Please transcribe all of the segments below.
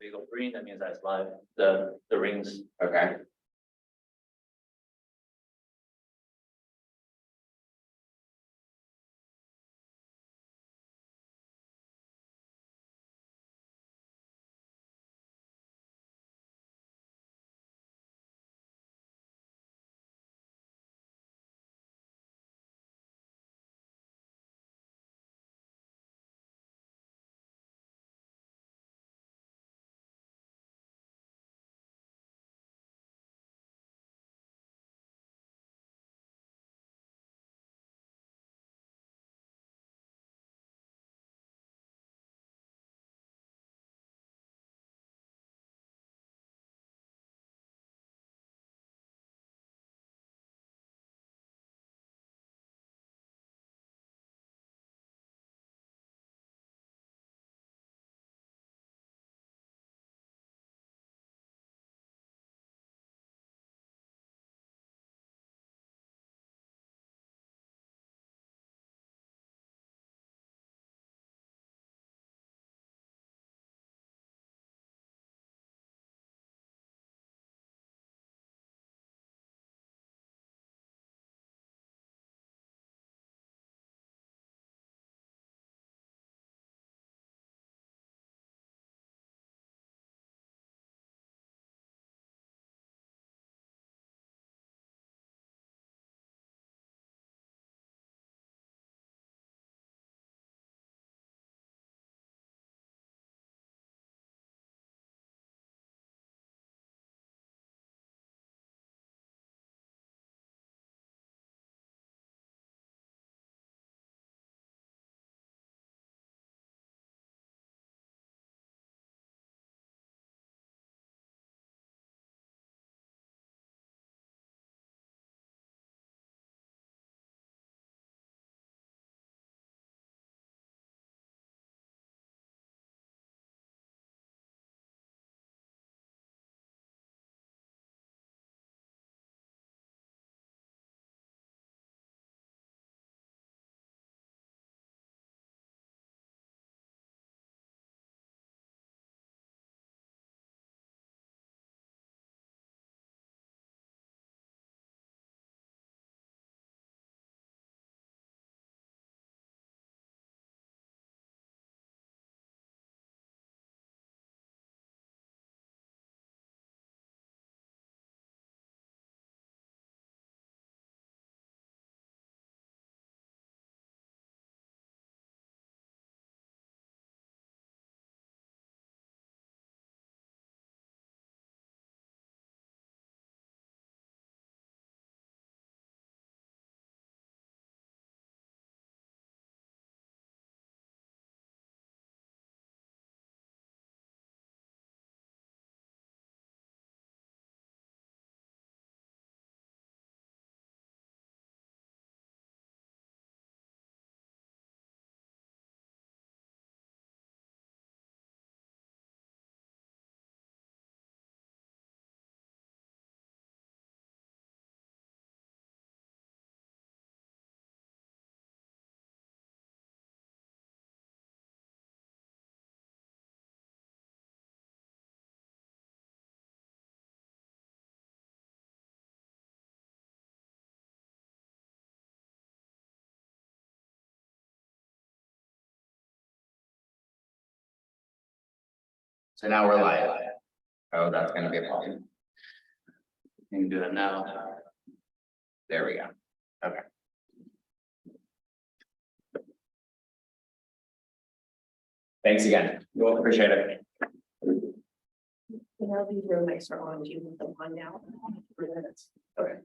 we go green, that means that's live, the rings. Okay. So now we're live. Oh, that's gonna be a problem. You can do that now. There we go. Okay. Thanks again. We'll appreciate it. Now these room mics are on, do you want them on now? Okay.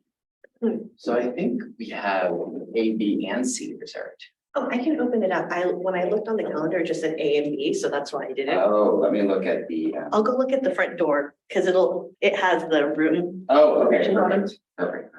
So I think we have A, B, and C reserved. Oh, I can open it up. When I looked on the calendar, it just said A and B, so that's why I did it. Oh, let me look at the. I'll go look at the front door, because it has the room. Oh, okay, perfect, perfect.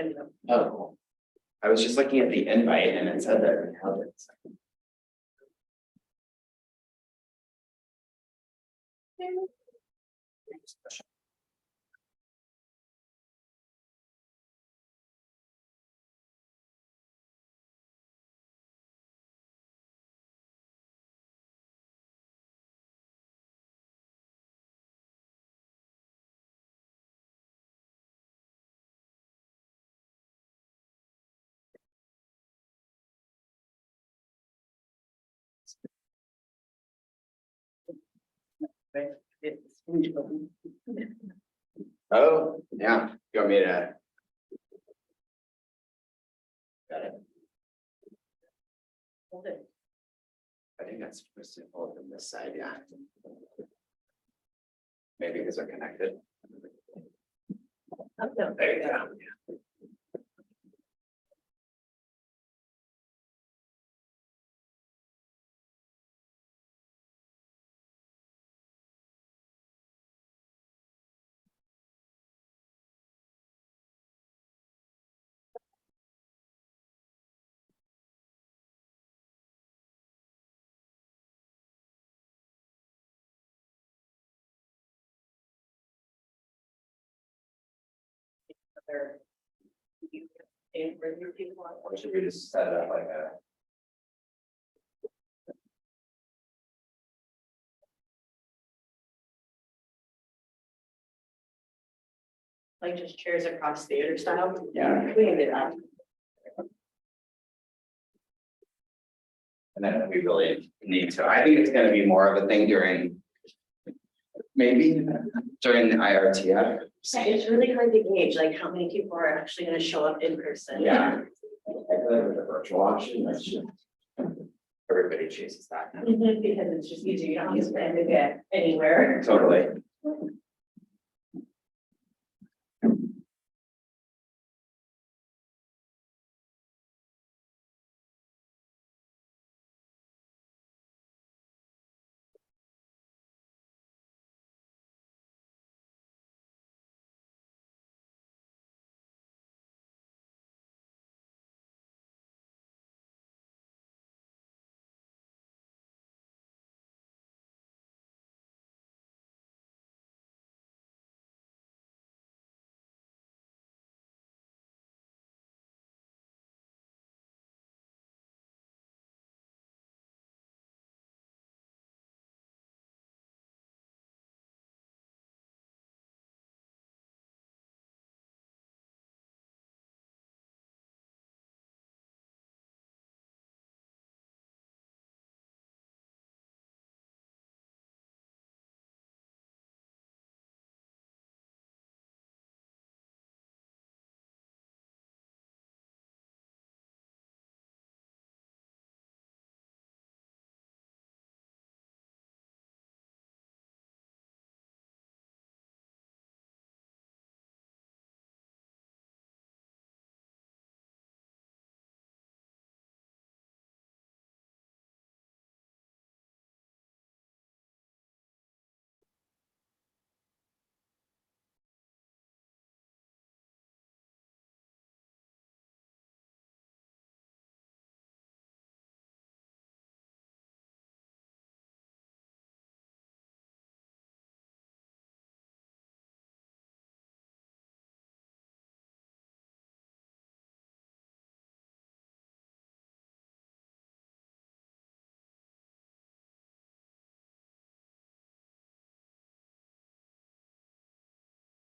Oh, cool. I was just looking at the invite and it said that we held it. Oh, yeah, you want me to? Got it. I think that's supposed to hold from this side, yeah. Maybe because they're connected. There you go. Or should we just set it up like a? Like just chairs across theater style. Yeah. We can do that. And then we really need to, I think it's gonna be more of a thing during. Maybe during the IRTF. It's really hard to gauge, like how many people are actually gonna show up in person. Yeah. I feel like with the virtual option, that's just. Everybody chases that now. Mhm, because it's just easier, you don't have to spend to get anywhere. Totally.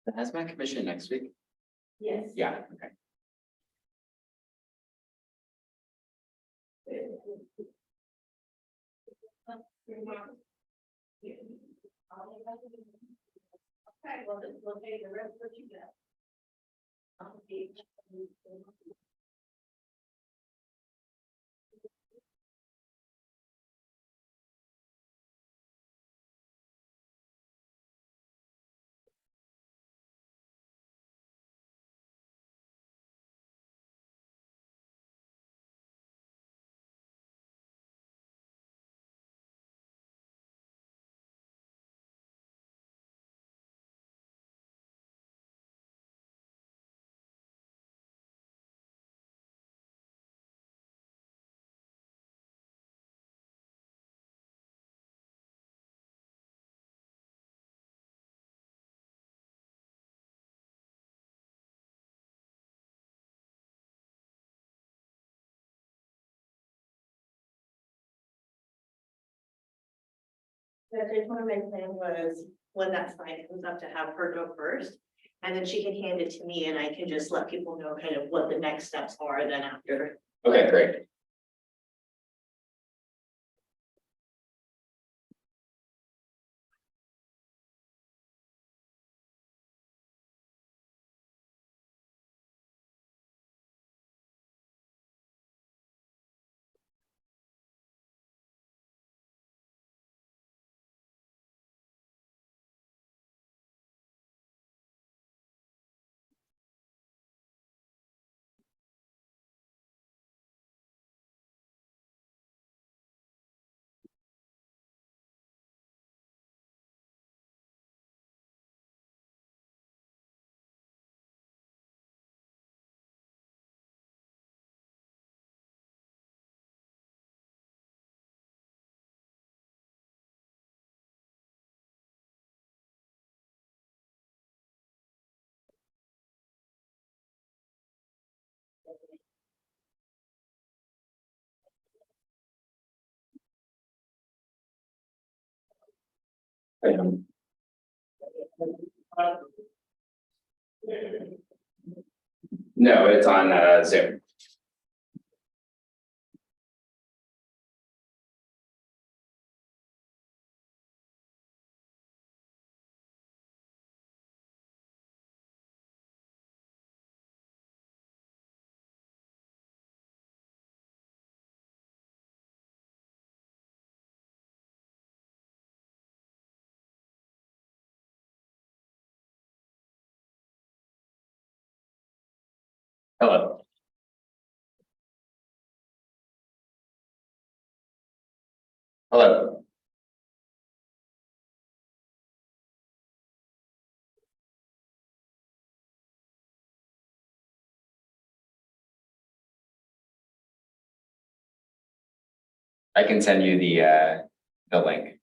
The hazmat commission next week? Yes. Yeah, okay. Okay, well, we'll take the rest what you got. I just want to my plan was when that slide comes up to have her go first. And then she can hand it to me and I can just let people know kind of what the next steps are then after. Okay, great. No, it's on Zoom. Hello. Hello. I can send you the link.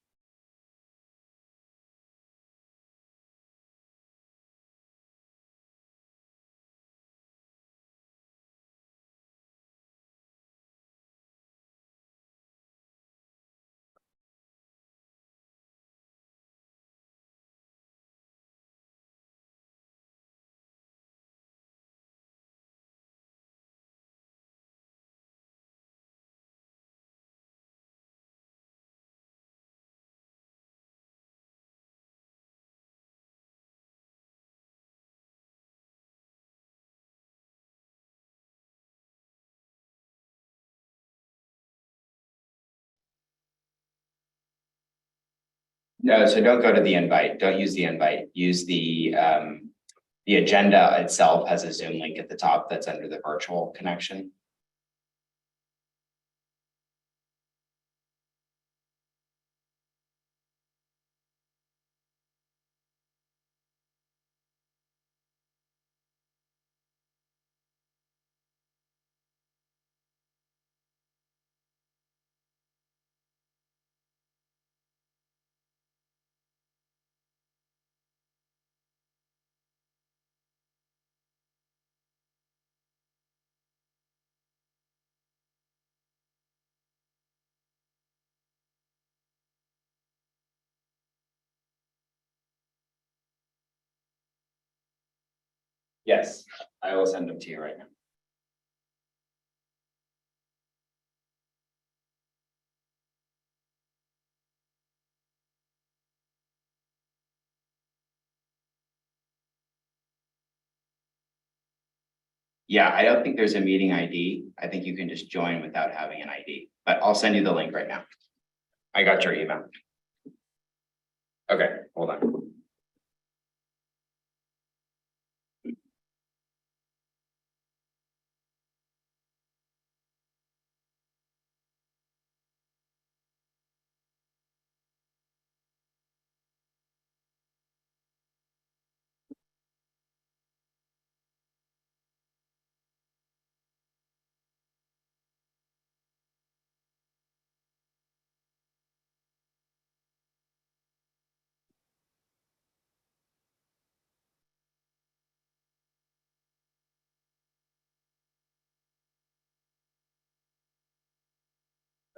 No, so don't go to the invite. Don't use the invite. Use the agenda itself has a Zoom link at the top that's under the virtual connection. Yes, I will send them to you right now. Yeah, I don't think there's a meeting ID. I think you can just join without having an ID, but I'll send you the link right now. I got your email. Okay, hold on.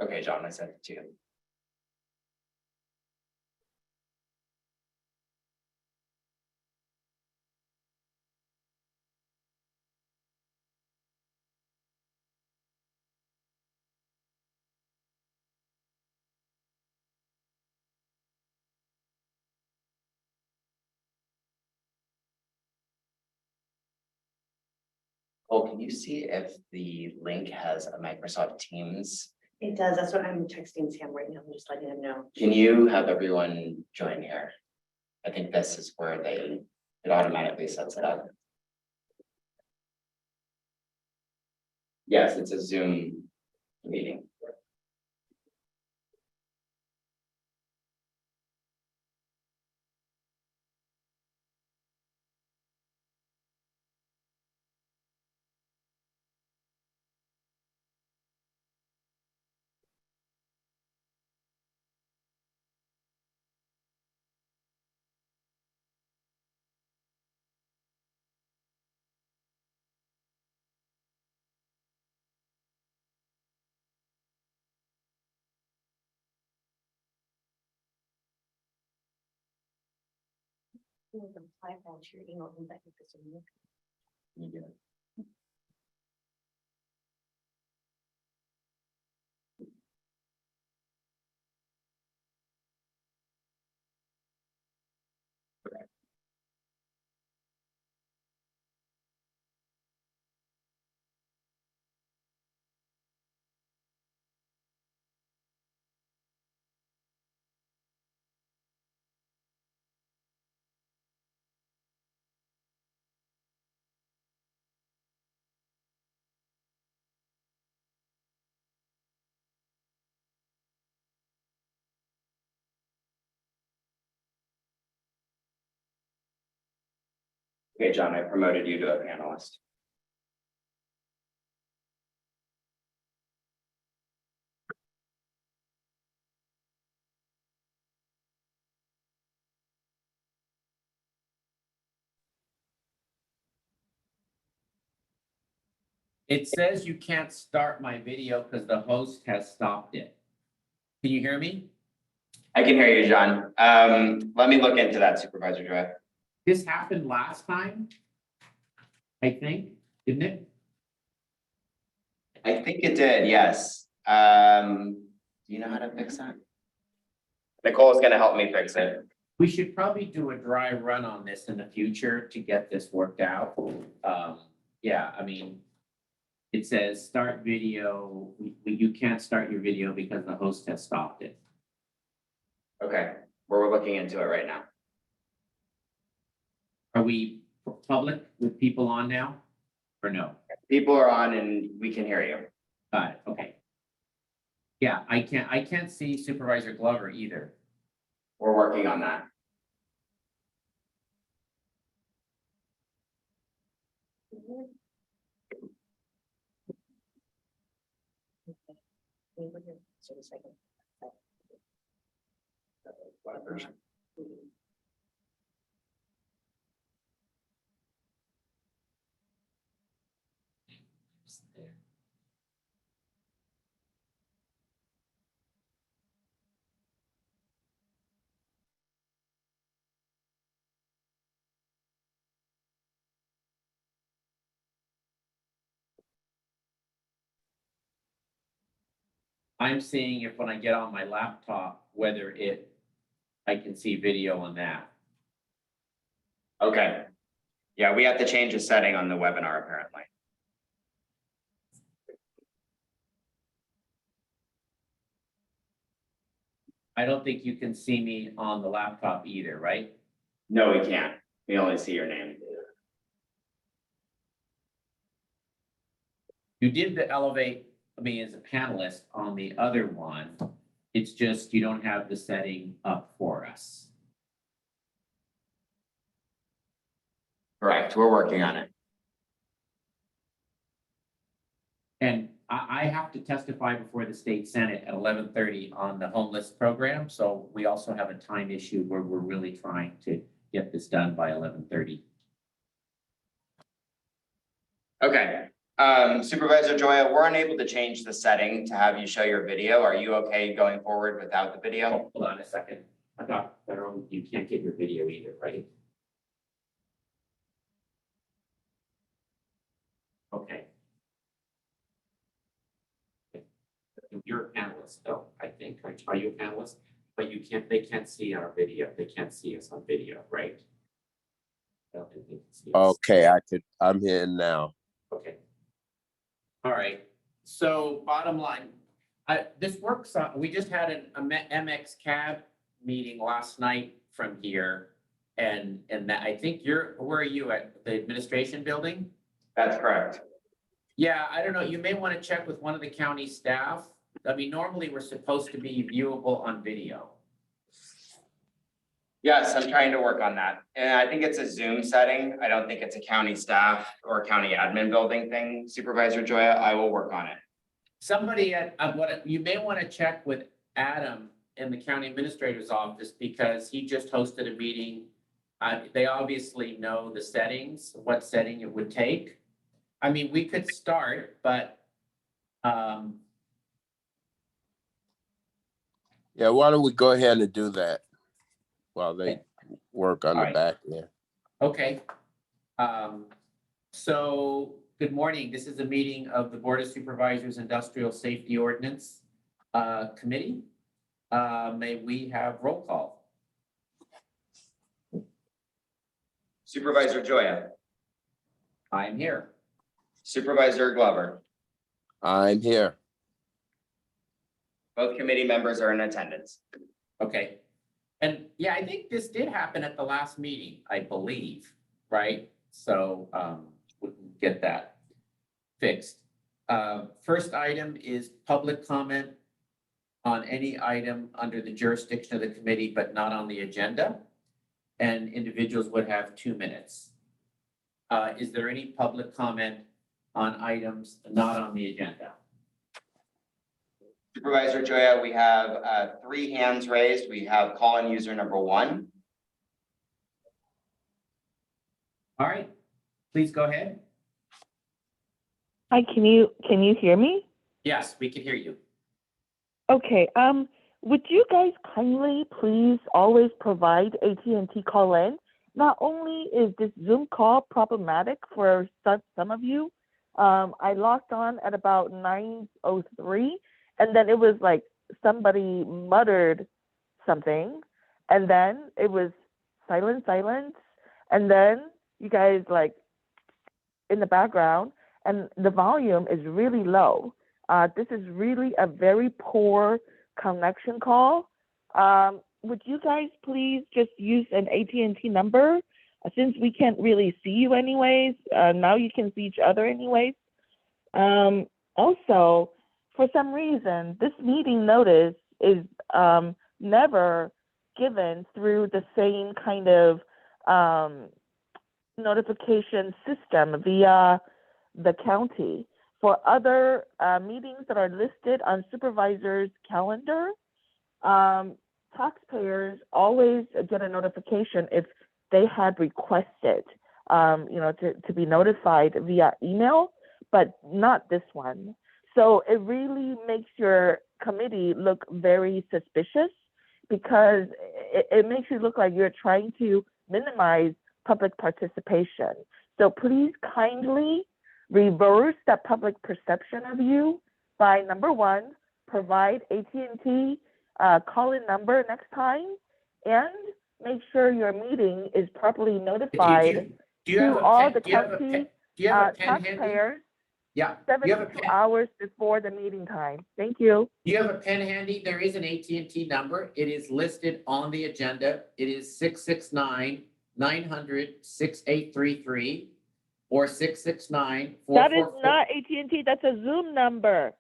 Okay, John, I sent it to you. Oh, can you see if the link has a Microsoft Teams? It does, that's what I'm texting Sam right now, I'm just letting him know. Can you have everyone join here? I think this is where it automatically sets it up. Yes, it's a Zoom meeting. Apply all to your email and back to this one. Can you do it? Okay, John, I promoted you to a panelist. It says you can't start my video because the host has stopped it. Can you hear me? I can hear you, John. Let me look into that, Supervisor Joy. This happened last time. I think, didn't it? I think it did, yes. Do you know how to fix that? Nicole's gonna help me fix it. We should probably do a dry run on this in the future to get this worked out. Yeah, I mean, it says start video. You can't start your video because the host has stopped it. Okay, we're looking into it right now. Are we public with people on now or no? People are on and we can hear you. Got it, okay. Yeah, I can't see Supervisor Glover either. We're working on that. So a second. I'm seeing if when I get on my laptop, whether I can see video on that. Okay. Yeah, we have to change a setting on the webinar apparently. I don't think you can see me on the laptop either, right? No, we can't. We only see your name. You did the elevate me as a panelist on the other one. It's just you don't have the setting up for us. Correct, we're working on it. And I have to testify before the state senate at 11:30 on the homeless program. So we also have a time issue where we're really trying to get this done by 11:30. Okay, Supervisor Joya, we're unable to change the setting to have you show your video. Are you okay going forward without the video? Oh, hold on a second. I thought you can't get your video either, right? Okay. You're a panelist though, I think, right? Are you a panelist? But they can't see our video. They can't see us on video, right? I don't think they can see us. Okay, I'm here now. Okay, All right, so bottom line, this works, we just had a MX cab meeting last night from here. And that, I think where are you at, the administration building? That's correct. Yeah, I don't know, you may want to check with one of the county staff. I mean, normally we're supposed to be viewable on video. Yes, I'm trying to work on that. And I think it's a Zoom setting. I don't think it's a county staff or county admin building thing. Supervisor Joya, I will work on it. Somebody you may want to check with Adam in the county administrator's office because he just hosted a meeting. They obviously know the settings, what setting it would take. I mean, we could start, but, Yeah, why don't we go ahead and do that while they work on the Alright. back there? okay. So, good morning. This is a meeting of the Board of Supervisors Industrial Safety Ordinance Committee. May we have roll call? Supervisor Joya, I am here. Supervisor Glover, I'm here. both committee members are in attendance. Okay. And yeah, I think this did happen at the last meeting, I believe, right? So we can get that fixed. First item is public comment on any item under the jurisdiction of the committee, but not on the agenda. And individuals would have 2 minutes. Is there any public comment on items not on the agenda? Supervisor Joya, we have 3 hands raised. We have call-in user number 1. All right, please go ahead. Hi, can you hear me? Yes, we can hear you. Okay, would you guys kindly please always provide AT&T call-in? Not only is this Zoom call problematic for some of you, I logged on at about 9:03, and then it was like somebody muttered something, and then it was silence, and then you guys like in the background, and the volume is really low. This is really a very poor connection call. Would you guys please just use an AT&T number? Since we can't really see you anyways, now you can see each other anyways. Also, for some reason, this meeting notice is never given through the same kind of notification system via the county. For other meetings that are listed on supervisor's calendar, taxpayers always get a notification if they had requested, to be notified via email, but not this one. So it really makes your committee look very suspicious because it makes you look like you're trying to minimize public participation. So please kindly reverse that public perception of you by, number 1, provide AT&T call-in number next time, and make sure your meeting is properly notified Do you have to a all pen- the do you have a county pen- do you have a pen handy? taxpayers Yeah. Do you have a 72 pen? hours before the meeting time. Thank you. Do you have a pen handy? There is an AT&T number. It is listed on the agenda. It is 669-900-6833 or 669-444. That is not AT&T, that's a Zoom number.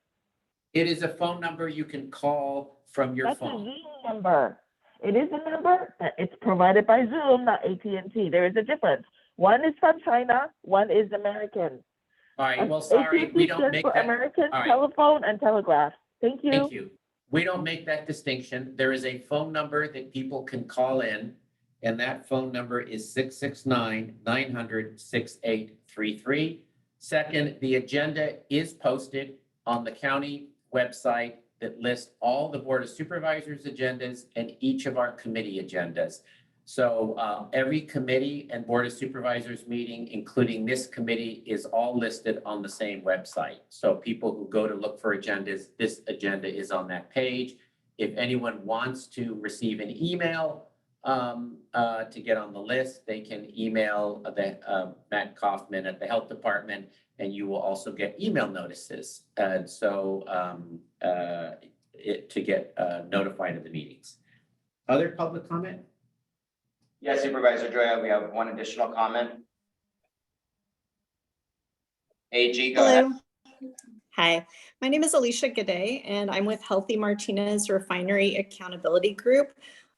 It is a phone number you can call from your That's a phone. Zoom number. It is a number, it's provided by Zoom, not AT&T. There is a difference. One is from China, one is American. All right, well, sorry, we AT&T don't stands make for that. American all right. Telephone and Telegraph. Thank you. Thank you. We don't make that distinction. There is a phone number that people can call in, and that phone number is 669-900-6833. Second, the agenda is posted on the county website that lists all the Board of Supervisors agendas and each of our committee agendas. So every committee and Board of Supervisors meeting, including this committee, is all listed on the same website. So people who go to look for agendas, this agenda is on that page. If anyone wants to receive an email to get on the list, they can email Matt Kaufman at the Health Department, and you will also get email notices. And so to get notified of the meetings. Other public comment? Yes, Supervisor Joya, we have one additional comment. AG, go ahead. Hello. Hi, my name is Alicia Gade, and I'm with Healthy Martinez Refinery Accountability Group.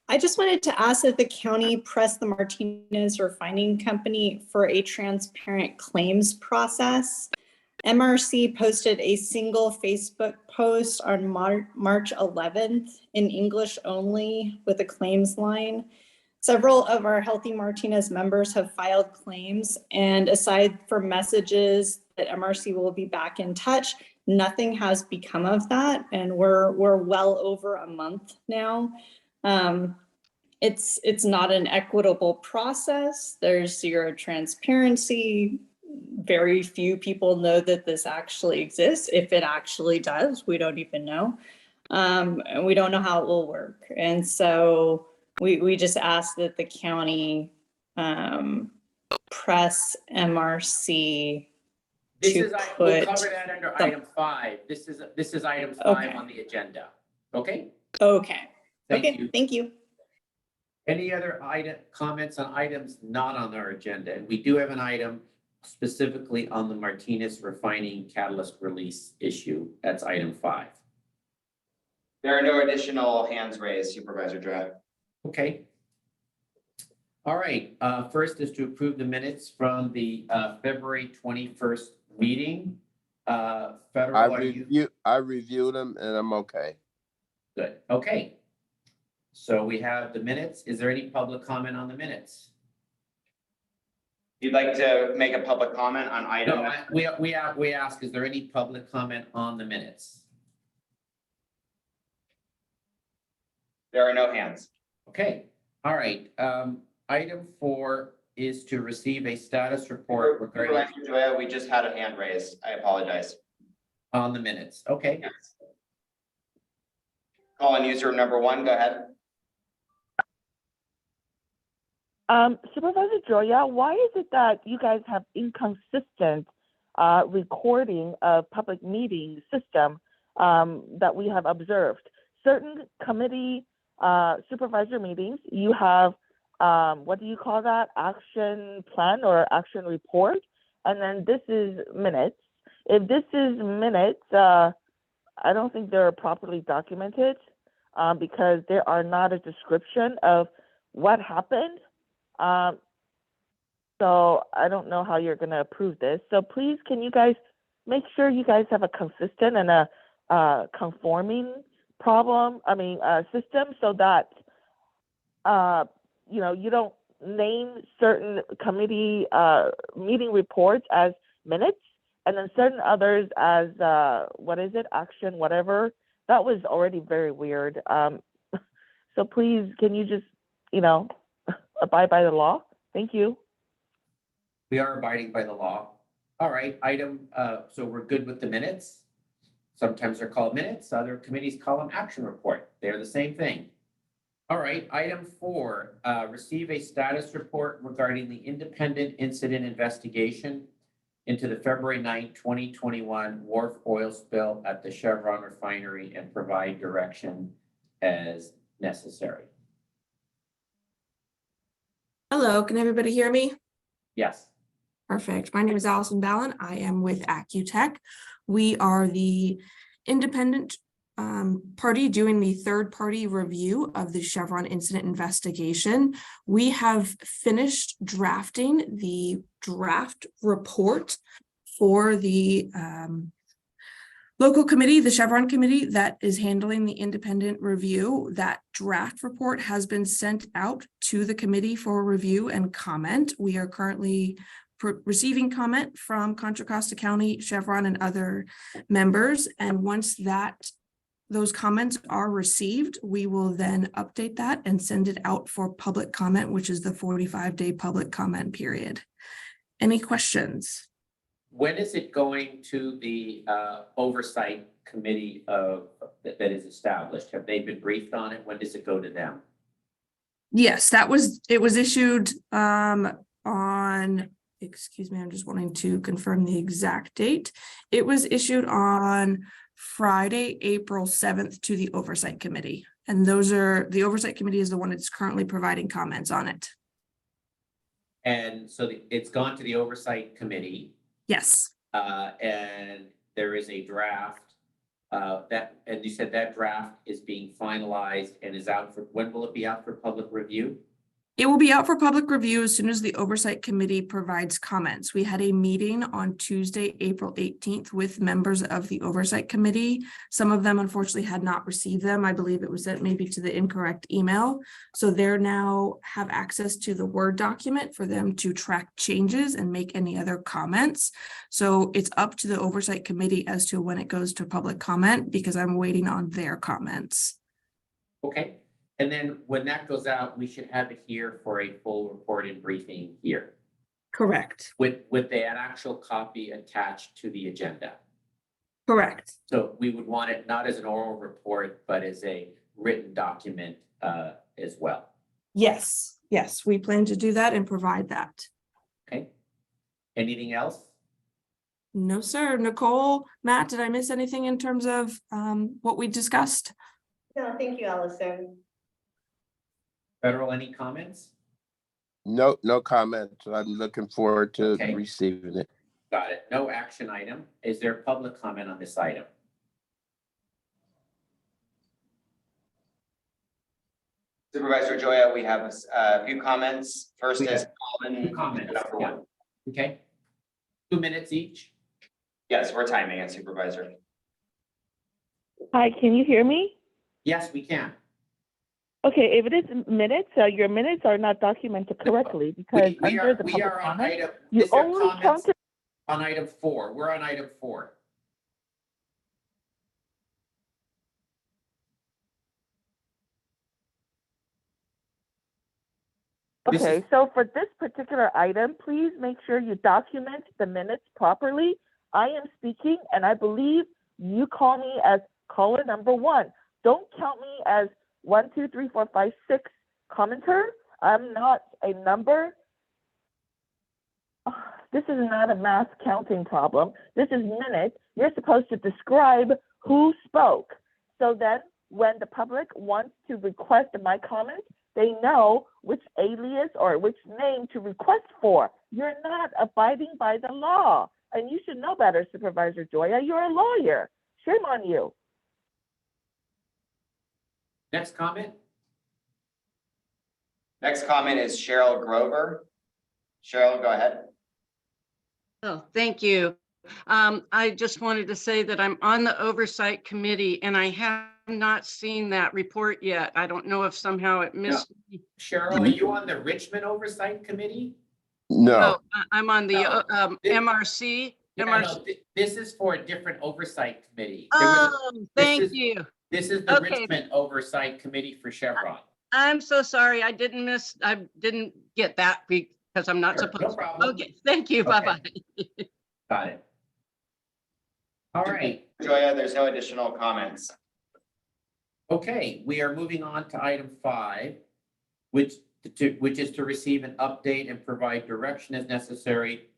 I just wanted to ask that the county press the Martinez Refining Company for a transparent claims process. MRC posted a single Facebook post on March 11th in English only with a claims line. Several of our Healthy Martinez members have filed claims, and aside from messages that MRC will be back in touch, nothing has become of that, and we're well over a month now. It's not an equitable process. There's zero transparency. Very few people know that this actually exists. If it actually does, we don't even know. And we don't know how it will work. And so we just ask that the county press MRC We'll put cover that under item 5. This is item 5 Okay. on the agenda. Okay? Okay. Thank you. Thank you. Any other comments on items not on our agenda? And we do have an item specifically on the Martinez Refining Catalyst Release issue. That's item 5. There are no additional hands raised, Supervisor Joya. Okay. All right. First is to approve the minutes from the February 21st meeting. Federal, I reviewed them and I'm okay. Good. Okay. So we have the minutes. Is there any public comment on the minutes? You'd like to make a public comment on item? No, we ask, is there any public comment on the minutes? There are no hands. Okay. All right. Item 4 is to receive a status report regarding Supervisor Joya, we just had a hand raised. I apologize. on the minutes. Okay. Yes. Call on user number 1, go ahead. Supervisor Joya, why is it that you guys have inconsistent recording of public meeting system that we have observed? Certain committee supervisor meetings, you have, what do you call that? Action plan or action report? And then this is minutes. If this is minutes, I don't think they're properly documented because there are not a description of what happened. So I don't know how you're going to approve this. So please, can you guys make sure you guys have a consistent and a conforming system so that, you don't name certain committee meeting reports as minutes and then certain others as, action, whatever. That was already very weird. So please, can you just, abide by the law? Thank you. We are abiding by the law. All right, so we're good with the minutes. Sometimes they're called minutes, other committees call them action report. They're the same thing. All right, item 4, receive a status report regarding the independent incident investigation into the February 9, 2021 wharf oil spill at the Chevron refinery and provide direction as necessary. Hello, can everybody hear me? Yes. Perfect. My name is Allison Ballin. I am with AccuTech. We are the independent party doing the third-party review of the Chevron incident investigation. We have finished drafting the draft report for the local committee, the Chevron committee that is handling the independent review. That draft report has been sent out to the committee for review and comment. We are currently receiving comment from Contra Costa County, Chevron, and other members. And once those comments are received, we will then update that and send it out for public comment, which is the 45-day public comment period. Any questions? When is it going to the oversight committee that is established? Have they been briefed on it? When does it go to them? Yes, it was issued on, excuse me, I'm just wanting to confirm the exact date. It was issued on Friday, April 7th to the Oversight Committee. And the Oversight Committee is the one that's currently providing comments on it. And so it's gone to the Oversight Committee, Yes, and there is a draft. And you said that draft is being finalized and is out when will it be out for public review? it will be out for public review as soon as the Oversight Committee provides comments. We had a meeting on Tuesday, April 18th with members of the Oversight Committee. Some of them unfortunately had not received them. I believe it was sent maybe to the incorrect email. So they're now have access to the Word document for them to track changes and make any other comments. So it's up to the Oversight Committee as to when it goes to public comment, because I'm waiting on their comments. Okay. And then when that goes out, we should have it here for a full report and briefing here Correct. with that actual copy attached to the agenda. Correct. So we would want it not as an oral report, but as a written document as well. Yes, we plan to do that and provide that. Okay. Anything else? No, sir. Nicole, Matt, did I miss anything in terms of what we discussed? No, thank you, Allison. Federal, any comments? No comments. I'm looking forward to Okay. receiving it. Got it. No action item. Is there public comment on this item? Supervisor Joya, we have a few comments. First We is have Colin. Comments. Number Yeah. one. Okay. 2 minutes each. Yes, we're timing it, Supervisor. Hi, can you hear me? Yes, we can. Okay, if it is minutes, your minutes are not documented correctly because We under the we public are on comment, item. you is there only comments counted. on item 4? We're on item 4. This is- Okay, so for this particular item, please make sure you document the minutes properly. I am speaking and I believe you call me as caller number 1. Don't count me as 1, 2, 3, 4, 5, 6 commenter. I'm not a number. This is not a mass counting problem. This is minutes. You're supposed to describe who spoke. So then when the public wants to request my comments, they know which alias or which name to request for. You're not abiding by the law. And you should know better, Supervisor Joya. You're a lawyer. Shame on you. Next comment? Next comment is Cheryl Grover. Cheryl, go ahead. Oh, thank you. I just wanted to say that I'm on the Oversight Committee and I have not seen that report yet. I don't know if somehow it missed. Cheryl, are you on the Richmond Oversight Committee? No, I'm on the No. MRC. Yeah, MRC. no, this is for a different oversight committee. There was Oh, this thank is- you. This is the Okay. Richmond Oversight Committee for Chevron. I'm so sorry. I didn't get that because I'm not Sure, no supposed. problem. Okay, thank you. Okay. Bye-bye. Got it. All right, Joya, there's no additional comments. okay, we are moving on to item 5, which is to receive an update and provide direction as necessary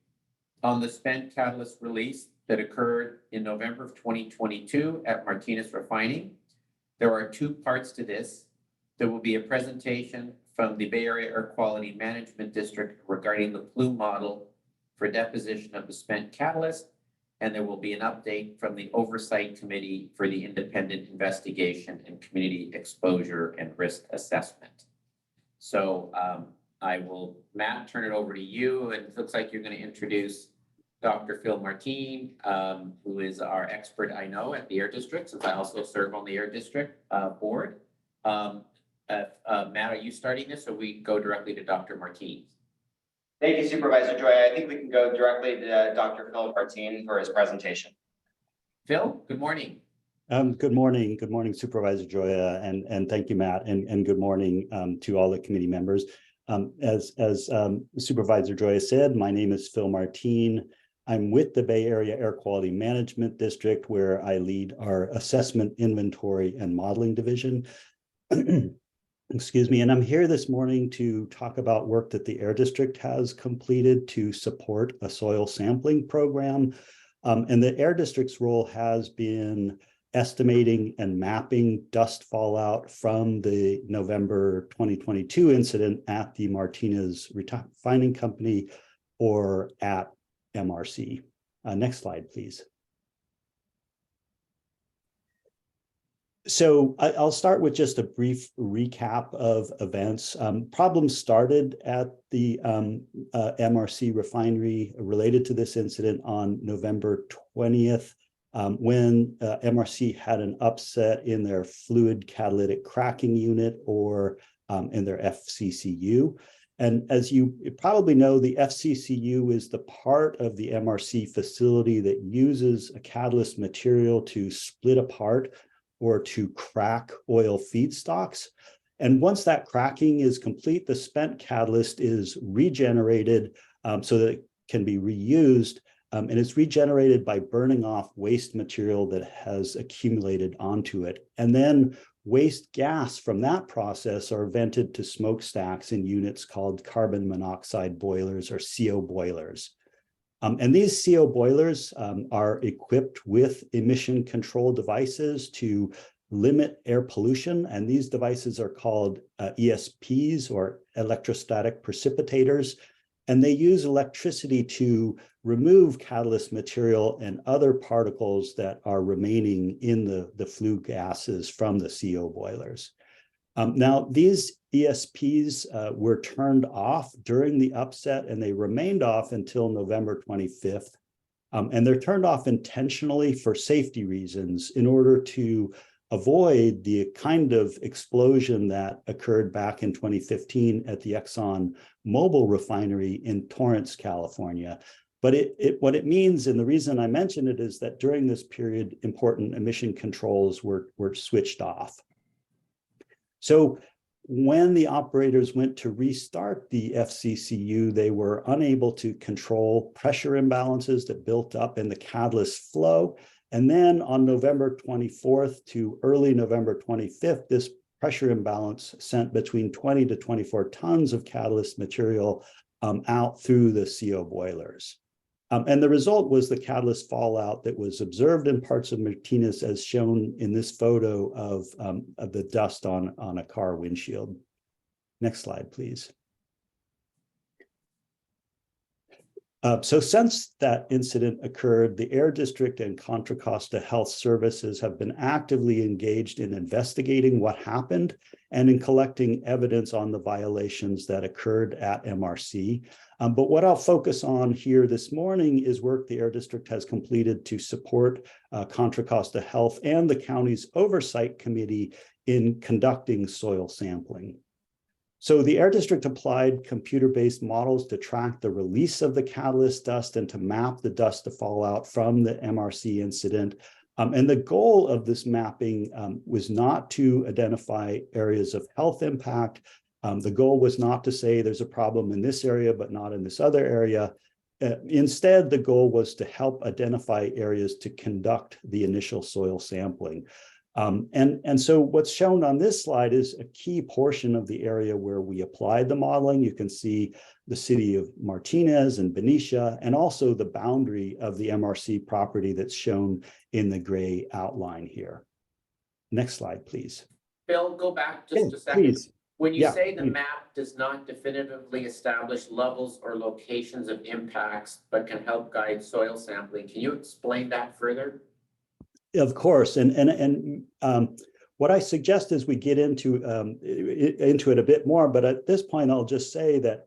on the spent catalyst release that occurred in November of 2022 at Martinez Refining. There are 2 parts to this. There will be a presentation from the Bay Area Air Quality Management District regarding the plume model for deposition of the spent catalyst. And there will be an update from the Oversight Committee for the Independent Investigation and Community Exposure and Risk Assessment. So I will, Matt, turn it over to you. And it looks like you're going to introduce Dr. Phil Martin, who is our expert, I know, at the Air District, since I also serve on the Air District board. Matt, are you starting this or we go directly to Dr. Martin? Thank you, Supervisor Joya. I think we can go directly to Dr. Phil Martin for his presentation. Phil, good morning. Good morning, Supervisor Joya, and thank you, Matt, and good morning to all the committee members. As Supervisor Joya said, my name is Phil Martin. I'm with the Bay Area Air Quality Management District, where I lead our assessment, inventory, and modeling division. Excuse me, and I'm here this morning to talk about work that the Air District has completed to support a soil sampling program. And the Air District's role has been estimating and mapping dust fallout from the November 2022 incident at the Martinez Refining Company or at MRC. Next slide, please. So I'll start with just a brief recap of events. Problems started at the MRC refinery related to this incident on November 20th, when MRC had an upset in their fluid catalytic cracking unit, or in their FCCU. And as you probably know, the FCCU is the part of the MRC facility that uses a catalyst material to split apart or to crack oil feedstocks. And once that cracking is complete, the spent catalyst is regenerated so that it can be reused. And it's regenerated by burning off waste material that has accumulated onto it. And then waste gas from that process are vented to smokestacks in units called carbon monoxide boilers, or CO boilers. And these CO boilers are equipped with emission control devices to limit air pollution. And these devices are called ESPs, or electrostatic precipitators. And they use electricity to remove catalyst material and other particles that are remaining in the flue gases from the CO boilers. Now, these ESPs were turned off during the upset, and they remained off until November 25th. And they're turned off intentionally for safety reasons in order to avoid the kind of explosion that occurred back in 2015 at the Exxon Mobil refinery in Torrance, California. But what it means, and the reason I mention it, is that during this period, important emission controls were switched off. So when the operators went to restart the FCCU, they were unable to control pressure imbalances that built up in the catalyst flow. And then on November 24th to early November 25th, this pressure imbalance sent between 20 to 24 tons of catalyst material out through the CO boilers. And the result was the catalyst fallout that was observed in parts of Martinez, as shown in this photo of the dust on a car windshield. Next slide, please. So since that incident occurred, the Air District and Contra Costa Health Services have been actively engaged in investigating what happened and in collecting evidence on the violations that occurred at MRC. But what I'll focus on here this morning is work the Air District has completed to support Contra Costa Health and the county's oversight committee in conducting soil sampling. So the Air District applied computer-based models to track the release of the catalyst dust and to map the dust to fallout from the MRC incident. And the goal of this mapping was not to identify areas of health impact. The goal was not to say there's a problem in this area, but not in this other area. Instead, the goal was to help identify areas to conduct the initial soil sampling. And so what's shown on this slide is a key portion of the area where we applied the modeling. You can see the city of Martinez and Benicia, and also the boundary of the MRC property that's shown in the gray outline here. Next slide, please. Bill, go back just a second. Please. When you Yeah, say the please. map does not definitively establish levels or locations of impacts, but can help guide soil sampling, can you explain that further? Of course, and what I suggest is we get into it a bit more, but at this point, I'll just say that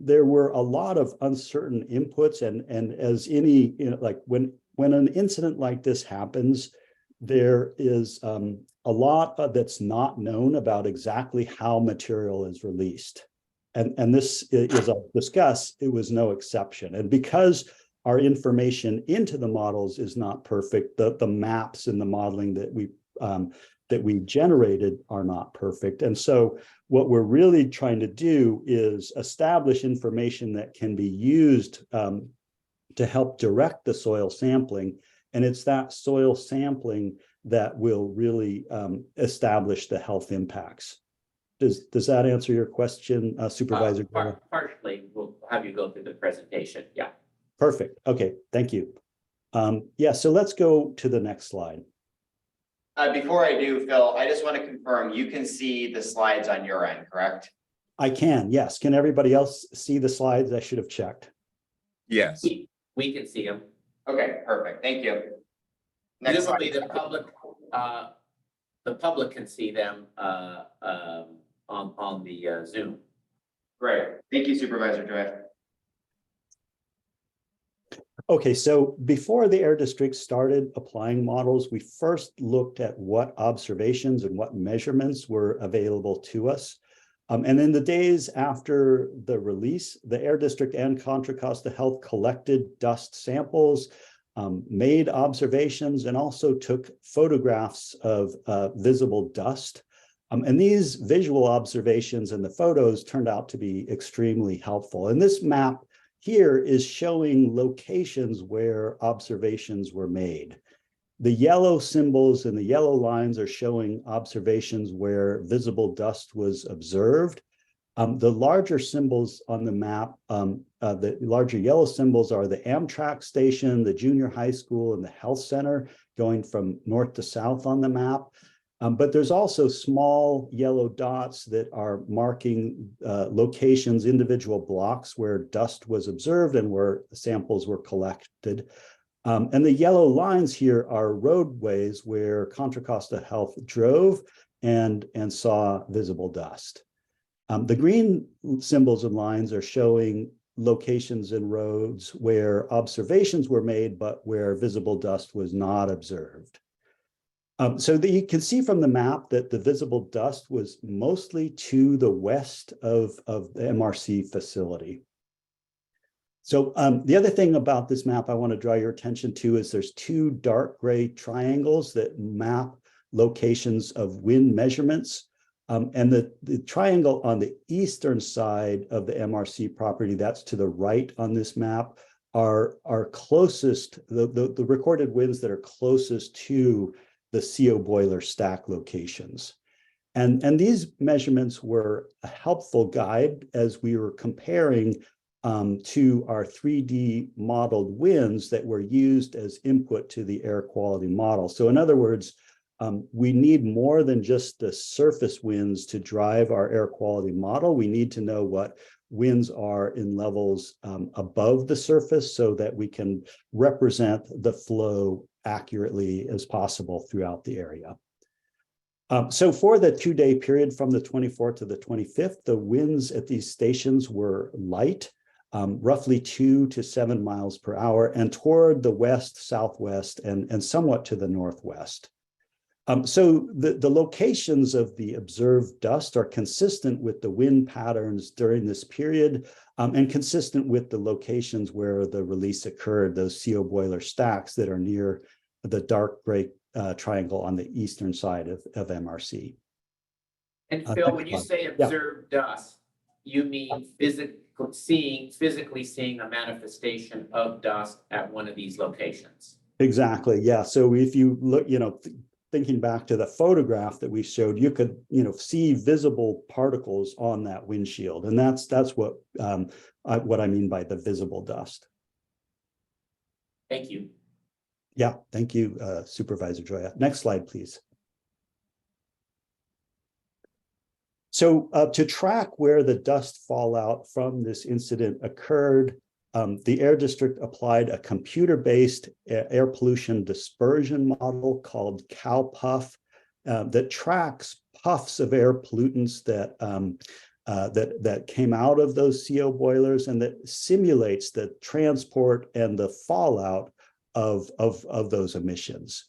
there were a lot of uncertain inputs, and as any, like when an incident like this happens, there is a lot that's not known about exactly how material is released, and this is, as I'll discuss, it was no exception. And because our information into the models is not perfect, the maps and the modeling that we generated are not perfect. And so what we're really trying to do is establish information that can be used to help direct the soil sampling. And it's that soil sampling that will really establish the health impacts. Does that answer your question, Supervisor? Partially, we'll have you go through the presentation. Yeah. Perfect. Okay, thank you. Yeah, so let's go to the next slide. Before I do, Phil, I just want to confirm, you can see the slides on your end, correct? I can, yes. Can everybody else see the slides? I should have checked. Yes. We can see them. Okay, perfect. Thank you. Next slide. Presumably the public can see them on the Zoom. Great. Thank you, Supervisor Joy. Okay, so before the Air District started applying models, we first looked at what observations and what measurements were available to us. And in the days after the release, the Air District and Contra Costa Health collected dust samples, made observations, and also took photographs of visible dust. And these visual observations and the photos turned out to be extremely helpful. And this map here is showing locations where observations were made. The yellow symbols and the yellow lines are showing observations where visible dust was observed. The larger symbols on the map, the larger yellow symbols are the Amtrak station, the junior high school, and the health center going from north to south on the map. But there's also small yellow dots that are marking locations, individual blocks where dust was observed and where samples were collected. And the yellow lines here are roadways where Contra Costa Health drove and saw visible dust. The green symbols and lines are showing locations and roads where observations were made, but where visible dust was not observed. So that you can see from the map that the visible dust was mostly to the west of the MRC facility. So the other thing about this map I want to draw your attention to is there's two dark gray triangles that map locations of wind measurements. And the triangle on the eastern side of the MRC property, that's to the right on this map, are closest, the recorded winds that are closest to the CO boiler stack locations. And these measurements were a helpful guide as we were comparing to our 3D modeled winds that were used as input to the air quality model. So in other words, we need more than just the surface winds to drive our air quality model. We need to know what winds are in levels above the surface so that we can represent the flow accurately as possible throughout the area. So for the 2-day period from the 24th to the 25th, the winds at these stations were light, roughly 2 to 7 miles per hour, and toward the west, southwest, and somewhat to the northwest. So the locations of the observed dust are consistent with the wind patterns during this period and consistent with the locations where the release occurred, those CO boiler stacks that are near the dark gray triangle on the eastern side of MRC. And Phil, when you say observed dust, you mean physically seeing a manifestation of dust at one of these locations? Exactly, yeah. So if you look, thinking back to the photograph that we showed, you could, see visible particles on that windshield, and that's what I mean by the visible dust. Thank you. Yeah, thank you, Supervisor Joya. Next slide, please. So to track where the dust fallout from this incident occurred, the Air District applied a computer-based air pollution dispersion model called CalPuff that tracks puffs of air pollutants that came out of those CO boilers and that simulates the transport and the fallout of those emissions.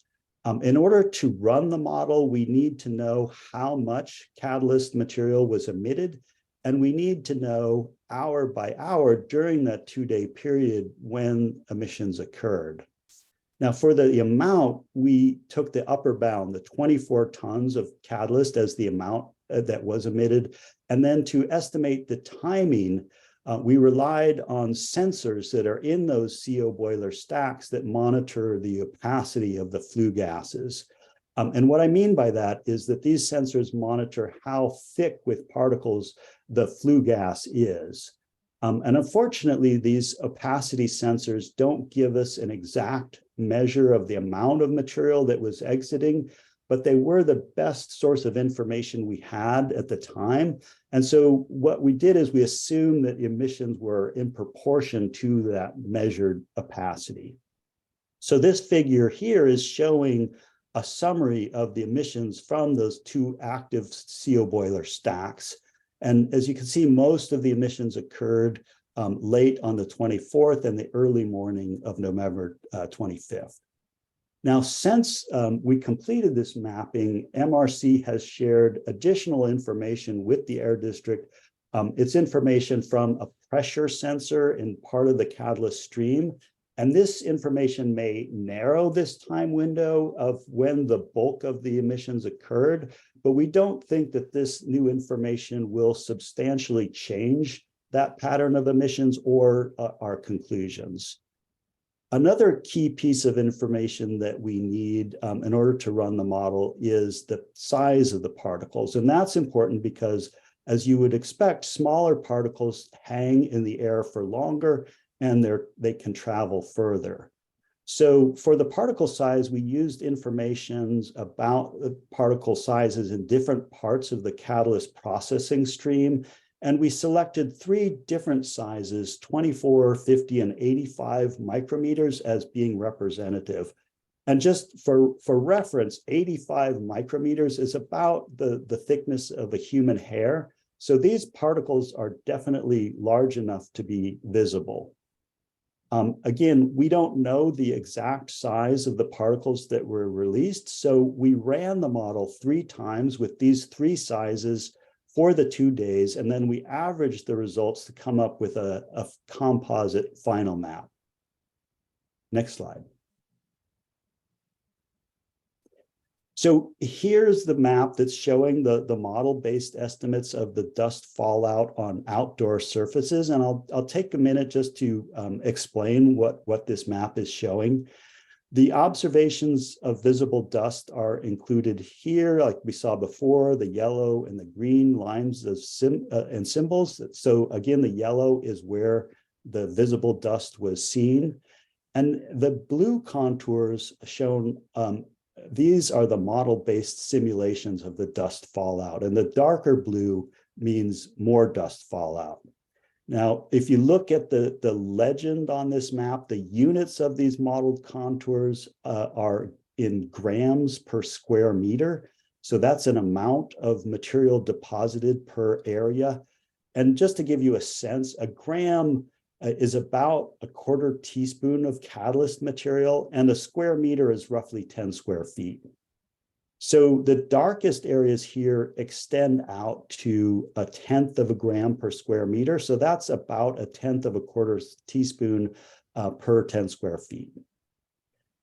In order to run the model, we need to know how much catalyst material was emitted, and we need to know hour by hour during that 2-day period when emissions occurred. Now, for the amount, we took the upper bound, the 24 tons of catalyst as the amount that was emitted. And then to estimate the timing, we relied on sensors that are in those CO boiler stacks that monitor the opacity of the flue gases. And what I mean by that is that these sensors monitor how thick with particles the flue gas is. And unfortunately, these opacity sensors don't give us an exact measure of the amount of material that was exiting, but they were the best source of information we had at the time. And so what we did is we assumed that the emissions were in proportion to that measured opacity. So this figure here is showing a summary of the emissions from those two active CO boiler stacks. And as you can see, most of the emissions occurred late on the 24th and the early morning of November 25th. Now, since we completed this mapping, MRC has shared additional information with the Air District. It's information from a pressure sensor in part of the catalyst stream. And this information may narrow this time window of when the bulk of the emissions occurred, but we don't think that this new information will substantially change that pattern of emissions or our conclusions. Another key piece of information that we need in order to run the model is the size of the particles. And that's important because, as you would expect, smaller particles hang in the air for longer and they can travel further. So for the particle size, we used information about the particle sizes in different parts of the catalyst processing stream. And we selected 3 different sizes, 24, 50, and 85 micrometers as being representative. And just for reference, 85 micrometers is about the thickness of a human hair. So these particles are definitely large enough to be visible. Again, we don't know the exact size of the particles that were released, so we ran the model 3 times with these 3 sizes for the 2 days, and then we averaged the results to come up with a composite final map. Next slide. So here's the map that's showing the model-based estimates of the dust fallout on outdoor surfaces. And I'll take a minute just to explain what this map is showing. The observations of visible dust are included here, like we saw before, the yellow and the green lines of and symbols. So again, the yellow is where the visible dust was seen. And the blue contours shown, these are the model-based simulations of the dust fallout, and the darker blue means more dust fallout. Now, if you look at the legend on this map, the units of these modeled contours are in grams per square meter. So that's an amount of material deposited per area. And just to give you a sense, a gram is about a 1/4 teaspoon of catalyst material, and a square meter is roughly 10 square feet. So the darkest areas here extend out to 1/10 of a gram per square meter. So that's about 1/10 of a 1/4 teaspoon per 10 square feet.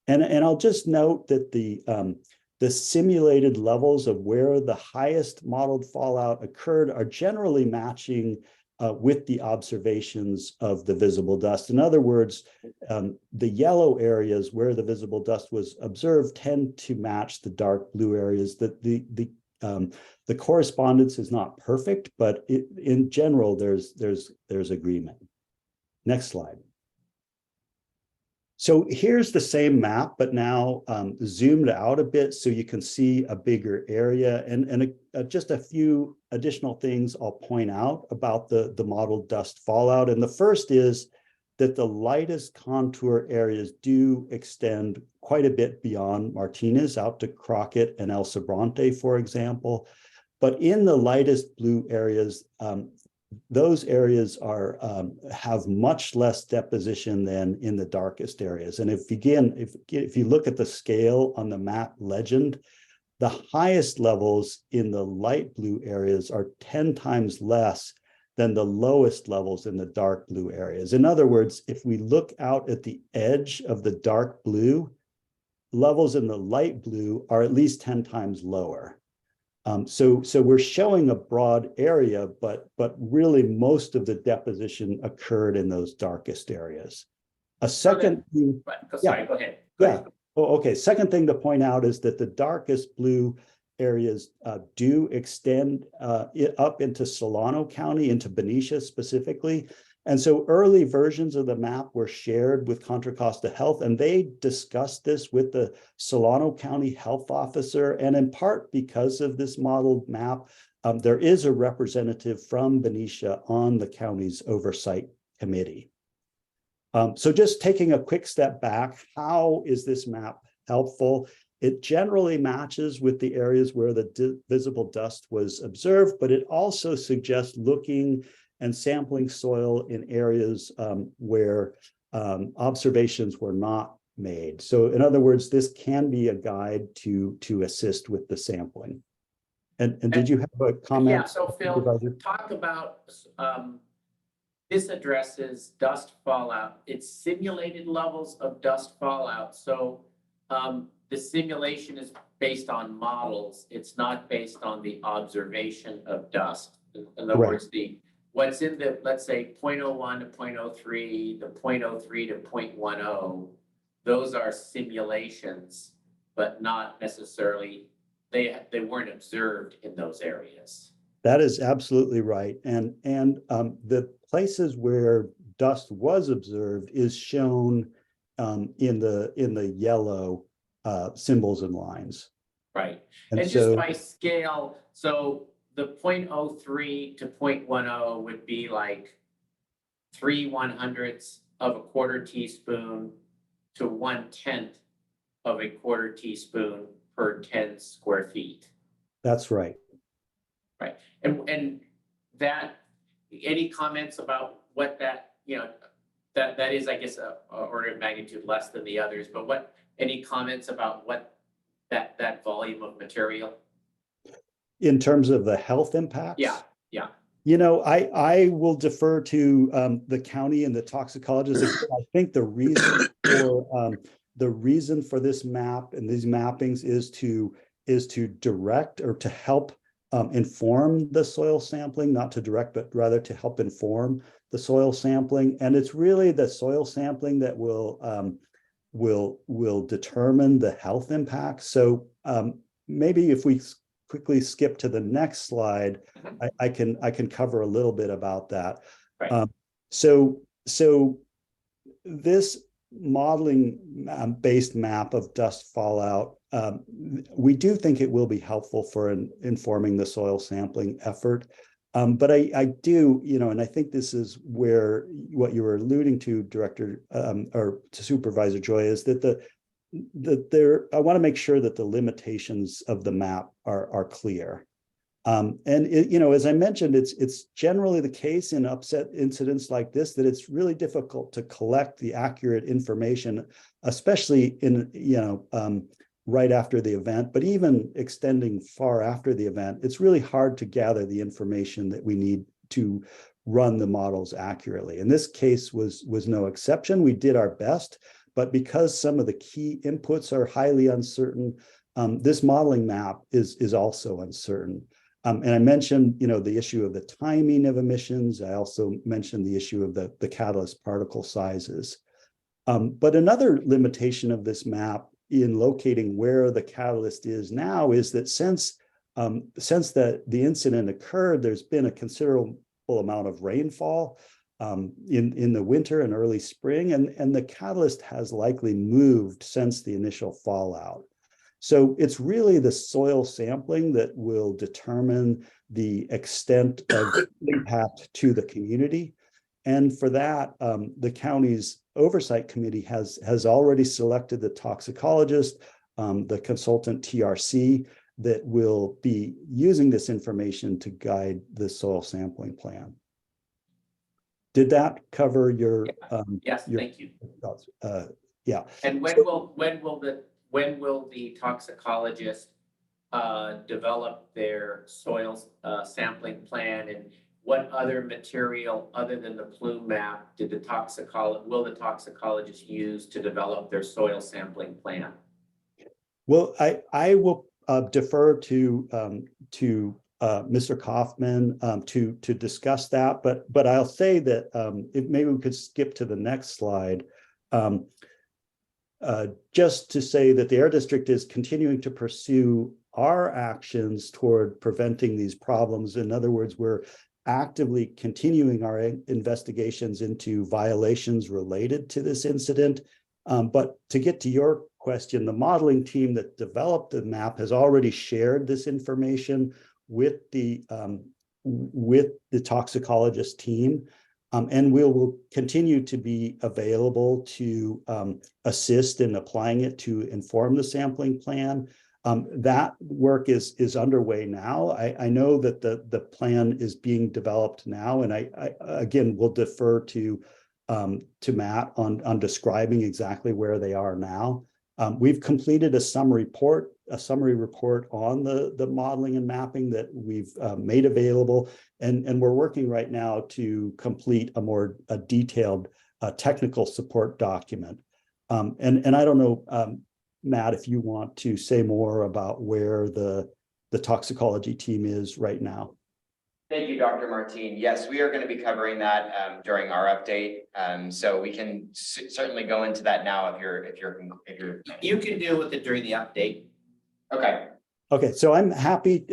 And I'll just note that the simulated levels of where the highest modeled fallout occurred are generally matching with the observations of the visible dust. In other words, the yellow areas where the visible dust was observed tend to match the dark blue areas. That the correspondence is not perfect, but in general, there's agreement. Next slide. So here's the same map, but now zoomed out a bit so you can see a bigger area, and just a few additional things I'll point out about the model dust fallout. And the first is that the lightest contour areas do extend quite a bit beyond Martinez out to Crockett and El Sobrante, for example. But in the lightest blue areas, those areas have much less deposition than in the darkest areas. And if you look at the scale on the map legend, the highest levels in the light blue areas are 10 times less than the lowest levels in the dark blue areas. In other words, if we look out at the edge of the dark blue, levels in the light blue are at least 10 times lower. So we're showing a broad area, but really most of the deposition occurred in those darkest areas. A second, Sorry, go ahead. yeah. Oh, okay. Second thing to point out is that the darkest blue areas do extend up into Solano County, into Benicia specifically. And so early versions of the map were shared with Contra Costa Health, and they discussed this with the Solano County Health Officer. And in part because of this modeled map, there is a representative from Benicia on the county's oversight committee. So just taking a quick step back, how is this map helpful? It generally matches with the areas where the visible dust was observed, but it also suggests looking and sampling soil in areas where observations were not made. So in other words, this can be a guide to assist with the sampling. And did you have a comment? Yeah, so Phil, Supervisor? talk about, this addresses dust fallout. It's simulated levels of dust fallout. So the simulation is based on models. It's not based on the observation of dust. In other Correct. words, what's in the, let's say 0.01 to 0.03, the 0.03 to 0.10, those are simulations, but not necessarily, they weren't observed in those areas. That is absolutely right. And the places where dust was observed is shown in the yellow symbols and lines. Right. And And so, just by scale, so the 0.03 to 0.10 would be like 3/100ths of a quarter teaspoon to 1/10 of a quarter teaspoon per 10 square feet. that's right. Right. And that, any comments about what that, that is, I guess, a order of magnitude less than the others, but any comments about what that volume of material? In terms of the health impacts? Yeah. I will defer to the county and the toxicologist. I think the reason for this map and these mappings is to direct or to help inform the soil sampling, not to direct, but rather to help inform the soil sampling. And it's really the soil sampling that will determine the health impacts. So maybe if we quickly skip to the next slide, I can cover a little bit about that. Right. So this modeling based map of dust fallout, we do think it will be helpful for informing the soil sampling effort. But I do, and I think this is where what you were alluding to, Director, or to Supervisor Joy, is that I want to make sure that the limitations of the map are clear. As I mentioned, it's generally the case in upset incidents like this that it's really difficult to collect the accurate information, especially in, right after the event, but even extending far after the event, it's really hard to gather the information that we need to run the models accurately. And this case was no exception. We did our best, but because some of the key inputs are highly uncertain, this modeling map is also uncertain. And I mentioned, the issue of the timing of emissions. I also mentioned the issue of the catalyst particle sizes. But another limitation of this map in locating where the catalyst is now is that since the incident occurred, there's been a considerable amount of rainfall in the winter and early spring, and the catalyst has likely moved since the initial fallout. So it's really the soil sampling that will determine the extent of impact to the community. And for that, the county's oversight committee has already selected the toxicologist, the consultant TRC, that will be using this information to guide the soil sampling plan. Did that cover your? Yes, thank you. Thoughts? Yeah. And when will the toxicologist develop their soil sampling plan, and what other material other than the plume map will the toxicologist use to develop their soil sampling plan? Well, I will defer to Mr. Kaufman to discuss that, but I'll say that maybe we could skip to the next slide. just to say that the Air District is continuing to pursue our actions toward preventing these problems. In other words, we're actively continuing our investigations into violations related to this incident. But to get to your question, the modeling team that developed the map has already shared this information with the toxicologist team. And we will continue to be available to assist in applying it to inform the sampling plan. That work is underway now. I know that the plan is being developed now, and I again will defer to Matt on describing exactly where they are now. We've completed a summary report on the modeling and mapping that we've made available, and we're working right now to complete a detailed technical support document. And I don't know, Matt, if you want to say more about where the toxicology team is right now. Thank you, Dr. Martin. Yes, we are going to be covering that during our update. So we can certainly go into that now if you're. You can deal with it during the update. Okay. Okay, so I'm happy.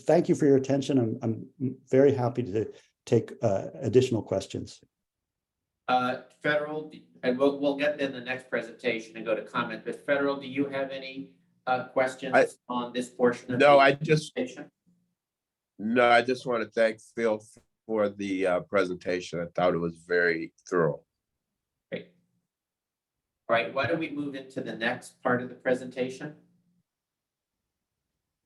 Thank you for your attention. I'm very happy to take additional questions. Federal, and we'll get in the next presentation and go to comment, but Federal, do you have any questions on this portion of the presentation? No, I just want to thank Phil for the presentation. I thought it was very thorough. Great. All right, why don't we move into the next part of the presentation?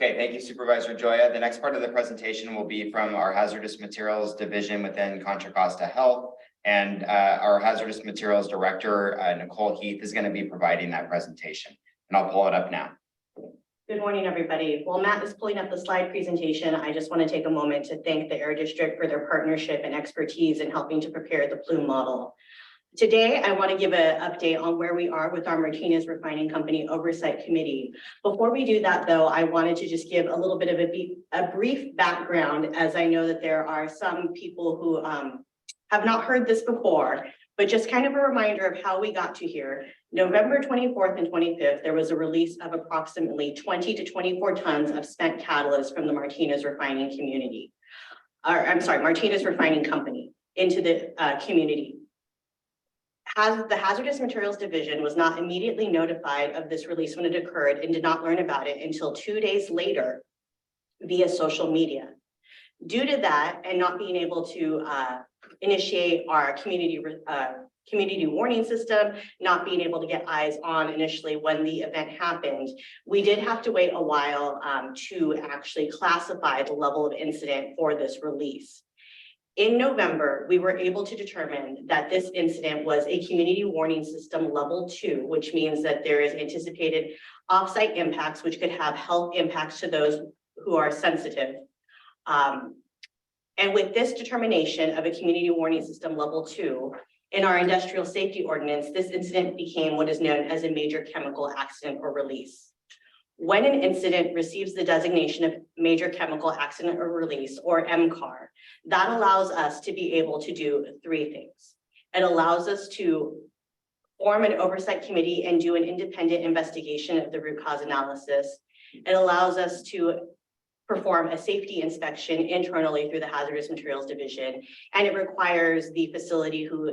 Okay, thank you, Supervisor Joya. The next part of the presentation will be from our Hazardous Materials Division within Contra Costa Health. And our Hazardous Materials Director, Nicole Heath, is going to be providing that presentation. And I'll pull it up now. Good morning, everybody. While Matt is pulling up the slide presentation, I just want to take a moment to thank the Air District for their partnership and expertise in helping to prepare the plume model. Today, I want to give an update on where we are with our Martinez Refining Company Oversight Committee. Before we do that, though, I wanted to just give a little bit of a brief background, as I know that there are some people who have not heard this before, but just kind of a reminder of how we got to here. November 24th and 25th, there was a release of approximately 20 to 24 tons of spent catalyst from the Martinez Refining community. Martinez Refining Company into the community. The Hazardous Materials Division was not immediately notified of this release when it occurred and did not learn about it until 2 days later via social media. Due to that and not being able to initiate our community warning system, not being able to get eyes on initially when the event happened, we did have to wait a while to actually classify the level of incident for this release. In November, we were able to determine that this incident was a community warning system level 2, which means that there is anticipated offsite impacts, which could have health impacts to those who are sensitive. And with this determination of a community warning system level 2, in our industrial safety ordinance, this incident became what is known as a major chemical accident or release. When an incident receives the designation of major chemical accident or release, or MCAR, that allows us to be able to do 3 things. It allows us to form an oversight committee and do an independent investigation of the root cause analysis. It allows us to perform a safety inspection internally through the Hazardous Materials Division, and it requires the facility who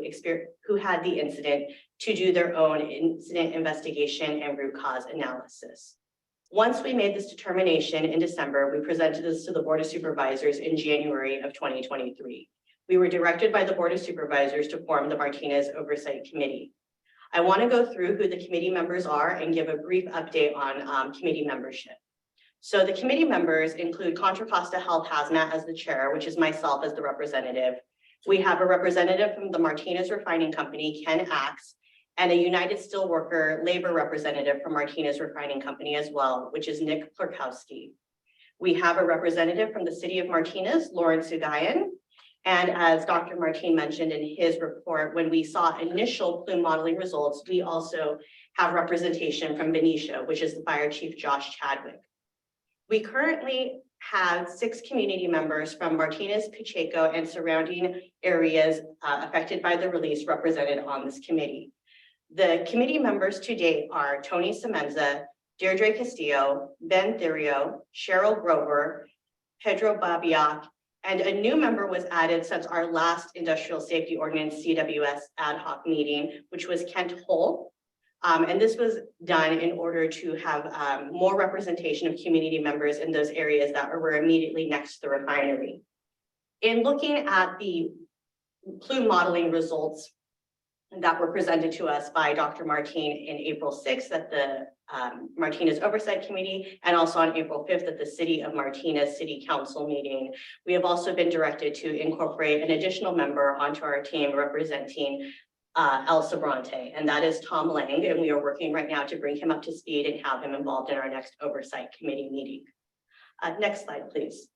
had the incident to do their own incident investigation and root cause analysis. Once we made this determination in December, we presented this to the Board of Supervisors in January of 2023. We were directed by the Board of Supervisors to form the Martinez Oversight Committee. I want to go through who the committee members are and give a brief update on committee membership. So the committee members include Contra Costa Health Hazmat as the chair, which is myself as the representative. We have a representative from the Martinez Refining Company, Ken Axe, and a United Steelworker labor representative from Martinez Refining Company as well, which is Nick Plurkowski. We have a representative from the city of Martinez, Lauren Sugayan. And as Dr. Martin mentioned in his report, when we saw initial plume modeling results, we also have representation from Benicia, which is the fire chief, Josh Chadwick. We currently have 6 community members from Martinez, Pacheco, and surrounding areas affected by the release represented on this committee. The committee members to date are Tony Semenza, Deirdre Castillo, Ben Therio, Cheryl Grover, Pedro Babiak, and a new member was added since our last Industrial Safety Ordinance CWS ad hoc meeting, which was Kent Hull. And this was done in order to have more representation of community members in those areas that were immediately next to the refinery. In looking at the plume modeling results that were presented to us by Dr. Martin in April 6th at the Martinez Oversight Committee, and also on April 5th at the City of Martinez City Council meeting. We have also been directed to incorporate an additional member onto our team representing El Sobrante, and that is Tom Lang, and we are working right now to bring him up to speed and have him involved in our next Oversight Committee meeting. Next slide, please.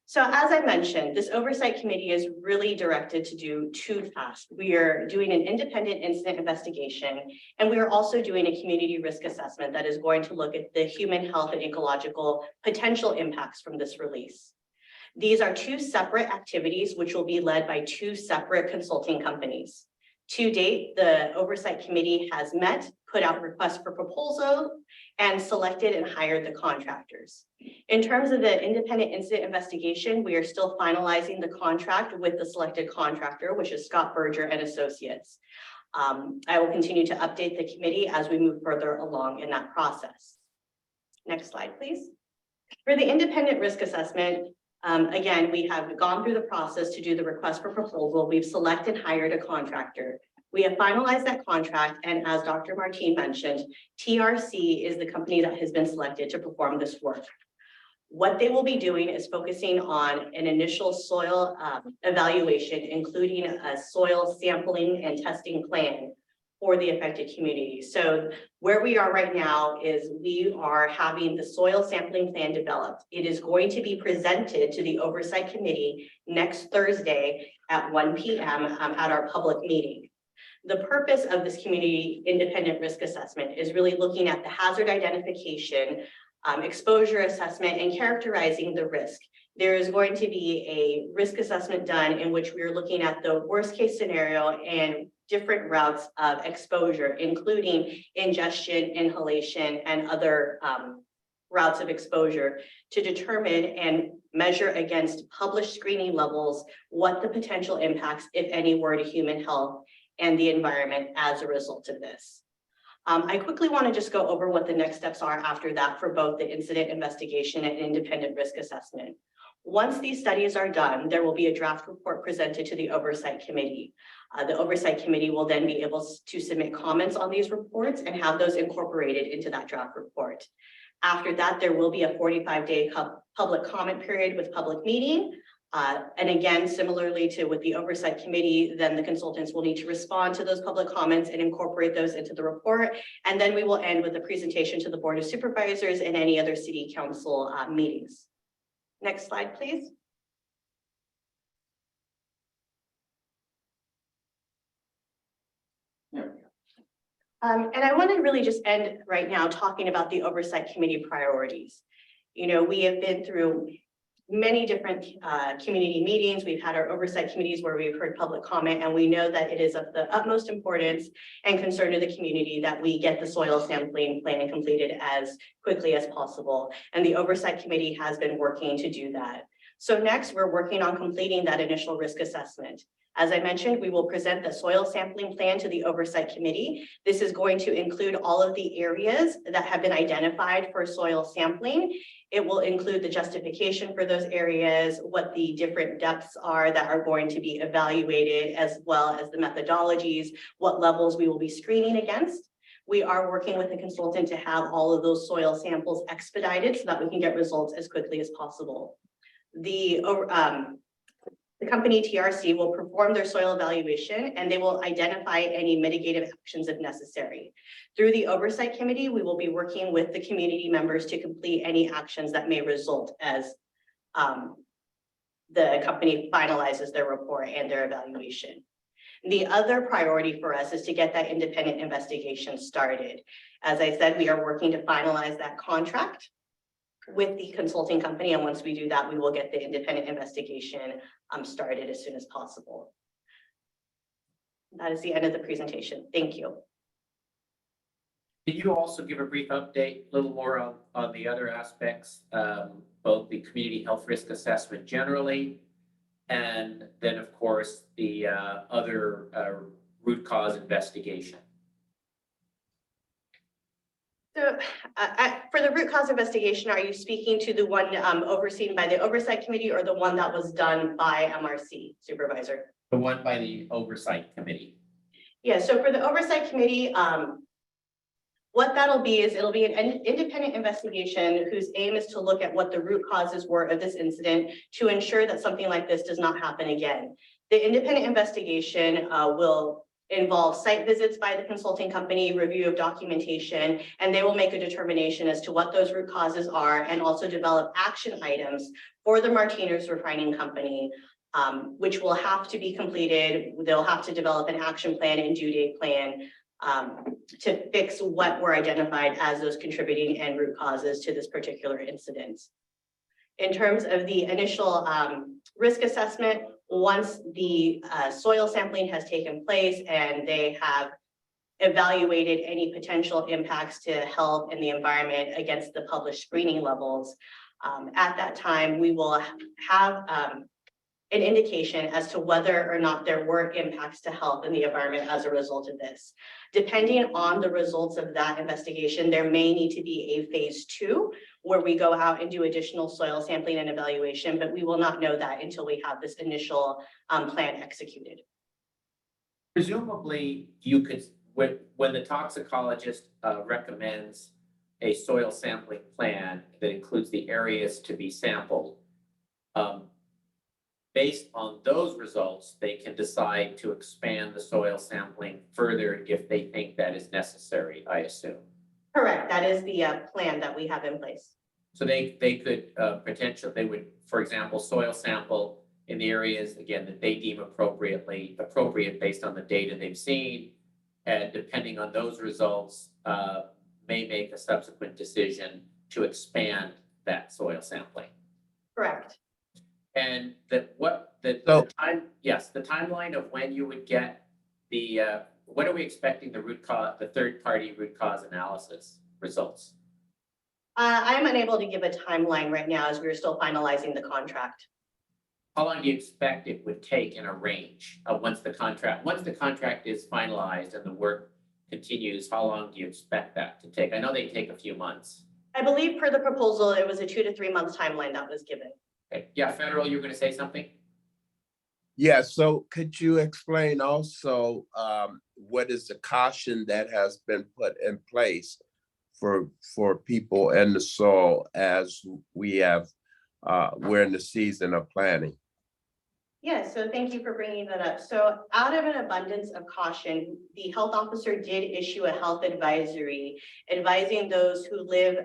So as I mentioned, this Oversight Committee is really directed to do two tasks. We are doing an independent incident investigation, and we are also doing a community risk assessment that is going to look at the human health and ecological potential impacts from this release. These are two separate activities which will be led by two separate consulting companies. To date, the Oversight Committee has met, put out requests for proposal, and selected and hired the contractors. In terms of the independent incident investigation, we are still finalizing the contract with the selected contractor, which is Scott Berger and Associates. I will continue to update the committee as we move further along in that process. Next slide, please. For the independent risk assessment, again, we have gone through the process to do the request for proposal. We've selected and hired a contractor. We have finalized that contract, and as Dr. Martin mentioned, TRC is the company that has been selected to perform this work. What they will be doing is focusing on an initial soil evaluation, including a soil sampling and testing plan for the affected community. So where we are right now is we are having the soil sampling plan developed. It is going to be presented to the Oversight Committee next Thursday at 1 p.m. At our public meeting. The purpose of this community independent risk assessment is really looking at the hazard identification, exposure assessment, and characterizing the risk. There is going to be a risk assessment done in which we are looking at the worst case scenario and different routes of exposure, including ingestion, inhalation, and other routes of exposure to determine and measure against published screening levels what the potential impacts, if any, were to human health and the environment as a result of this. I quickly want to just go over what the next steps are after that for both the incident investigation and independent risk assessment. Once these studies are done, there will be a draft report presented to the Oversight Committee. The Oversight Committee will then be able to submit comments on these reports and have those incorporated into that draft report. After that, there will be a 45-day public comment period with public meeting. And again, similarly to with the Oversight Committee, then the consultants will need to respond to those public comments and incorporate those into the report. And then we will end with a presentation to the Board of Supervisors and any other City Council meetings. Next slide, please. And I want to really just end right now talking about the Oversight Committee priorities. You know, we have been through many different community meetings. We've had our oversight committees where we've heard public comment, and we know that it is of the utmost importance and concern to the community that we get the soil sampling plan completed as quickly as possible. And the Oversight Committee has been working to do that. So next, we're working on completing that initial risk assessment. As I mentioned, we will present the soil sampling plan to the Oversight Committee. This is going to include all of the areas that have been identified for soil sampling. It will include the justification for those areas, what the different depths are that are going to be evaluated, as well as the methodologies, what levels we will be screening against. We are working with a consultant to have all of those soil samples expedited so that we can get results as quickly as possible. The company TRC will perform their soil evaluation, and they will identify any mitigative actions if necessary. Through the Oversight Committee, we will be working with the community members to complete any actions that may result as the company finalizes their report and their evaluation. The other priority for us is to get that independent investigation started. As I said, we are working to finalize that contract with the consulting company, and once we do that, we will get the independent investigation started as soon as possible. That is the end of the presentation. Thank you. Can you also give a brief update, a little more on the other aspects, both the community health risk assessment generally, and then, of course, the other root cause investigation? So for the root cause investigation, are you speaking to the one overseen by the oversight committee or the one that was done by MRC supervisor? The one by the oversight committee. Yeah, so for the oversight committee, what that'll be is it'll be an independent investigation whose aim is to look at what the root causes were of this incident to ensure that something like this does not happen again. The independent investigation will involve site visits by the consulting company, review of documentation, and they will make a determination as to what those root causes are and also develop action items for the Martinez Refining Company, which will have to be completed. They'll have to develop an action plan and due date plan to fix what were identified as those contributing and root causes to this particular incident. In terms of the initial risk assessment, once the soil sampling has taken place and they have evaluated any potential impacts to health and the environment against the published screening levels, at that time, we will have an indication as to whether or not there were impacts to health and the environment as a result of this. Depending on the results of that investigation, there may need to be a phase 2 where we go out and do additional soil sampling and evaluation, but we will not know that until we have this initial plan executed. Presumably, you could, when the toxicologist recommends a soil sampling plan that includes the areas to be sampled, based on those results, they can decide to expand the soil sampling further if they think that is necessary, I assume. Correct. That is the plan that we have in place. So they could they would, for example, soil sample in the areas, again, that they deem appropriate based on the data they've seen. And depending on those results, may make a subsequent decision to expand that soil sampling. Correct. And the timeline of when you would get the when are we expecting the third party root cause analysis results? I am unable to give a timeline right now as we're still finalizing the contract. How long do you expect it would take in a range of once the contract is finalized and the work continues, how long do you expect that to take? I know they take a few months. I believe per the proposal, it was a 2 to 3 month timeline that was given. Okay. Yeah, Federal, you were going to say something? Yeah, so could you explain also what is the caution that has been put in place for people in the soil as we're in the season of planting? Yes, so thank you for bringing that up. So out of an abundance of caution, the health officer did issue a health advisory advising those who live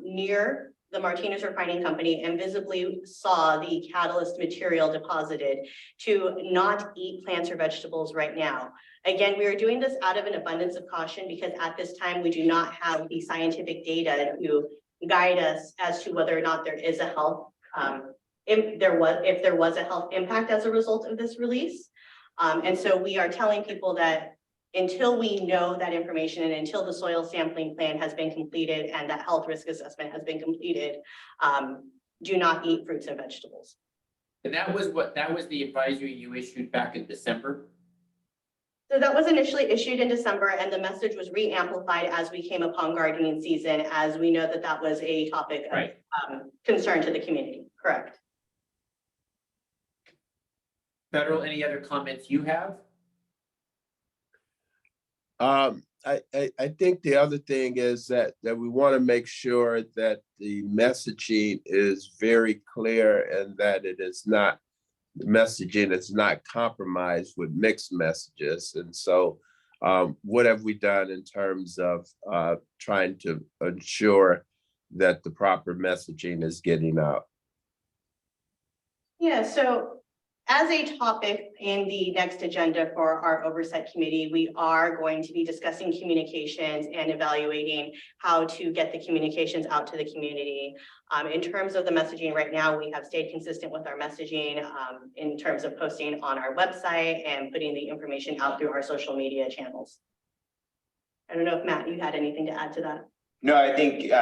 near the Martinez Refining Company and visibly saw the catalyst material deposited to not eat plants or vegetables right now. Again, we are doing this out of an abundance of caution because at this time we do not have the scientific data to guide us as to whether or not there is a health if there was a health impact as a result of this release. And so we are telling people that until we know that information and until the soil sampling plan has been completed and that health risk assessment has been completed, do not eat fruits and vegetables. And that was the advisory you issued back in December? So that was initially issued in December and the message was re-amplified as we came upon gardening season, as we know that that was a topic of concern to the community, correct? Federal, any other comments you have? I think the other thing is that we want to make sure that the messaging is very clear and that the messaging is not compromised with mixed messages. And so what have we done in terms of trying to ensure that the proper messaging is getting out? Yeah, so as a topic in the next agenda for our oversight committee, we are going to be discussing communications and evaluating how to get the communications out to the community. In terms of the messaging right now, we have stayed consistent with our messaging in terms of posting on our website and putting the information out through our social media channels. I don't know if Matt, you had anything to add to that. No, I think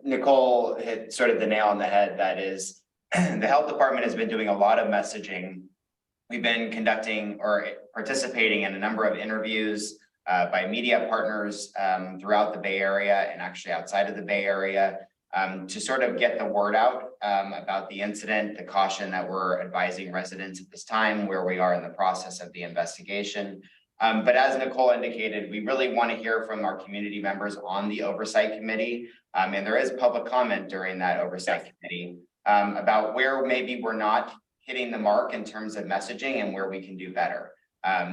Nicole hit sort of the nail on the head. That is, the health department has been doing a lot of messaging. We've been conducting or participating in a number of interviews by media partners throughout the Bay Area and actually outside of the Bay Area to sort of get the word out about the incident, the caution that we're advising residents at this time, where we are in the process of the investigation. But as Nicole indicated, we really want to hear from our community members on the oversight committee. And there is public comment during that oversight committee about where maybe we're not hitting the mark in terms of messaging and where we can do better.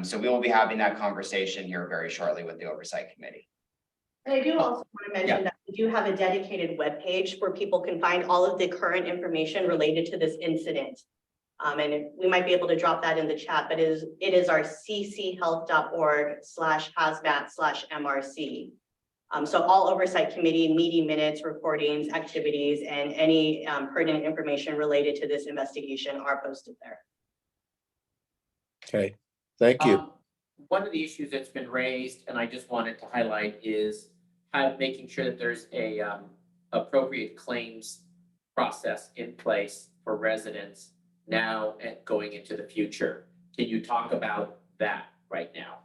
So we will be having that conversation here very shortly with the oversight committee. And I do also want to mention that we do have a dedicated webpage where people can find all of the current information related to this incident. And we might be able to drop that in the chat, but it is our cchealth.org/hazmat/MRC. So all oversight committee meeting minutes, recordings, activities, and any pertinent information related to this investigation are posted there. Okay, thank you. One of the issues that's been raised, and I just wanted to highlight, is making sure that there's a appropriate claims process in place for residents now and going into the future. Can you talk about that right now?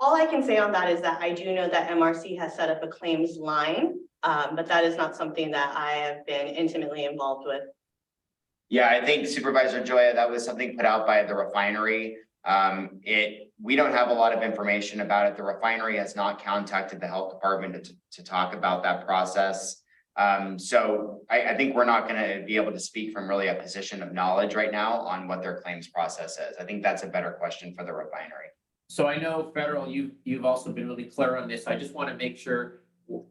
All I can say on that is that I do know that MRC has set up a claims line, but that is not something that I have been intimately involved with. Yeah, I think Supervisor Joya, that was something put out by the refinery. We don't have a lot of information about it. The refinery has not contacted the health department to talk about that process. So I think we're not going to be able to speak from really a position of knowledge right now on what their claims process is. I think that's a better question for the refinery. So I know Federal, you've also been really clear on this. I just want to make sure,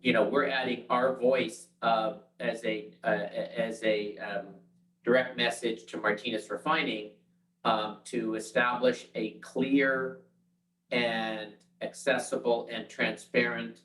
you know, we're adding our voice as a direct message to Martinez Refining to establish a clear and accessible and transparent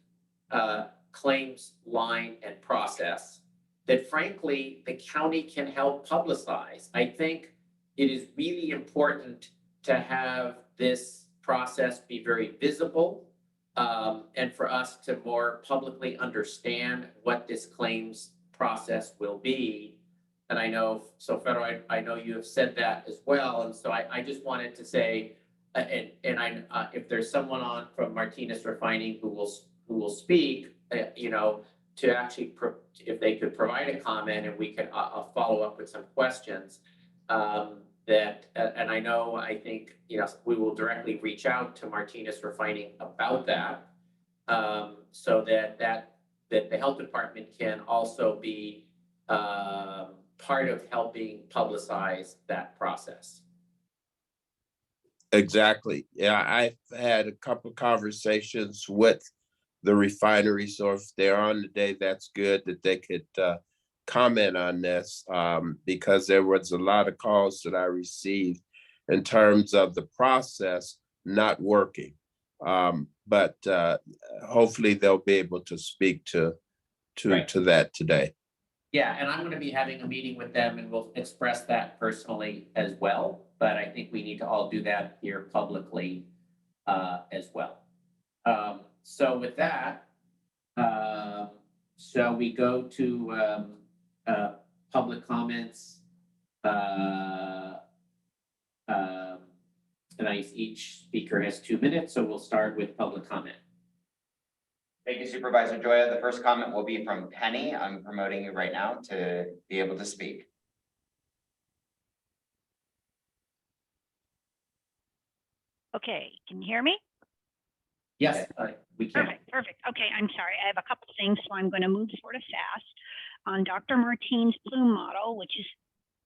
claims line and process that frankly the county can help publicize. I think it is really important to have this process be very visible and for us to more publicly understand what this claims process will be. And I know, so Federal, I know you have said that as well. And so I just wanted to say, if there's someone on from Martinez Refining who will speak, you know, to actually, if they could provide a comment and we can, I'll follow up with some questions. And I know, I think, you know, we will directly reach out to Martinez Refining about that, so that the health department can also be part of helping publicize that process. Exactly. Yeah, I've had a couple of conversations with the refinery, so if they're on today, that's good that they could comment on this because there was a lot of calls that I received in terms of the process not working. But hopefully they'll be able to speak to that today. Yeah, and I'm going to be having a meeting with them and we'll express that personally as well. But I think we need to all do that here publicly as well. So with that, shall we go to public comments? Tonight, each speaker has 2 minutes, so we'll start with public comment. Thank you, Supervisor Joya. The first comment will be from Penny. I'm promoting you right now to be able to speak. Okay, can you hear me? Yes, we can. Perfect. Okay, I'm sorry. I have a couple things, so I'm going to move sort of fast. On Dr. Martine's plume model, which is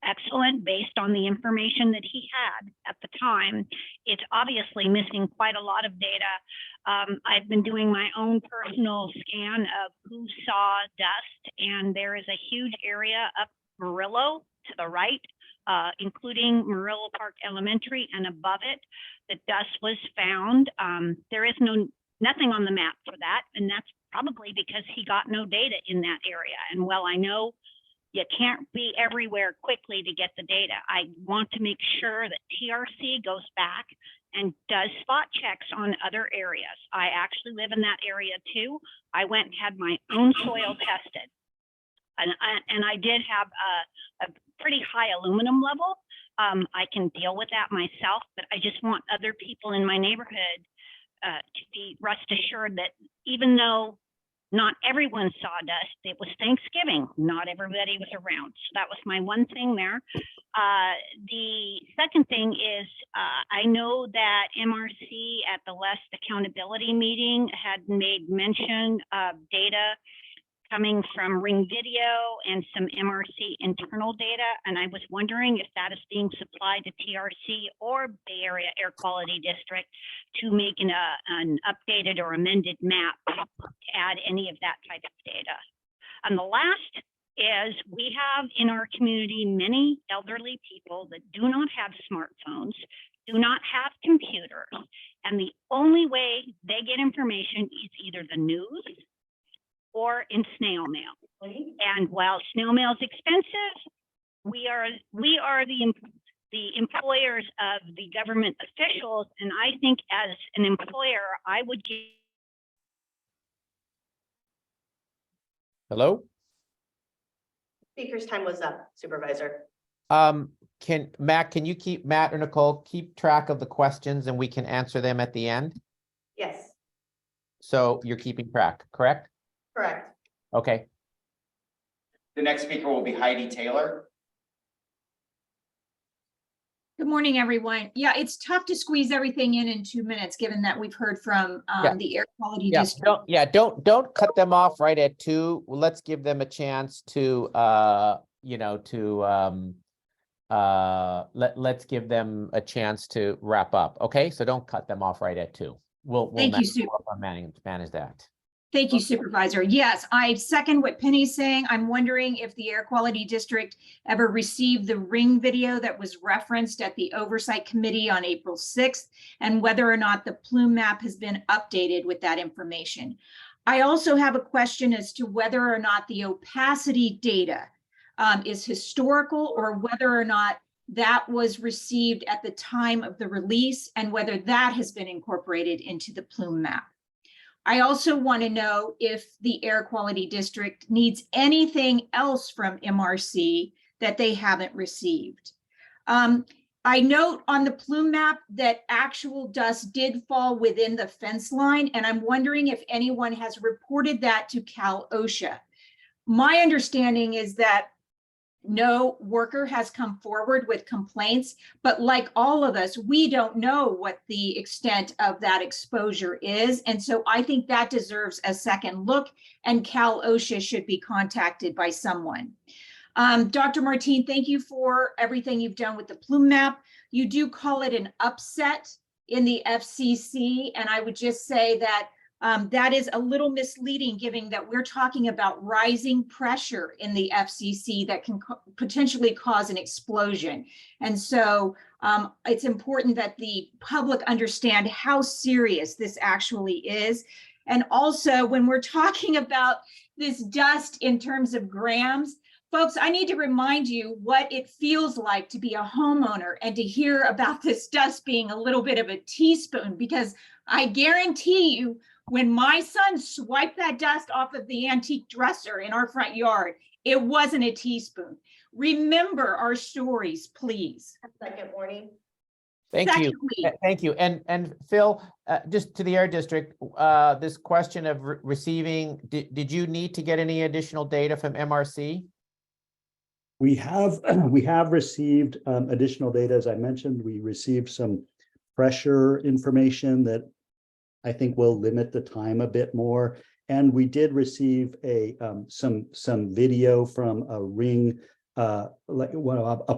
excellent based on the information that he had at the time, it's obviously missing quite a lot of data. I've been doing my own personal scan of who saw dust, and there is a huge area up Murillo to the right, including Murillo Park Elementary, and above it, the dust was found. There is nothing on the map for that, and that's probably because he got no data in that area. And while I know you can't be everywhere quickly to get the data, I want to make sure that TRC goes back and does spot checks on other areas. I actually live in that area too. I went and had my own soil tested. And I did have a pretty high aluminum level. I can deal with that myself, but I just want other people in my neighborhood to be rest assured that even though not everyone saw dust, it was Thanksgiving, not everybody was around. So that was my one thing there. The second thing is I know that MRC at the last accountability meeting had made mention of data coming from Ring Video and some MRC internal data. And I was wondering if that is being supplied to TRC or Bay Area Air Quality District to make an updated or amended map to add any of that type of data. And the last is we have in our community many elderly people that do not have smartphones, do not have computers, and the only way they get information is either the news or in snail mail. And while snail mail is expensive, we are the employers of the government officials, and I think as an employer, I would give. Hello? Speaker's time was up, Supervisor. Matt or Nicole keep track of the questions and we can answer them at the end? Yes, So you're keeping track, correct? correct. Okay. The next speaker will be Heidi Taylor. Good morning, everyone. Yeah, it's tough to squeeze everything in 2 minutes, given that we've heard from the air quality district. Don't cut them off right at 2. Let's give them a chance to let's give them a chance to wrap up. Okay, so don't cut them off right at 2. We'll manage that. Thank you, Supervisor. Yes, I second what Penny's saying. I'm wondering if the Air Quality District ever received the Ring video that was referenced at the Oversight Committee on April 6th, and whether or not the plume map has been updated with that information. I also have a question as to whether or not the opacity data is historical, or whether or not that was received at the time of the release, and whether that has been incorporated into the plume map. I also want to know if the Air Quality District needs anything else from MRC that they haven't received. I note on the plume map that actual dust did fall within the fence line, and I'm wondering if anyone has reported that to Cal OSHA. My understanding is that no worker has come forward with complaints, but like all of us, we don't know what the extent of that exposure is. And so I think that deserves a second look, and Cal OSHA should be contacted by someone. Dr. Martine, thank you for everything you've done with the plume map. You do call it an upset in the FCC, and I would just say that that is a little misleading, given that we're talking about rising pressure in the FCC that can potentially cause an explosion. And so it's important that the public understand how serious this actually is. And also, when we're talking about this dust in terms of grams, folks, I need to remind you what it feels like to be a homeowner and to hear about this dust being a little bit of a teaspoon, because I guarantee you, when my son swiped that dust off of the antique dresser in our front yard, it wasn't a teaspoon. Remember our stories, please. Second warning. Thank you. Thank you. And Phil, just to the Air District, this question of receiving, did you need to get any additional data from MRC? We have received additional data. As I mentioned, we received some pressure information that I think will limit the time a bit more. And we did receive some video from a Ring, a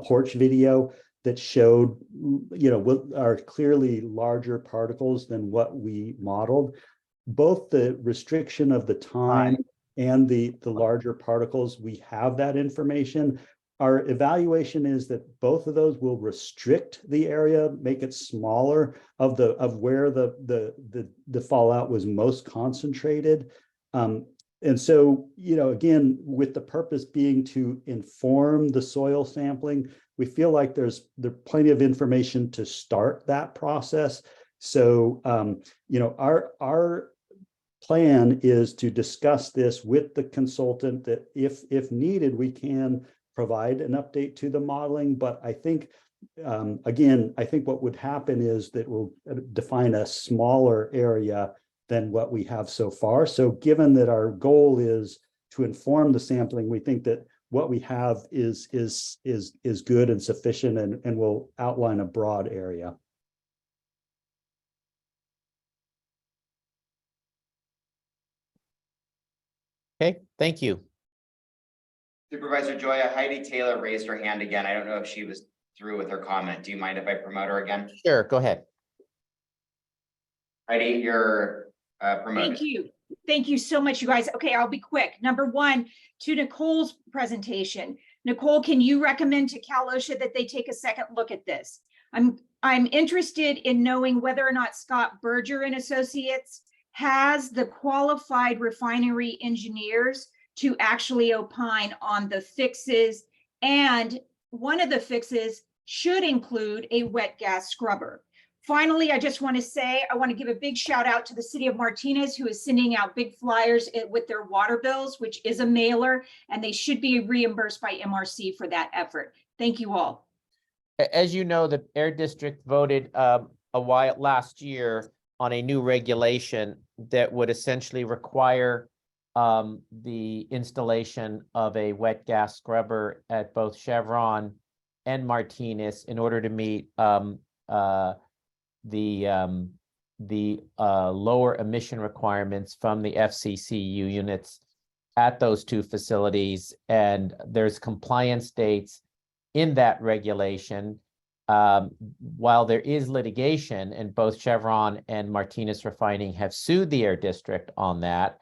porch video that showed, what are clearly larger particles than what we modeled. Both the restriction of the time and the larger particles, we have that information. Our evaluation is that both of those will restrict the area, make it smaller of where the fallout was most concentrated. And so, again, with the purpose being to inform the soil sampling, we feel like there's plenty of information to start that process. So, our plan is to discuss this with the consultant, that if needed, we can provide an update to the modeling. But I think, again, I think what would happen is that we'll define a smaller area than what we have so far. So given that our goal is to inform the sampling, we think that what we have is good and sufficient, and will outline a broad area. Okay, thank you. Supervisor Joya, Heidi Taylor raised her hand again. I don't know if she was through with her comment. Do you mind if I promote her again? Sure, go ahead. Heidi, you're promoted. Thank you. Thank you so much, you guys. Okay, I'll be quick. Number one, to Nicole's presentation. Nicole, can you recommend to Cal OSHA that they take a second look at this? I'm interested in knowing whether or not Scott Berger and Associates has the qualified refinery engineers to actually opine on the fixes. And one of the fixes should include a wet gas scrubber. Finally, I just want to say, I want to give a big shout out to the city of Martinez, who is sending out big flyers with their water bills, which is a mailer, and they should be reimbursed by MRC for that effort. Thank you all. As you know, the Air District voted a while last year on a new regulation that would essentially require the installation of a wet gas scrubber at both Chevron and Martinez in order to meet the lower emission requirements from the FCCU units at those two facilities. And there's compliance dates in that regulation. While there is litigation, and both Chevron and Martinez Refining have sued the Air District on that,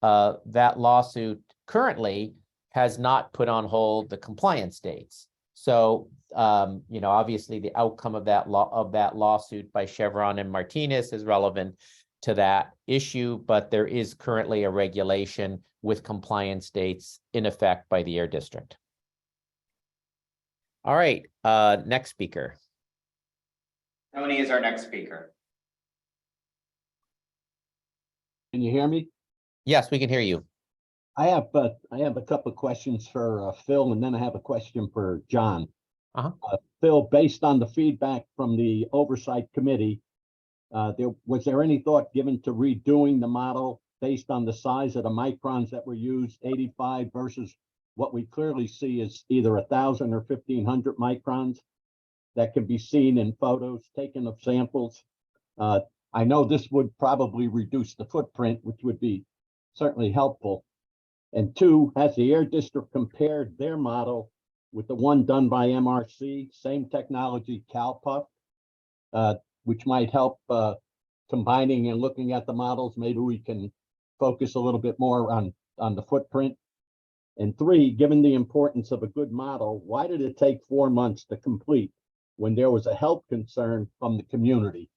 that lawsuit currently has not put on hold the compliance dates. So, obviously the outcome of that lawsuit by Chevron and Martinez is relevant to that issue, but there is currently a regulation with compliance dates in effect by the Air District. All right, next speaker. Tony is our next speaker. Can you hear me? Yes, we can hear you. I have a couple of questions for Phil, and then I have a question for John. Phil, based on the feedback from the Oversight Committee, was there any thought given to redoing the model based on the size of the microns that were used, 85 versus what we clearly see is either 1,000 or 1,500 microns that can be seen in photos taken of samples? I know this would probably reduce the footprint, which would be certainly helpful. And two, has the Air District compared their model with the one done by MRC, same technology, CalPuff, which might help combining and looking at the models? Maybe we can focus a little bit more on the footprint. And three, given the importance of a good model, why did it take 4 months to complete when there was a health concern from the community?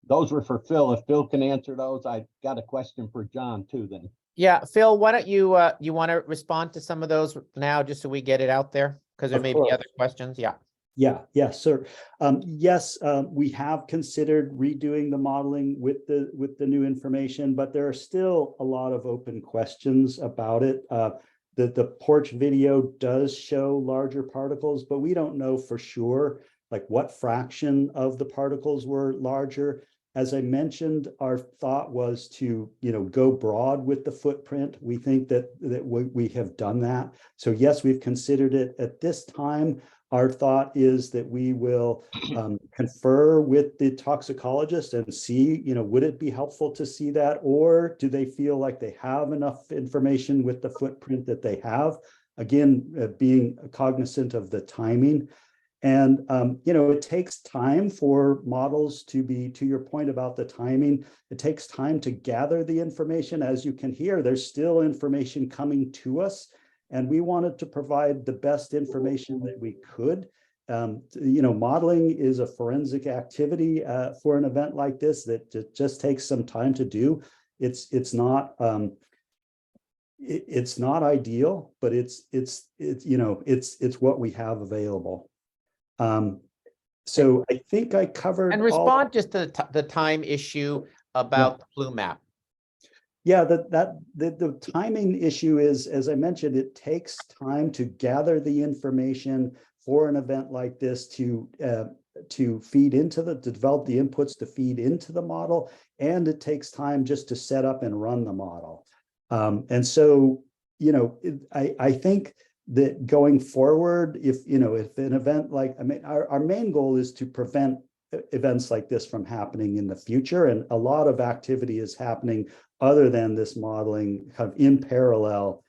Those were for Phil. If Phil can answer those, I got a question for John too then. Yeah, Phil, why don't you want to respond to some of those now, just so we get it out there? Because there may be other questions. Yeah. Yeah, sir. Yes, we have considered redoing the modeling with the new information, but there are still a lot of open questions about it. The porch video does show larger particles, but we don't know for sure like what fraction of the particles were larger. As I mentioned, our thought was to, go broad with the footprint. We think that we have done that. So yes, we've considered it. At this time, our thought is that we will confer with the toxicologist and see, would it be helpful to see that, or do they feel like they have enough information with the footprint that they have? Again, being cognizant of the timing. And, it takes time for models to be, to your point about the timing, it takes time to gather the information. As you can hear, there's still information coming to us, and we wanted to provide the best information that we could. Modeling is a forensic activity for an event like this that just takes some time to do. It's not ideal, but it's what we have available. So I think I covered And all. respond just to the time issue about the plume map. Yeah, the timing issue is, as I mentioned, it takes time to gather the information for an event like this to feed into to develop the inputs to feed into the model, and it takes time just to set up and run the model. And so, you know, I think that going forward, if an event like, I mean, our main goal is to prevent events like this from happening in the future, and a lot of activity is happening other than this modeling kind of in parallel,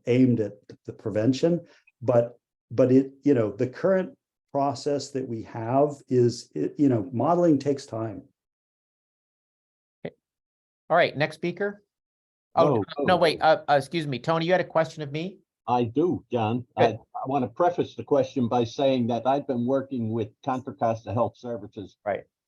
aimed at the prevention. But it, you know, the current process that we have is, you know, modeling takes time. Okay. All right, next speaker. Oh, no, wait, excuse me, Tony, you had a question of me? I do, John. I want to preface the question by saying that I've been working with Contra Costa Health Services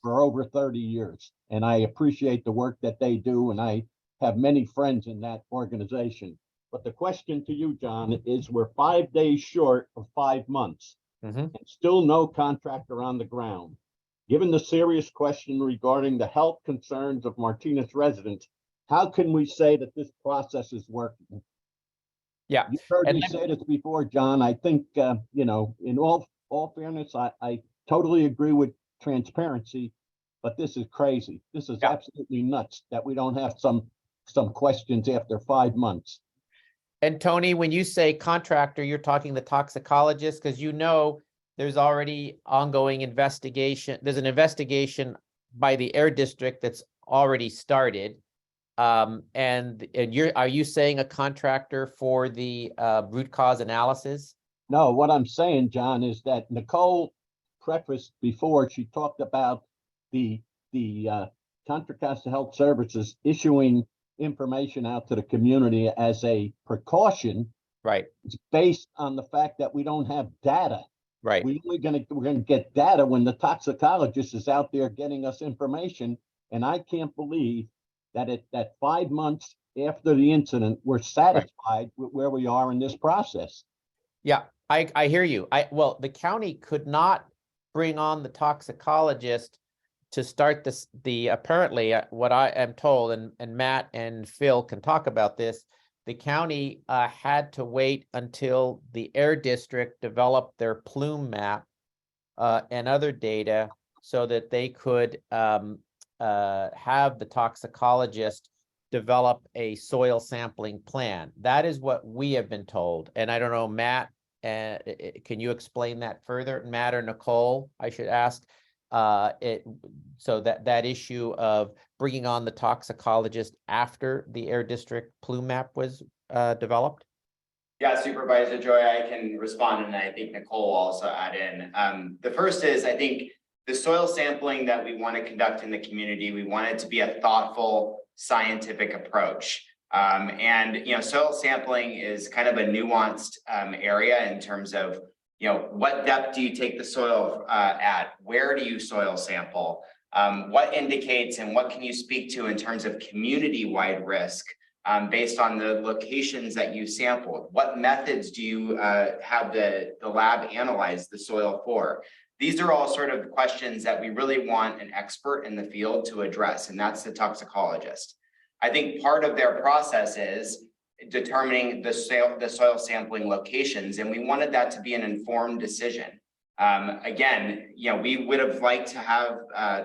for over 30 years, and I appreciate the work that they do, and I have many friends in that organization. But the question to you, John, is we're 5 days short of 5 months, and still no contractor on the ground. Given the serious question regarding the health concerns of Martinez residents, how can we say that this process is working? Yeah, you've heard me say this before, John. I think you know, in all fairness, I totally agree with transparency, but this is crazy. This is absolutely nuts that we don't have some questions after 5 months. And Tony, when you say contractor, you're talking the toxicologist, because you know there's already ongoing investigation. There's an investigation by the Air District that's already started. And are you saying a contractor for the root cause analysis? No, what I'm saying, John, is that Nicole prefaced before, she talked about the Contra Costa Health Services issuing information out to the community as a precaution. Right. It's based on the fact that we don't have data. Right. We're gonna get data when the toxicologist is out there getting us information. And I can't believe that 5 months after the incident, we're satisfied with where we are in this process. Yeah, I hear you. Well, the county could not bring on the toxicologist to start this, apparently what I am told, and Matt and Phil can talk about this, the county had to wait until the Air District developed their plume map and other data so that they could have the toxicologist develop a soil sampling plan. That is what we have been told. And I don't know, Matt, can you explain that further? Matt or Nicole, I should ask. So that issue of bringing on the toxicologist after the Air District plume map was developed? Yeah, Supervisor Joy, I can respond, and I think Nicole will also add in. The first is, I think the soil sampling that we want to conduct in the community, we want it to be a thoughtful, scientific approach. And, you know, soil sampling is kind of a nuanced area in terms of, you know, what depth do you take the soil at? Where do you soil sample? What indicates and what can you speak to in terms of community-wide risk based on the locations that you sampled? What methods do you have the lab analyze the soil for? These are all sort of questions that we really want an expert in the field to address, and that's the toxicologist. I think part of their process is determining the soil sampling locations, and we wanted that to be an informed decision. Again, you know, we would have liked to have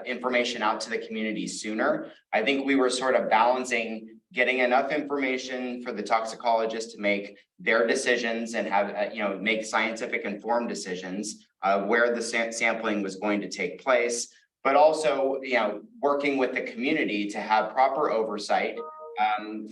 information out to the community sooner. I think we were sort of balancing getting enough information for the toxicologist to make their decisions and have, you know, make scientific informed decisions where the sampling was going to take place, but also, you know, working with the community to have proper oversight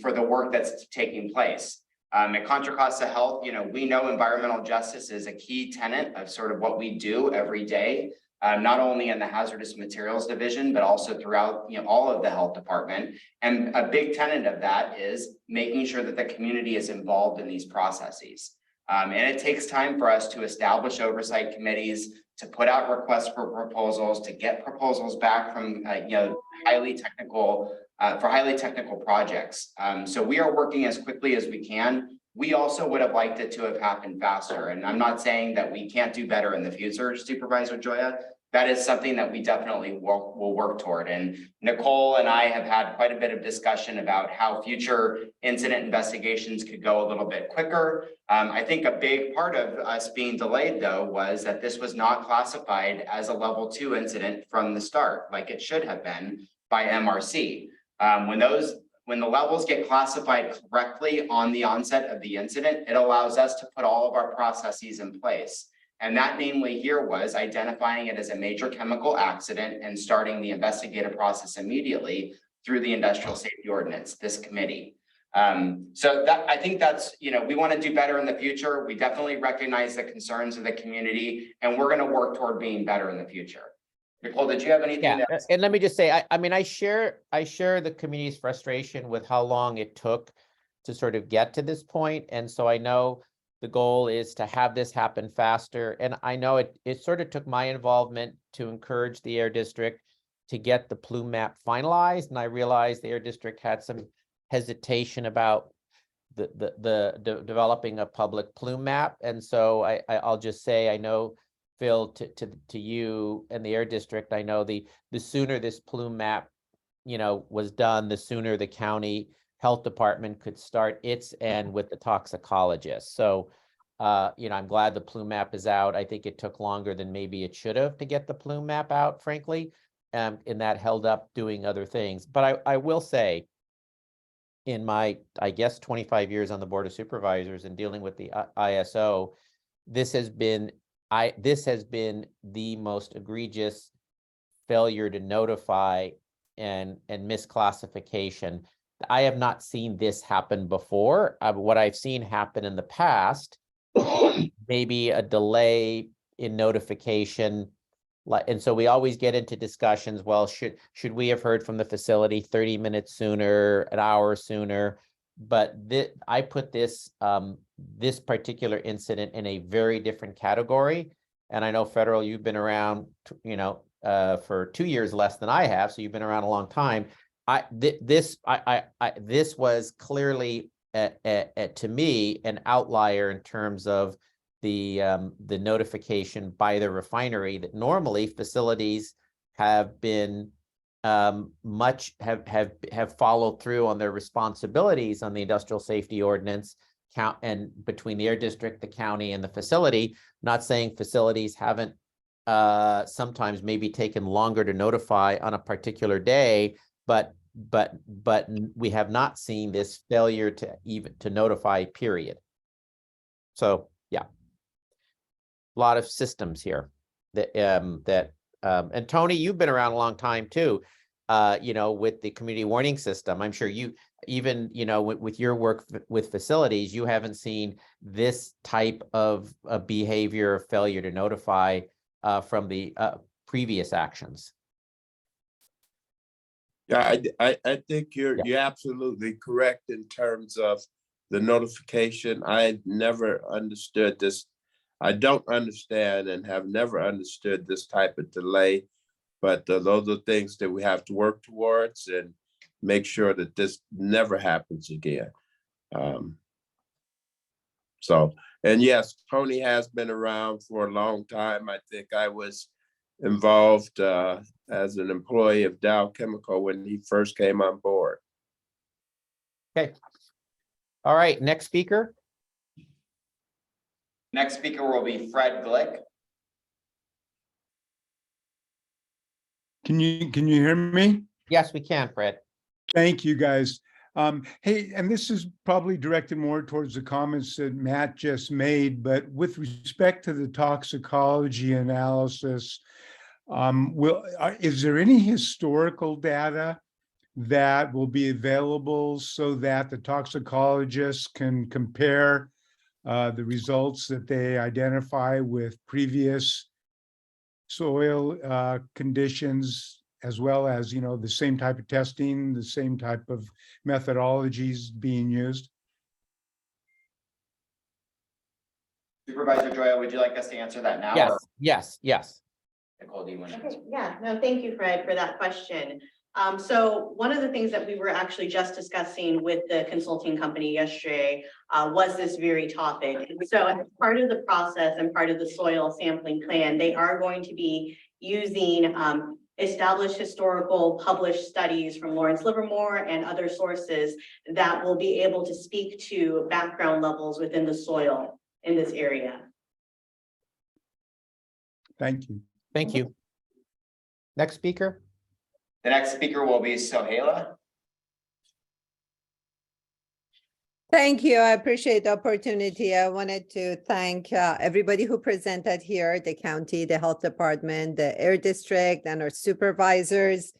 for the work that's taking place. At Contra Costa Health, you know, we know environmental justice is a key tenet of sort of what we do every day, not only in the hazardous materials division, but also throughout, you know, all of the health department. And a big tenet of that is making sure that the community is involved in these processes. And it takes time for us to establish oversight committees, to put out requests for proposals, to get proposals back from, you know, highly technical projects. So we are working as quickly as we can. We also would have liked it to have happened faster. And I'm not saying that we can't do better in the future, Supervisor Joya. That is something that we definitely will work toward. And Nicole and I have had quite a bit of discussion about how future incident investigations could go a little bit quicker. I think a big part of us being delayed, though, was that this was not classified as a level 2 incident from the start, like it should have been by MRC. When the levels get classified correctly on the onset of the incident, it allows us to put all of our processes in place. And that namely here was identifying it as a major chemical accident and starting the investigative process immediately through the industrial safety ordinance, this committee. So that, I think that's, we want to do better in the future. We definitely recognize the concerns of the community, and we're going to work toward being better in the future. Nicole, did you have anything? Yeah, and let me just say, I mean, I share the community's frustration with how long it took to sort of get to this point. And so I know the goal is to have this happen faster. And I know it sort of took my involvement to encourage the Air District to get the plume map finalized. And I realized the Air District had some hesitation about the developing a public plume map. And so I'll just say, I know, Phil, to you and the Air District, I know the sooner this plume map, was done, the sooner the county health department could start its end with the toxicologist. So, I'm glad the plume map is out. I think it took longer than maybe it should have to get the plume map out, frankly, and that held up doing other things. But I will say, in my, I guess, 25 years on the Board of Supervisors and dealing with the ISO, this has been the most egregious failure to notify and misclassification. I have not seen this happen before. What I've seen happen in the past, maybe a delay in notification. And so we always get into discussions, well, should we have heard from the facility 30 minutes sooner, an hour sooner? But I put this particular incident in a very different category. And I know, Federal, you've been around, for 2 years less than I have, so you've been around a long time. This was clearly to me an outlier in terms of the notification by the refinery that normally facilities have been have followed through on their responsibilities on the industrial safety ordinance and between the Air District, the county, and the facility. Not saying facilities haven't sometimes maybe taken longer to notify on a particular day, but we have not seen this failure to notify, period. So yeah, a lot of systems here that and Tony, you've been around a long time too, with the community warning system. I'm sure you even, with your work with facilities, you haven't seen this type of behavior, failure to notify from the previous actions. Yeah, I think you're absolutely correct in terms of the notification. I never understood this. I don't understand and have never understood this type of delay, but those are things that we have to work towards and make sure that this never happens again. And yes, Tony has been around for a long time. I think I was involved as an employee of Dow Chemical when he first came on board. Okay. All right, next speaker. Next speaker will be Fred Glick. Can you hear me? Yes, we can, Fred. Thank you, guys. Hey, and this is probably directed more towards the comments that Matt just made, but with respect to the toxicology analysis, is there any historical data that will be available so that the toxicologists can compare the results that they identify with previous soil conditions, as well as, the same type of testing, the same type of methodologies being used? Supervisor Joya, would you like us to answer that now? Yes, or- yes. Nicole, do you want to? Okay, yeah, no, thank you, Fred, for that question. So one of the things that we were actually just discussing with the consulting company yesterday was this very topic. And so as part of the process and part of the soil sampling plan, they are going to be using established historical published studies from Lawrence Livermore and other sources that will be able to speak to background levels within the soil in this area. Thank you. Thank you. Next speaker. The next speaker will be Sohaila. Thank you. I appreciate the opportunity. I wanted to thank everybody who presented here, the county, the health department, the air district, and our supervisors,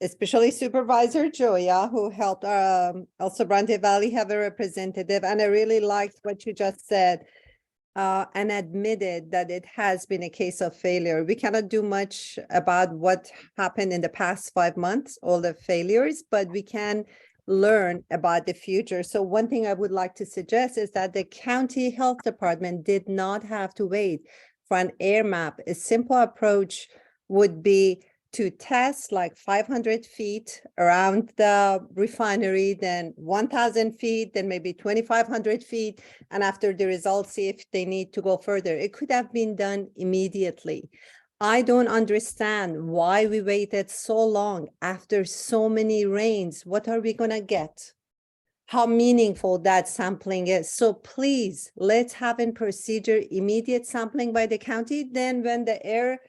especially Supervisor Joya, who helped El Sobrante Valley have a representative. And I really liked what you just said and admitted that it has been a case of failure. We cannot do much about what happened in the past 5 months, all the failures, but we can learn about the future. So one thing I would like to suggest is that the county health department did not have to wait for an air map. A simple approach would be to test like 500 feet around the refinery, then 1,000 feet, then maybe 2,500 feet. And after the results, see if they need to go further. It could have been done immediately. I don't understand why we waited so long after so many rains. What are we going to get? How meaningful that sampling is. So please, let's have in procedure immediate sampling by the county. Then when the air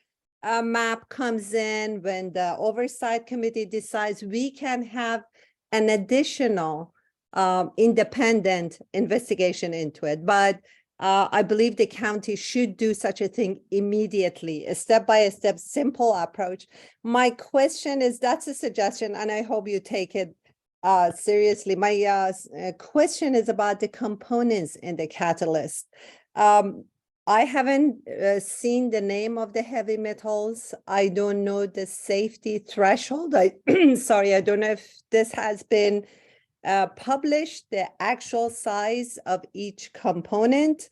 map comes in, when the oversight committee decides, we can have an additional independent investigation into it. But I believe the county should do such a thing immediately, a step-by-step simple approach. My question is, that's a suggestion, and I hope you take it seriously. My question is about the components in the catalyst. I haven't seen the name of the heavy metals. I don't know the safety threshold. Sorry, I don't know if this has been published, the actual size of each component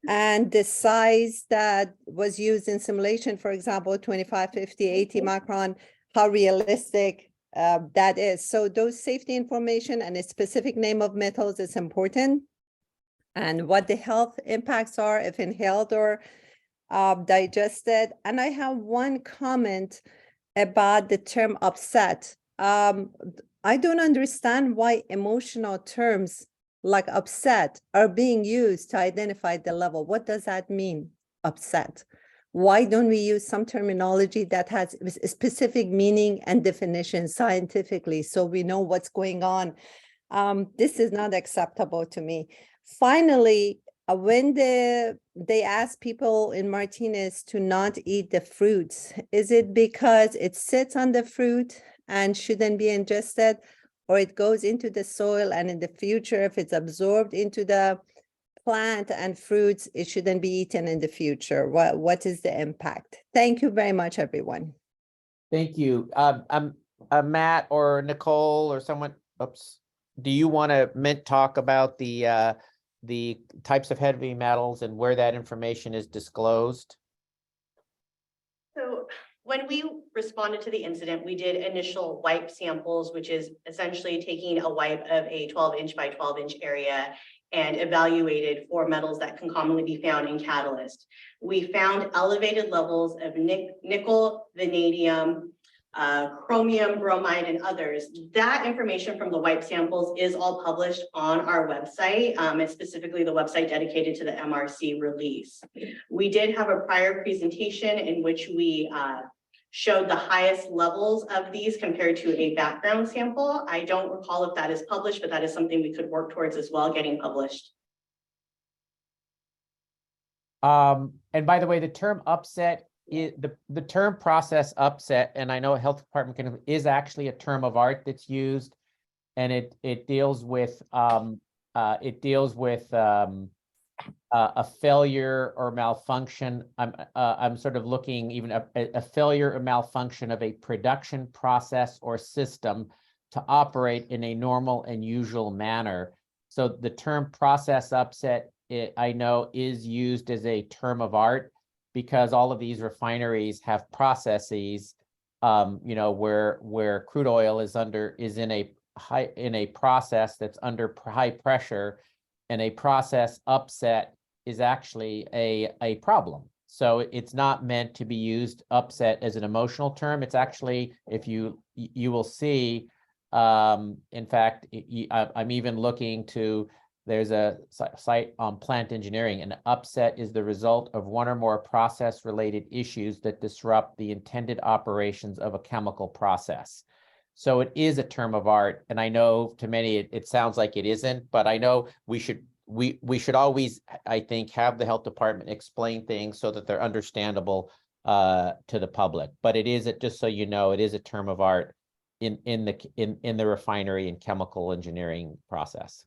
and the size that was used in simulation, for example, 25, 50, 80 micron, how realistic that is. So those safety information and a specific name of metals is important, and what the health impacts are if inhaled or digested. And I have one comment about the term upset. I don't understand why emotional terms like upset are being used to identify the level. What does that mean, upset? Why don't we use some terminology that has a specific meaning and definition scientifically so we know what's going on? This is not acceptable to me. Finally, when they ask people in Martinez to not eat the fruits, is it because it sits on the fruit and shouldn't be ingested, or it goes into the soil and in the future, if it's absorbed into the plant and fruits, it shouldn't be eaten in the future? What is the impact? Thank you very much, everyone. Thank you. Matt or Nicole or someone, oops. Do you want to talk about the types of heavy metals and where that information is disclosed? So when we responded to the incident, we did initial wipe samples, which is essentially taking a wipe of a 12-inch by 12-inch area and evaluated for metals that can commonly be found in catalyst. We found elevated levels of nickel, vanadium, chromium, bromide, and others. That information from the wipe samples is all published on our website, and specifically the website dedicated to the MRC release. We did have a prior presentation in which we showed the highest levels of these compared to a background sample. I don't recall if that is published, but that is something we could work towards as well, getting published. And by the way, the term upset, the term process upset, and I know health department is actually a term of art that's used, and it deals with a failure or malfunction. I'm sort of looking even a failure or malfunction of a production process or system to operate in a normal and usual manner. So the term process upset, I know, is used as a term of art because all of these refineries have processes you know, where crude oil is in a process that's under high pressure, and a process upset is actually a problem. So it's not meant to be used, upset, as an emotional term. It's actually, if you will see, in fact, I'm even looking to, there's a site on plant engineering, and upset is the result of one or more process-related issues that disrupt the intended operations of a chemical process. So it is a term of art, and I know to many it sounds like it isn't, but I know we should always, I think, have the health department explain things so that they're understandable to the public. But it is, just so you know, it is a term of art in the refinery and chemical engineering process.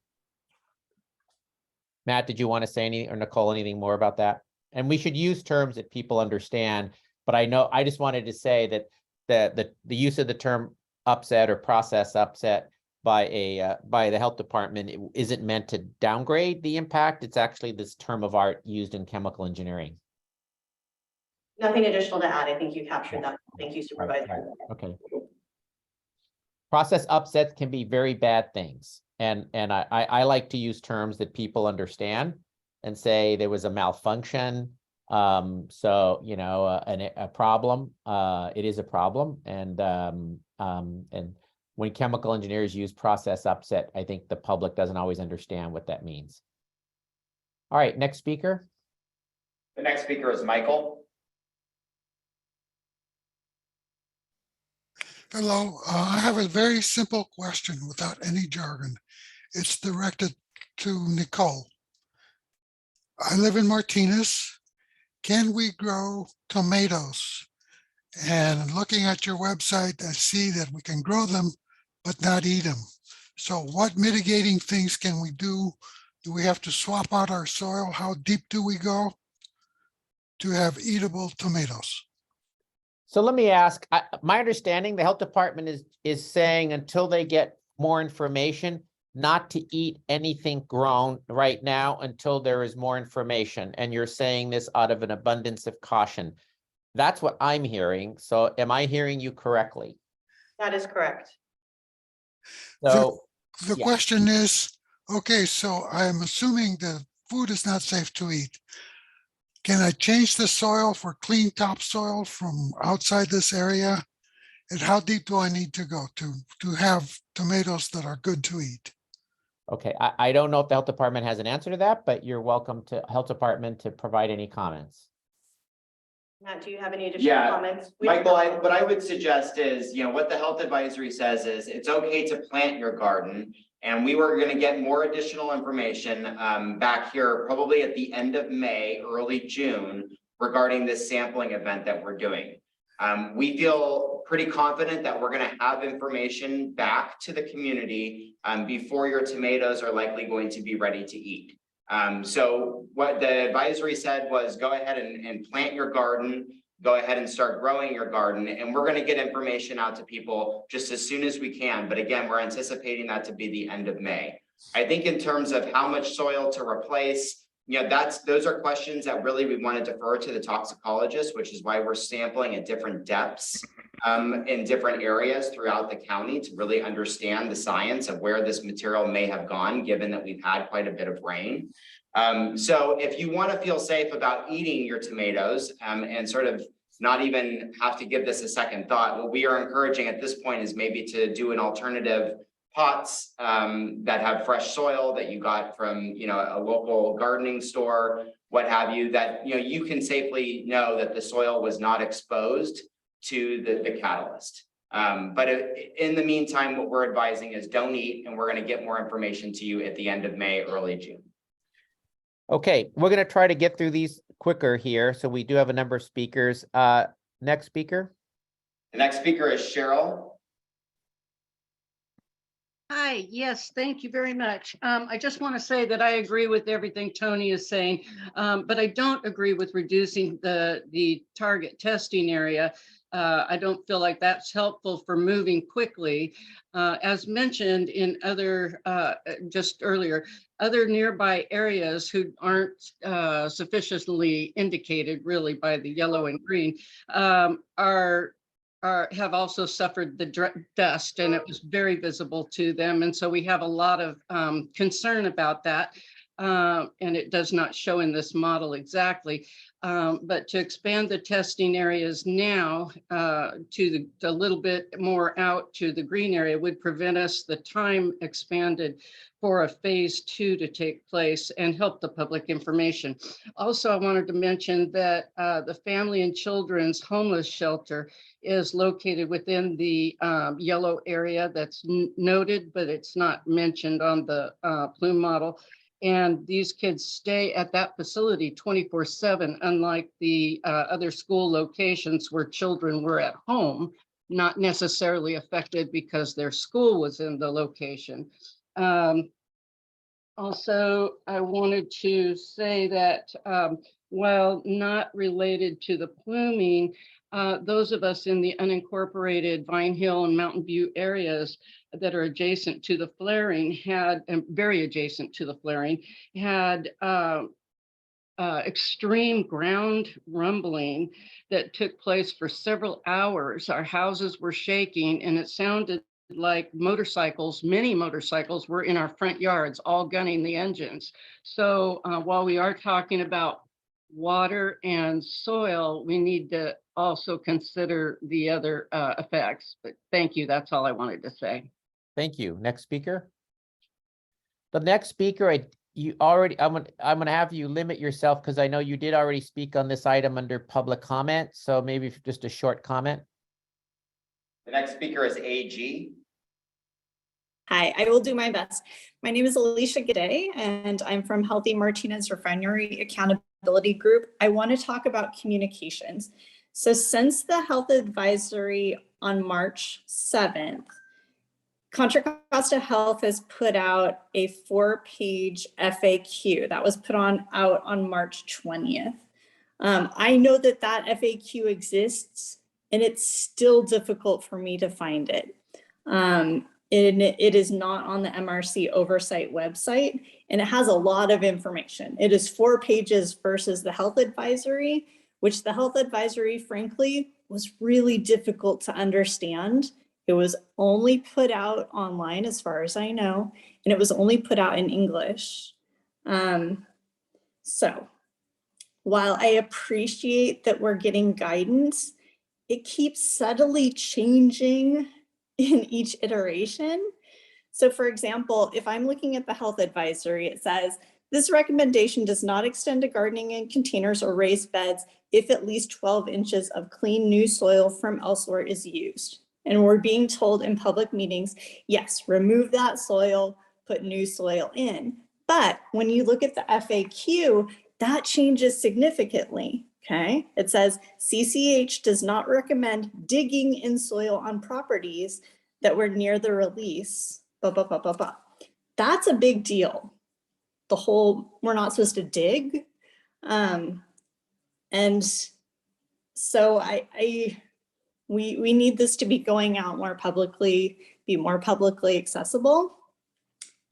Matt, did you want to say anything, or Nicole, anything more about that? And we should use terms that people understand, but I know, I just wanted to say that the use of the term upset or process upset by the health department isn't meant to downgrade the impact. It's actually this term of art used in chemical engineering. Nothing additional to add. I think you captured that. Thank you, Supervisor. Right. Okay. Process upsets can be very bad things. And I like to use terms that people understand and say there was a malfunction. So, you know, a problem, it is a problem. And when chemical engineers use process upset, I think the public doesn't always understand what that means. All right, next speaker. The next speaker is Michael. Hello, I have a very simple question without any jargon. It's directed to Nicole. I live in Martinez. Can we grow tomatoes? And looking at your website, I see that we can grow them, but not eat them. So what mitigating things can we do? Do we have to swap out our soil? How deep do we go to have eatable tomatoes? So let me ask, my understanding, the health department is saying until they get more information, not to eat anything grown right now until there is more information. And you're saying this out of an abundance of caution. That's what I'm hearing. So am I hearing you correctly? That is correct. So the question is, okay, so I'm assuming the food is not safe to eat. Can I change the soil for clean topsoil from outside this area? And how deep do I need to go to have tomatoes that are good to eat? Okay, I don't know if the health department has an answer to that, but you're welcome to health department to provide any comments. Matt, do you have any additional comments? Michael, what I would suggest is, what the health advisory says is it's okay to plant your garden. And we were going to get more additional information back here probably at the end of May, early June, regarding this sampling event that we're doing. We feel pretty confident that we're going to have information back to the community before your tomatoes are likely going to be ready to eat. So what the advisory said was go ahead and plant your garden, go ahead and start growing your garden, and we're going to get information out to people just as soon as we can. But again, we're anticipating that to be the end of May. I think in terms of how much soil to replace, those are questions that really we want to defer to the toxicologist, which is why we're sampling at different depths in different areas throughout the county to really understand the science of where this material may have gone, given that we've had quite a bit of rain. So if you want to feel safe about eating your tomatoes and sort of not even have to give this a second thought, what we are encouraging at this point is maybe to do an alternative pots that have fresh soil that you got from a local gardening store, what have you, that you can safely know that the soil was not exposed to the catalyst. But in the meantime, what we're advising is don't eat, and we're going to get more information to you at the end of May, early June. Okay, we're going to try to get through these quicker here. So we do have a number of speakers. Next speaker. The next speaker is Cheryl. Hi, yes, thank you very much. I just want to say that I agree with everything Tony is saying, but I don't agree with reducing the target testing area. I don't feel like that's helpful for moving quickly. As mentioned in other, just earlier, other nearby areas who aren't sufficiently indicated really by the yellow and green are have also suffered the dust, and it was very visible to them. And so we have a lot of concern about that. And it does not show in this model exactly. But to expand the testing areas now to a little bit more out to the green area would prevent us the time expanded for a phase 2 to take place and help the public information. Also, I wanted to mention that the Family and Children's Homeless Shelter is located within the yellow area that's noted, but it's not mentioned on the plume model. And these kids stay at that facility 24/7, unlike the other school locations where children were at home, not necessarily affected because their school was in the location. Also, I wanted to say that while not related to the pluming, those of us in the unincorporated Vine Hill and Mountain View areas that are adjacent to the flaring and very adjacent to the flaring, had extreme ground rumbling that took place for several hours. Our houses were shaking, and it sounded like many motorcycles were in our front yards, all gunning the engines. So while we are talking about water and soil, we need to also consider the other effects. But thank you. That's all I wanted to say. Thank you. Next speaker. The next speaker, I'm gonna have you limit yourself because I know you did already speak on this item under public comment. So maybe just a short comment. The next speaker is AG. Hi, I will do my best. My name is Alicia Gade, and I'm from Healthy Martinez Refinery Accountability Group. I want to talk about communications. So since the health advisory on March 7th, Contra Costa Health has put out a 4-page FAQ that was put out on March 20th. I know that FAQ exists, and it's still difficult for me to find it. It is not on the MRC oversight website, and it has a lot of information. It is 4 pages versus the health advisory, which the health advisory, frankly, was really difficult to understand. It was only put out online, as far as I know, and it was only put out in English. So while I appreciate that we're getting guidance, it keeps subtly changing in each iteration. So for example, if I'm looking at the health advisory, it says, this recommendation does not extend to gardening in containers or raised beds if at least 12 inches of clean new soil from elsewhere is used. And we're being told in public meetings, yes, remove that soil, put new soil in. But when you look at the FAQ, that changes significantly. Okay, it says CCH does not recommend digging in soil on properties that were near the release. That's a big deal. The whole, we're not supposed to dig. And so we need this to be going out more publicly, be more publicly accessible.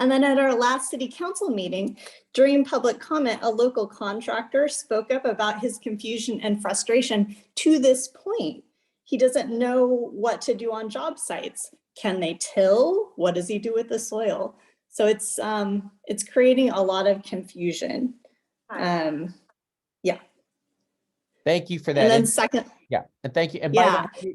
And then at our last city council meeting, during public comment, a local contractor spoke up about his confusion and frustration to this point. He doesn't know what to do on job sites. Can they till? What does he do with the soil? So it's creating a lot of confusion. Yeah. Thank you for that. And then second, yeah, and thank you. And yeah, by the way,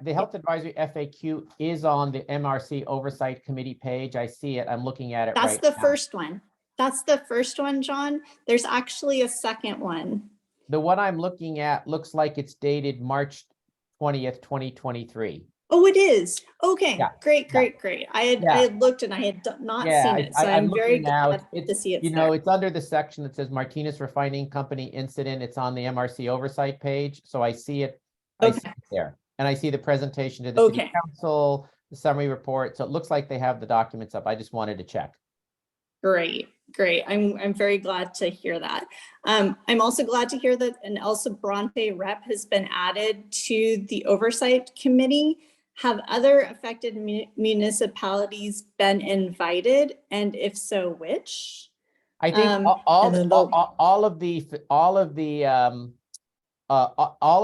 the health advisory FAQ is on the MRC Oversight Committee page. I see it. I'm looking at it. That's the first one. That's the first one, John. There's actually a second one. The one I'm looking at looks like it's dated March 20th, 2023. Oh, it is. Okay, Yeah. great. I had looked and I had not seen it. So I'm very glad to see it. You know, it's under the section that says Martinez Refining Company incident. It's on the MRC oversight page. So I see it. I see it there. And I see the presentation to the city council, the summary report. So it looks like they have the documents up. I just wanted to check. Great. I'm very glad to hear that. I'm also glad to hear that an El Sobrante rep has been added to the oversight committee. Have other affected municipalities been invited? And if so, which? I think all of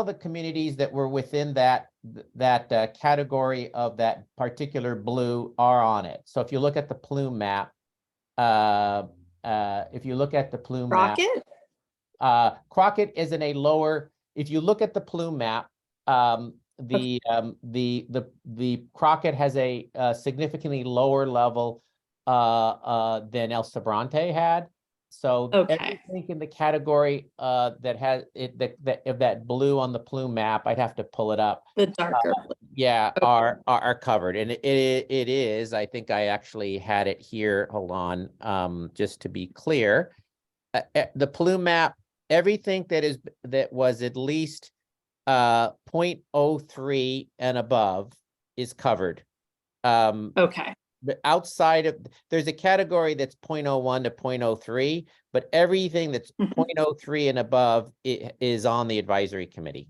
the communities that were within that category of that particular blue are on it. So if you look at the plume map, if you look at the plume map, Crockett is in a lower, if you look at the plume map, the Crockett has a significantly lower level than El Sobrante had. So everything in the category that has it that blue on the plume map, I'd have to pull it up. The darker. Yeah, are covered, and it is. I think I actually had it here. Hold on, just to be clear, the plume map, everything that was at least 0.03 and above is covered. But outside of, there's a category that's 0.01 to 0.03, but everything that's 0.03 and above is on the advisory committee.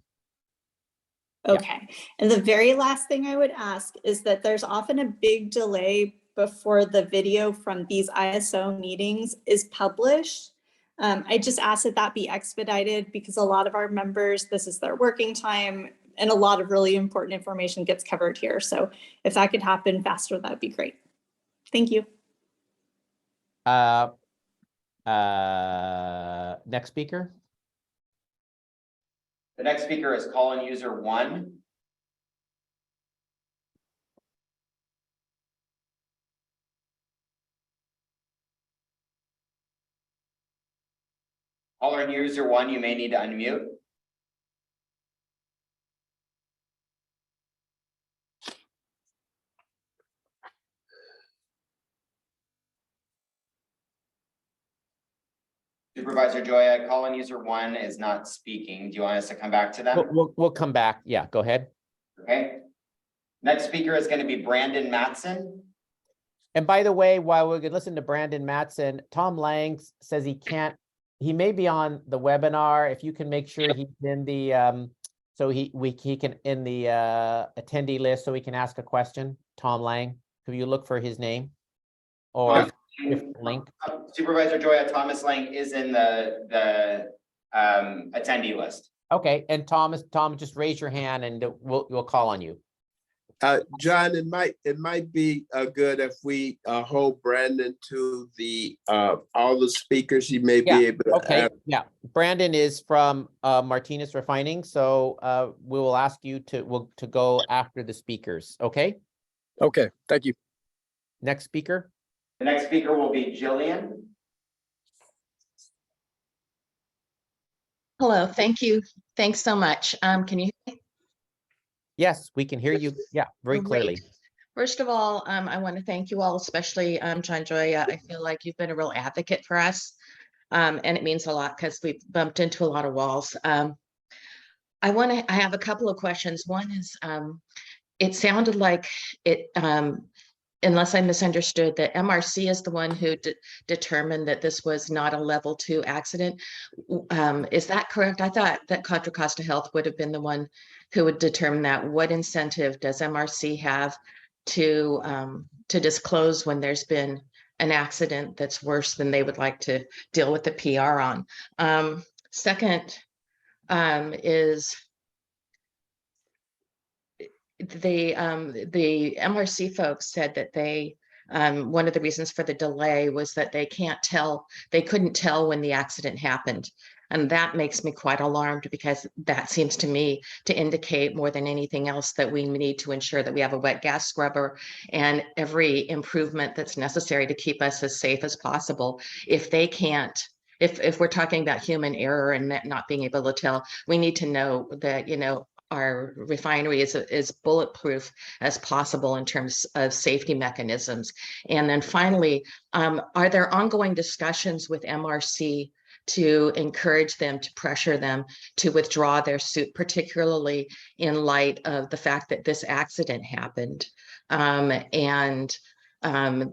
Okay. And the very last thing I would ask is that there's often a big delay before the video from these ISO meetings is published. I just ask that that be expedited because a lot of our members, this is their working time, and a lot of really important information gets covered here. So if that could happen faster, that'd be great. Thank you. Next speaker. The next speaker is call-in user 1. Caller user 1, you may need to unmute. Supervisor Joya, call-in user 1 is not speaking. Do you want us to come back to them? We'll come back. Yeah, go ahead. Okay. Next speaker is going to be Brandon Matson. And by the way, while we could listen to Brandon Matson, Tom Lang says he can't. He may be on the webinar. If you can make sure he's in the so he can in the attendee list so he can ask a question. Tom Lang, could you look for his name or link? Supervisor Joya, Thomas Lang is in the attendee list. Okay, and Tom, just raise your hand and we'll call on you. John, it might be good if we hold Brandon to the all the speakers he may be able to. Okay, Brandon is from Martinez Refining, so we will ask you to go after the speakers. Okay. Okay, thank you. Next speaker. The next speaker will be Jillian. Hello, thank you. Thanks so much. Can you hear me? Yes, we can hear you. Yeah, very clearly. First of all, I want to thank you all, especially John Joya. I feel like you've been a real advocate for us, and it means a lot because we've bumped into a lot of walls. I have a couple of questions. One is, it sounded like it, unless I misunderstood, that MRC is the one who determined that this was not a level 2 accident. Is that correct? I thought that Contra Costa Health would have been the one who would determine that. What incentive does MRC have to disclose when there's been an accident that's worse than they would like to deal with the PR on? Second is the MRC folks said that they one of the reasons for the delay was that they couldn't tell when the accident happened. And that makes me quite alarmed because that seems to me to indicate more than anything else that we need to ensure that we have a wet gas scrubber and every improvement that's necessary to keep us as safe as possible. If they can't, if we're talking about human error and not being able to tell, we need to know that, our refinery is as bulletproof as possible in terms of safety mechanisms. And then finally, are there ongoing discussions with MRC to encourage them, to pressure them to withdraw their suit, particularly in light of the fact that this accident happened?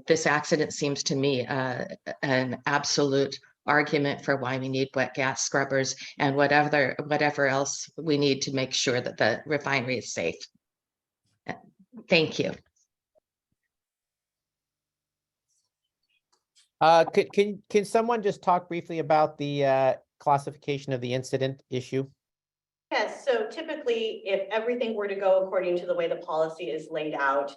This accident seems to me an absolute argument for why we need wet gas scrubbers and whatever else we need to make sure that the refinery is safe. Thank you. Can someone just talk briefly about the classification of the incident issue? Yes, so typically Typically, if everything were to go according to the way the policy is laid out,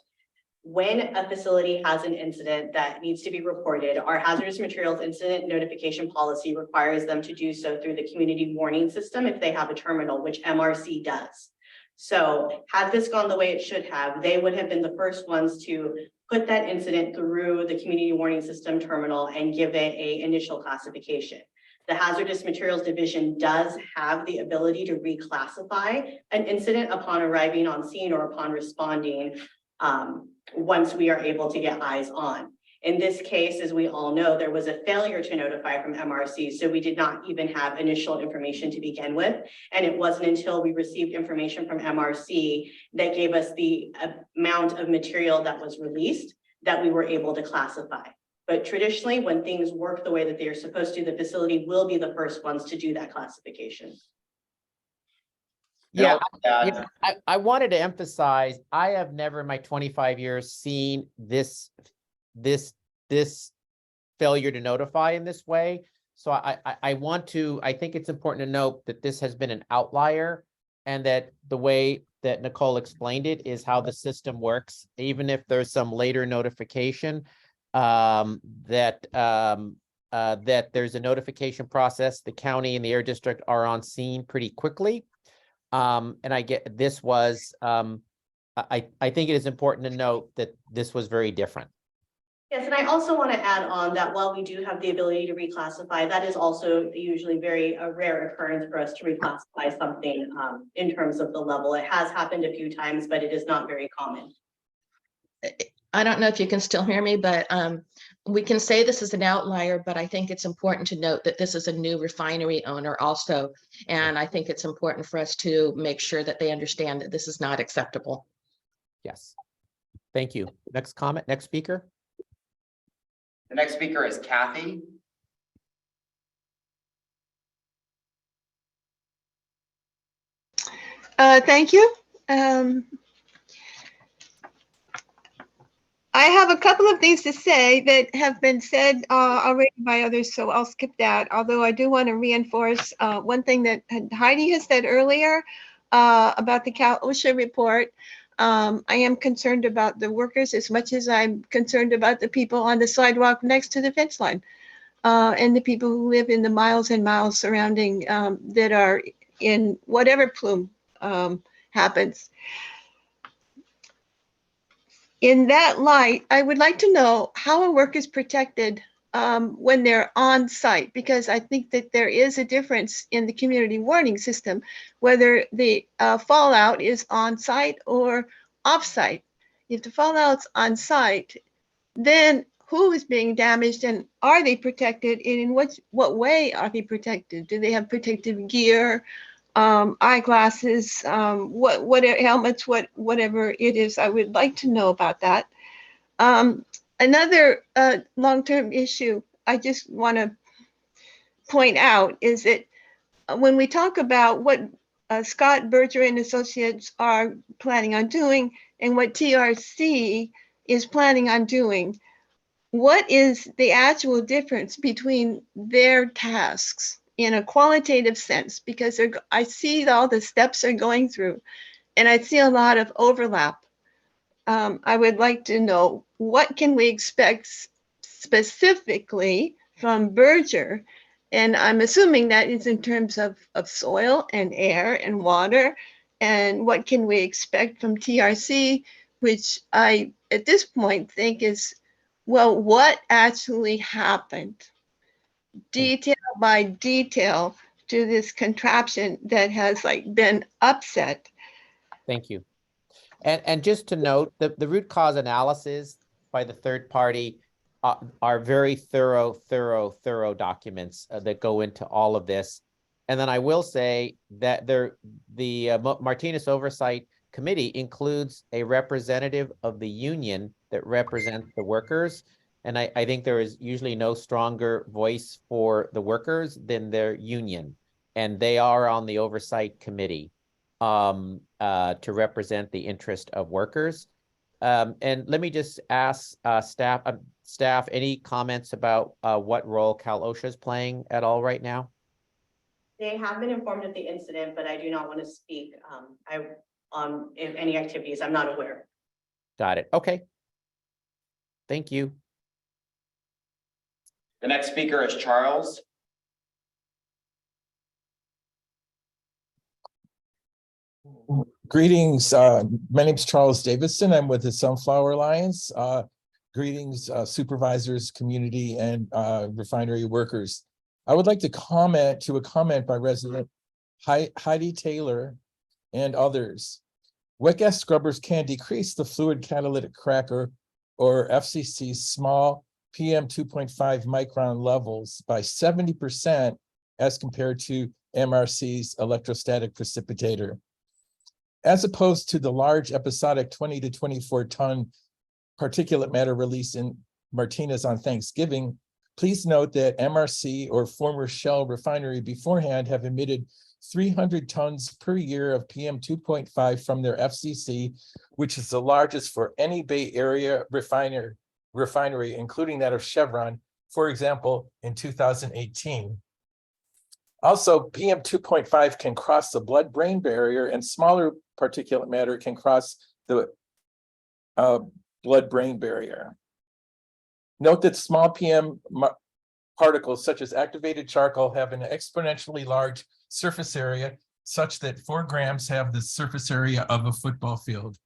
when a facility has an incident that needs to be reported, our hazardous materials incident notification policy requires them to do so through the community warning system if they have a terminal, which MRC does. So had this gone the way it should have, they would have been the first ones to put that incident through the community warning system terminal and give it an initial classification. The hazardous materials division does have the ability to reclassify an incident upon arriving on scene or upon responding once we are able to get eyes on. In this case, as we all know, there was a failure to notify from MRC, so we did not even have initial information to begin with. And it wasn't until we received information from MRC that gave us the amount of material that was released that we were able to classify. But traditionally, when things work the way that they are supposed to, the facility will be the first ones to do that classification. Yeah, I wanted to emphasize, I have never in my 25 years seen this failure to notify in this way. So I think it's important to note that this has been an outlier, and that the way that Nicole explained it is how the system works, even if there's some later notification, that there's a notification process. The county and the air district are on scene pretty quickly. And I get this was, I think it is important to note that this was very different. Yes, and I also want to add on that while we do have the ability to reclassify, that is also usually a rare occurrence for us to reclassify something in terms of the level. It has happened a few times, but it is not very common. I don't know if you can still hear me, but we can say this is an outlier, but I think it's important to note that this is a new refinery owner also. And I think it's important for us to make sure that they understand that this is not acceptable. Yes. Thank you. Next comment, next speaker. The next speaker is Kathy. Thank you. I have a couple of things to say that have been said already by others, so I'll skip that. Although I do want to reinforce one thing that Heidi has said earlier about the Cal OSHA report. I am concerned about the workers as much as I'm concerned about the people on the sidewalk next to the fence line and the people who live in the miles and miles surrounding that are in whatever plume happens. In that light, I would like to know how a worker is protected when they're on site, because I think that there is a difference in the community warning system, whether the fallout is on site or off site. If the fallout's on site, then who is being damaged and are they protected? And in what way are they protected? Do they have protective gear? Eyeglasses, what helmets, whatever it is, I would like to know about that. Another long-term issue I just want to point out is that when we talk about what Scott Berger and Associates are planning on doing and what TRC is planning on doing, what is the actual difference between their tasks in a qualitative sense? Because I see all the steps they're going through and I see a lot of overlap. I would like to know, what can we expect specifically from Berger? And I'm assuming that is in terms of soil and air and water. And what can we expect from TRC, which I, at this point, think is, well, what actually happened? Detail by detail to this contraption that has been upset. Thank you. And just to note, the root cause analysis by the third party are very thorough documents that go into all of this. And then I will say that the Martinez Oversight Committee includes a representative of the union that represents the workers. And I think there is usually no stronger voice for the workers than their union. And they are on the Oversight Committee to represent the interest of workers. And let me just ask staff, any comments about what role Cal OSHA is playing at all right now? They have been informed of the incident, but I do not want to speak on any activities. I'm not aware. Got it. Okay. Thank you. The next speaker is Charles. Greetings. My name is Charles Davidson. I'm with the Sunflower Alliance. Greetings, supervisors, community, and refinery workers. I would like to comment to a comment by resident Heidi Taylor and others. Wet gas scrubbers can decrease the fluid catalytic cracker, or FCC's small PM 2.5 micron levels by 70% as compared to MRC's electrostatic precipitator. As opposed to the large episodic 20 to 24 ton particulate matter release in Martinez on Thanksgiving, please note that MRC, or former Shell refinery beforehand, have emitted 300 tons per year of PM 2.5 from their FCC, which is the largest for any Bay Area refinery, including that of Chevron, for example, in 2018. Also, PM 2.5 can cross the blood-brain barrier, and smaller particulate matter can cross the blood-brain barrier. Note that small PM particles, such as activated charcoal, have an exponentially large surface area, such that 4 grams have the surface area of a football field.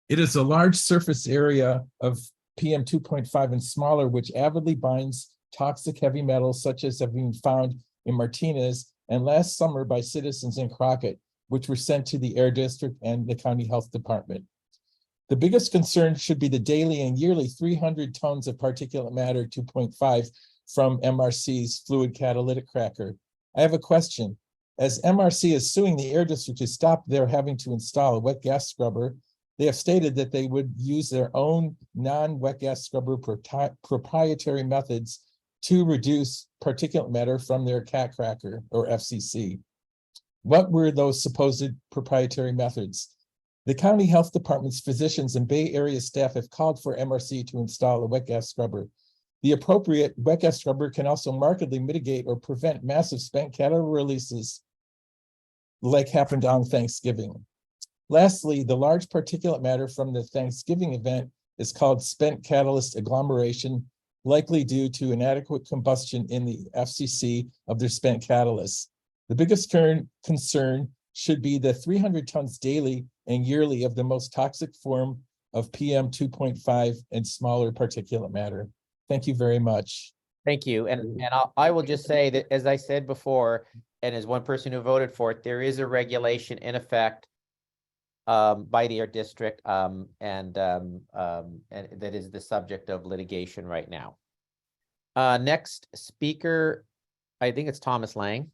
It is a large surface area of PM 2.5 and smaller, which avidly binds toxic heavy metals, such as have been found in Martinez and last summer by citizens in Crockett, which were sent to the Air District and the County Health Department. The biggest concern should be the daily and yearly 300 tons of particulate matter 2.5 from MRC's fluid catalytic cracker. I have a question. As MRC is suing the Air District to stop their having to install a wet gas scrubber, they have stated that they would use their own non-wet gas scrubber proprietary methods to reduce particulate matter from their cat cracker, or FCC. What were those supposed proprietary methods? The County Health Department's physicians and Bay Area staff have called for MRC to install a wet gas scrubber. The appropriate wet gas scrubber can also markedly mitigate or prevent massive spent catalytic releases like happened on Thanksgiving. Lastly, the large particulate matter from the Thanksgiving event is called spent catalyst agglomeration, likely due to inadequate combustion in the FCC of their spent catalysts. The biggest concern should be the 300 tons daily and yearly of the most toxic form of PM 2.5 and smaller particulate matter. Thank you very much. Thank you. And I will just say that, as I said before, and as one person who voted for it, there is a regulation in effect by the Air District, and that is the subject of litigation right now. Next speaker, I think it's Thomas Lang.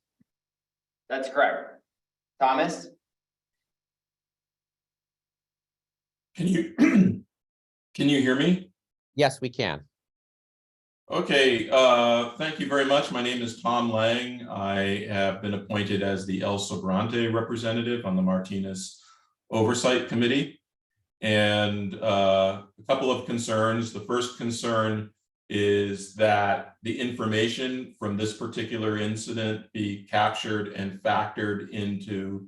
That's correct. Thomas? Can you hear me? Yes, we can. Okay, thank you very much. My name is Tom Lang. I have been appointed as the El Sobrante representative on the Martinez Oversight Committee. And a couple of concerns. The first concern is that the information from this particular incident be captured and factored into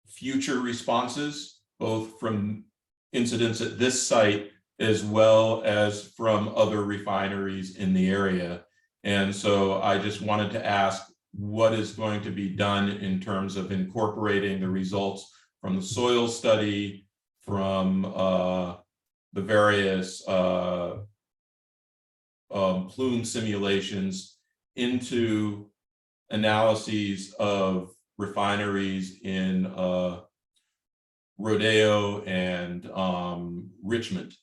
future responses, both from incidents at this site as well as from other refineries in the area. And so I just wanted to ask what is going to be done in terms of incorporating the results from the soil study, from the various plume simulations into analyses of refineries in Rodeo and Richmond,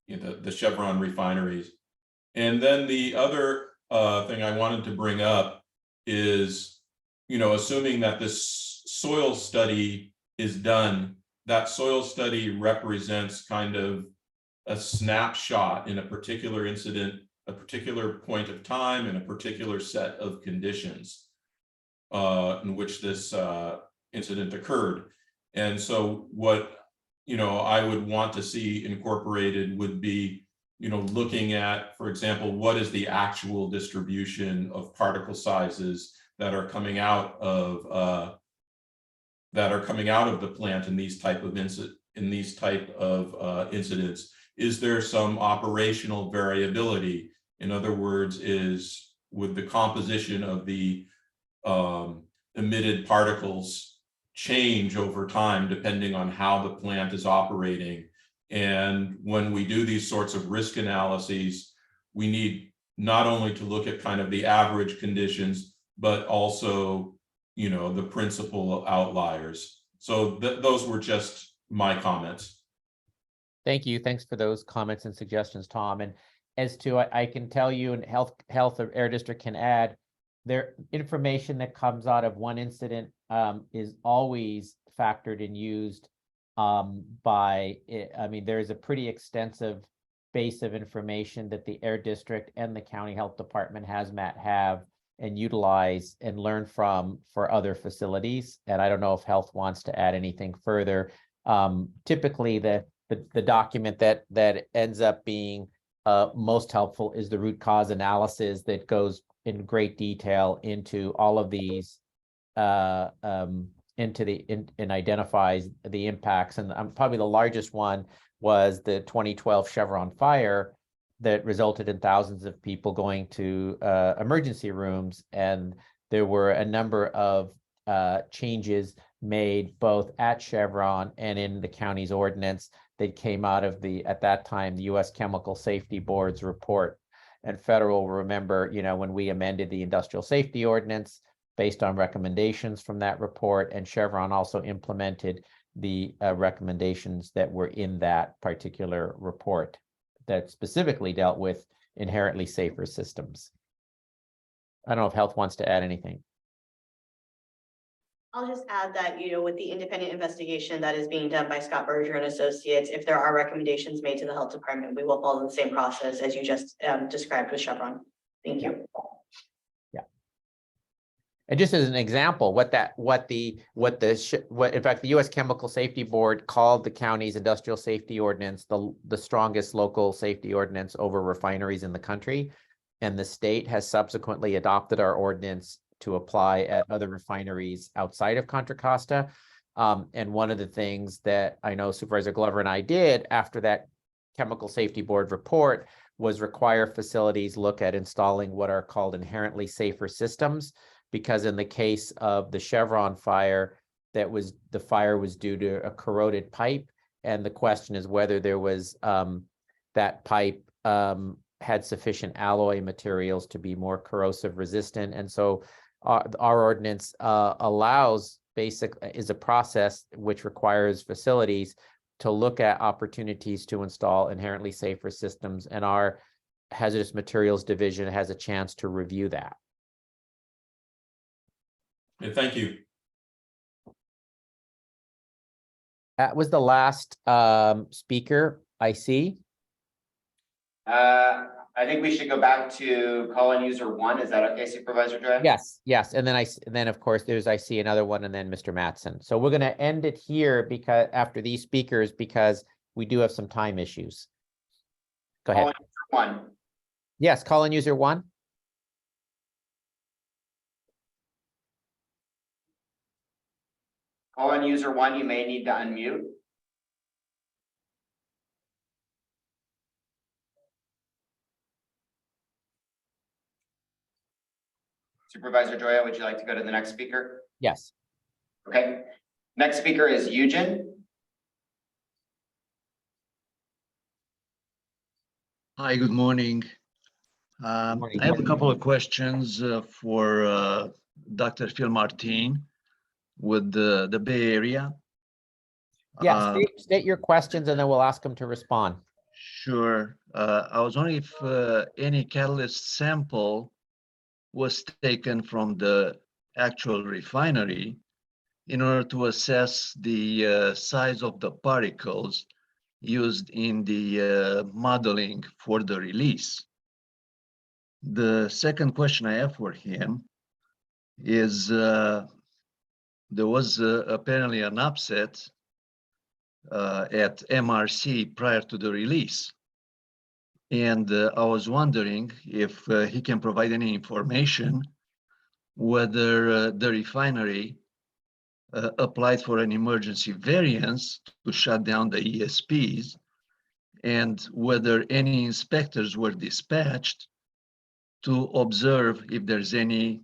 the Chevron refineries. And then the other thing I wanted to bring up is, assuming that this soil study is done, that soil study represents kind of a snapshot in a particular incident, a particular point of time, and a particular set of conditions in which this incident occurred. And so what I would want to see incorporated would be, looking at, for example, what is the actual distribution of particle sizes that are coming out of the plant in these type of incidents? Is there some operational variability? In other words, would the composition of the emitted particles change over time depending on how the plant is operating? And when we do these sorts of risk analyses, we need not only to look at kind of the average conditions, but also, you know, the principal outliers. So those were just my comments. Thank you. Thanks for those comments and suggestions, Tom. And as to, I can tell you, and Health of Air District can add, their information that comes out of one incident is always factored and used there is a pretty extensive base of information that the Air District and the County Health Department have and utilize and learn from for other facilities. And I don't know if Health wants to add anything further. Typically, the document that ends up being most helpful is the root cause analysis that goes in great detail into all of these and identifies the impacts. And probably the largest one was the 2012 Chevron fire that resulted in thousands of people going to emergency rooms. And there were a number of changes made both at Chevron and in the county's ordinance that came out of at that time, the U.S. Chemical Safety Board's report. And federal, remember, you know, when we amended the industrial safety ordinance based on recommendations from that report, and Chevron also implemented the recommendations that were in that particular report that specifically dealt with inherently safer systems. I don't know if Health wants to add anything. I'll just add that, you know, with the independent investigation that is being done by Scott Berger and Associates, if there are recommendations made to the Health Department, we will follow the same process as you just described with Chevron. Thank you. Yeah. And just as an example, what in fact, the U.S. Chemical Safety Board called the county's industrial safety ordinance the strongest local safety ordinance over refineries in the country. And the state has subsequently adopted our ordinance to apply at other refineries outside of Contra Costa. And one of the things that I know Supervisor Glover and I did after that Chemical Safety Board report was require facilities look at installing what are called inherently safer systems, because in the case of the Chevron fire, the fire was due to a corroded pipe. And the question is whether there was that pipe had sufficient alloy materials to be more corrosive resistant. And so our ordinance is a process which requires facilities to look at opportunities to install inherently safer systems, and our hazardous materials division has a chance to review that. Okay, thank you. That was the last speaker I see. I think we should go back to call-in user 1. Is that okay, Supervisor Joy? Yes. And then of course I see another one, and then Mr. Mattson. So we're going to end it here because after these speakers, because we do have some time issues. Go ahead. Call-in user 1. Yes, call-in user 1. Call-in user 1, you may need to unmute. Supervisor Joya, would you like to go to the next speaker? Yes. Okay. Next speaker is Eugen. Hi, good morning. I have a couple of questions for Dr. Phil Martin with the Bay Area. Yeah, state your questions and then we'll ask them to respond. Sure. I was wondering if any catalyst sample was taken from the actual refinery in order to assess the size of the particles used in the modeling for the release. The second question I have for him is there was apparently an upset at MRC prior to the release. And I was wondering if he can provide any information whether the refinery applied for an emergency variance to shut down the ESPs, and whether any inspectors were dispatched to observe if there's any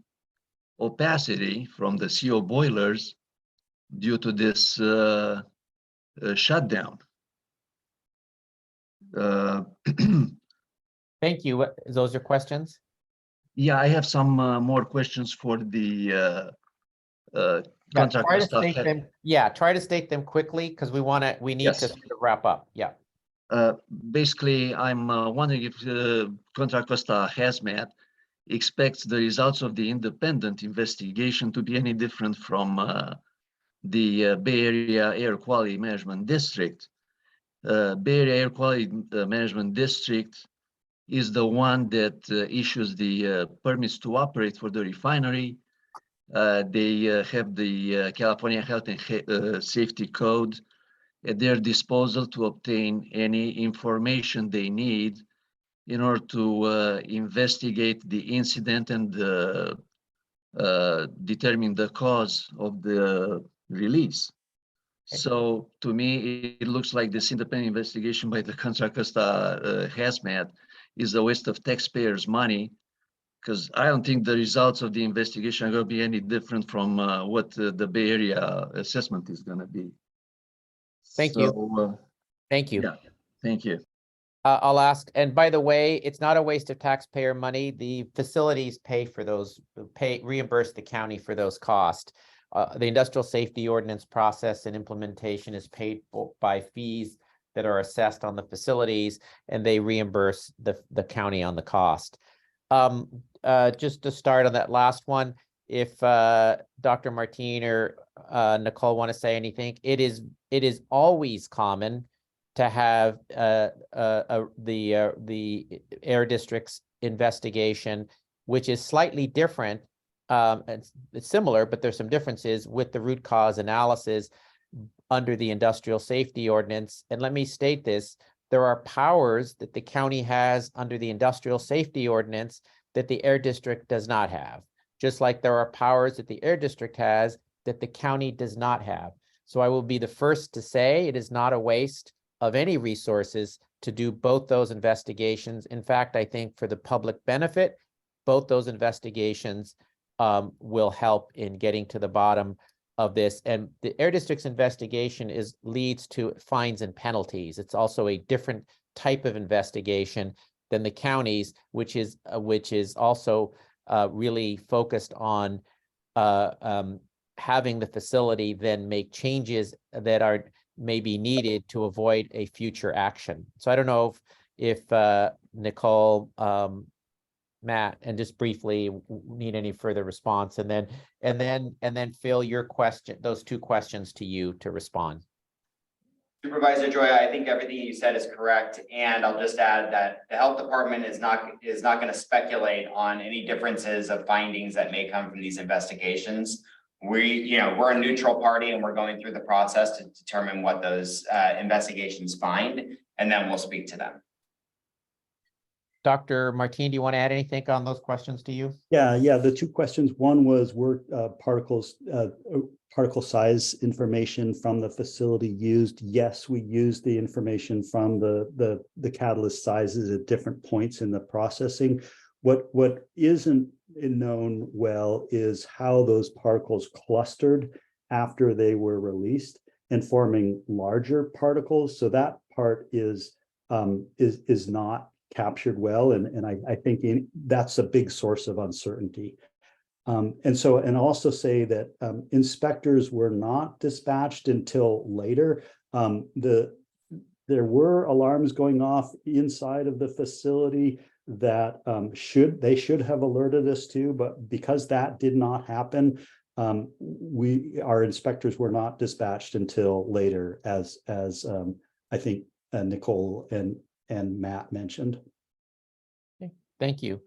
opacity from the CO boilers due to this shutdown. Thank you. Those are questions? Yeah, I have some more questions for the contract. Try to state them. Yeah, try to state them quickly because we need to sort of wrap up. Yeah. Basically, I'm wondering if Contra Costa Hazmat expects the results of the independent investigation to be any different from the Bay Area Air Quality Management District. Bay Area Air Quality Management District is the one that issues the permits to operate for the refinery. They have the California Health and Safety Code at their disposal to obtain any information they need in order to investigate the incident and determine the cause of the release. So to me, it looks like this independent investigation by the Contra Costa Hazmat is a waste of taxpayers' money, because I don't think the results of the investigation are going to be any different from what the Bay Area assessment is going to be. Thank you. Thank you. Yeah, thank you. I'll ask, and by the way, it's not a waste of taxpayer money. The facilities pay for those, reimburse the county for those costs. The industrial safety ordinance process and implementation is paid by fees that are assessed on the facilities, and they reimburse the county on the cost. Just to start on that last one, if Dr. Martin or Nicole want to say anything, it is always common to have the air district's investigation, which is slightly different. It's similar, but there's some differences with the root cause analysis under the industrial safety ordinance. And let me state this: there are powers that the county has under the industrial safety ordinance that the air district does not have, just like there are powers that the air district has that the county does not have. So I will be the first to say it is not a waste of any resources to do both those investigations. In fact, I think for the public benefit, both those investigations will help in getting to the bottom of this. And the air district's investigation leads to fines and penalties. It's also a different type of investigation than the county's, which is also really focused on having the facility then make changes that are maybe needed to avoid a future action. So I don't know if Nicole, Matt, and just briefly need any further response, and then Phil, your question, those two questions to you to respond. Supervisor Joya, I think everything you said is correct, and I'll just add that the health department is not going to speculate on any differences of findings that may come from these investigations. We're a neutral party, and we're going through the process to determine what those investigations find, and then we'll speak to them. Dr. Martin, do you want to add anything on those questions to you? Yeah. The two questions. One was, were particle size information from the facility used? Yes, we used the information from the catalyst sizes at different points in the processing. What isn't known well is how those particles clustered after they were released and forming larger particles. So that part is not captured well, and I think that's a big source of uncertainty. And also say that inspectors were not dispatched until later. There were alarms going off inside of the facility that they should have alerted us to, but because that did not happen, our inspectors were not dispatched until later, as I think Nicole and Matt mentioned. Okay, thank you.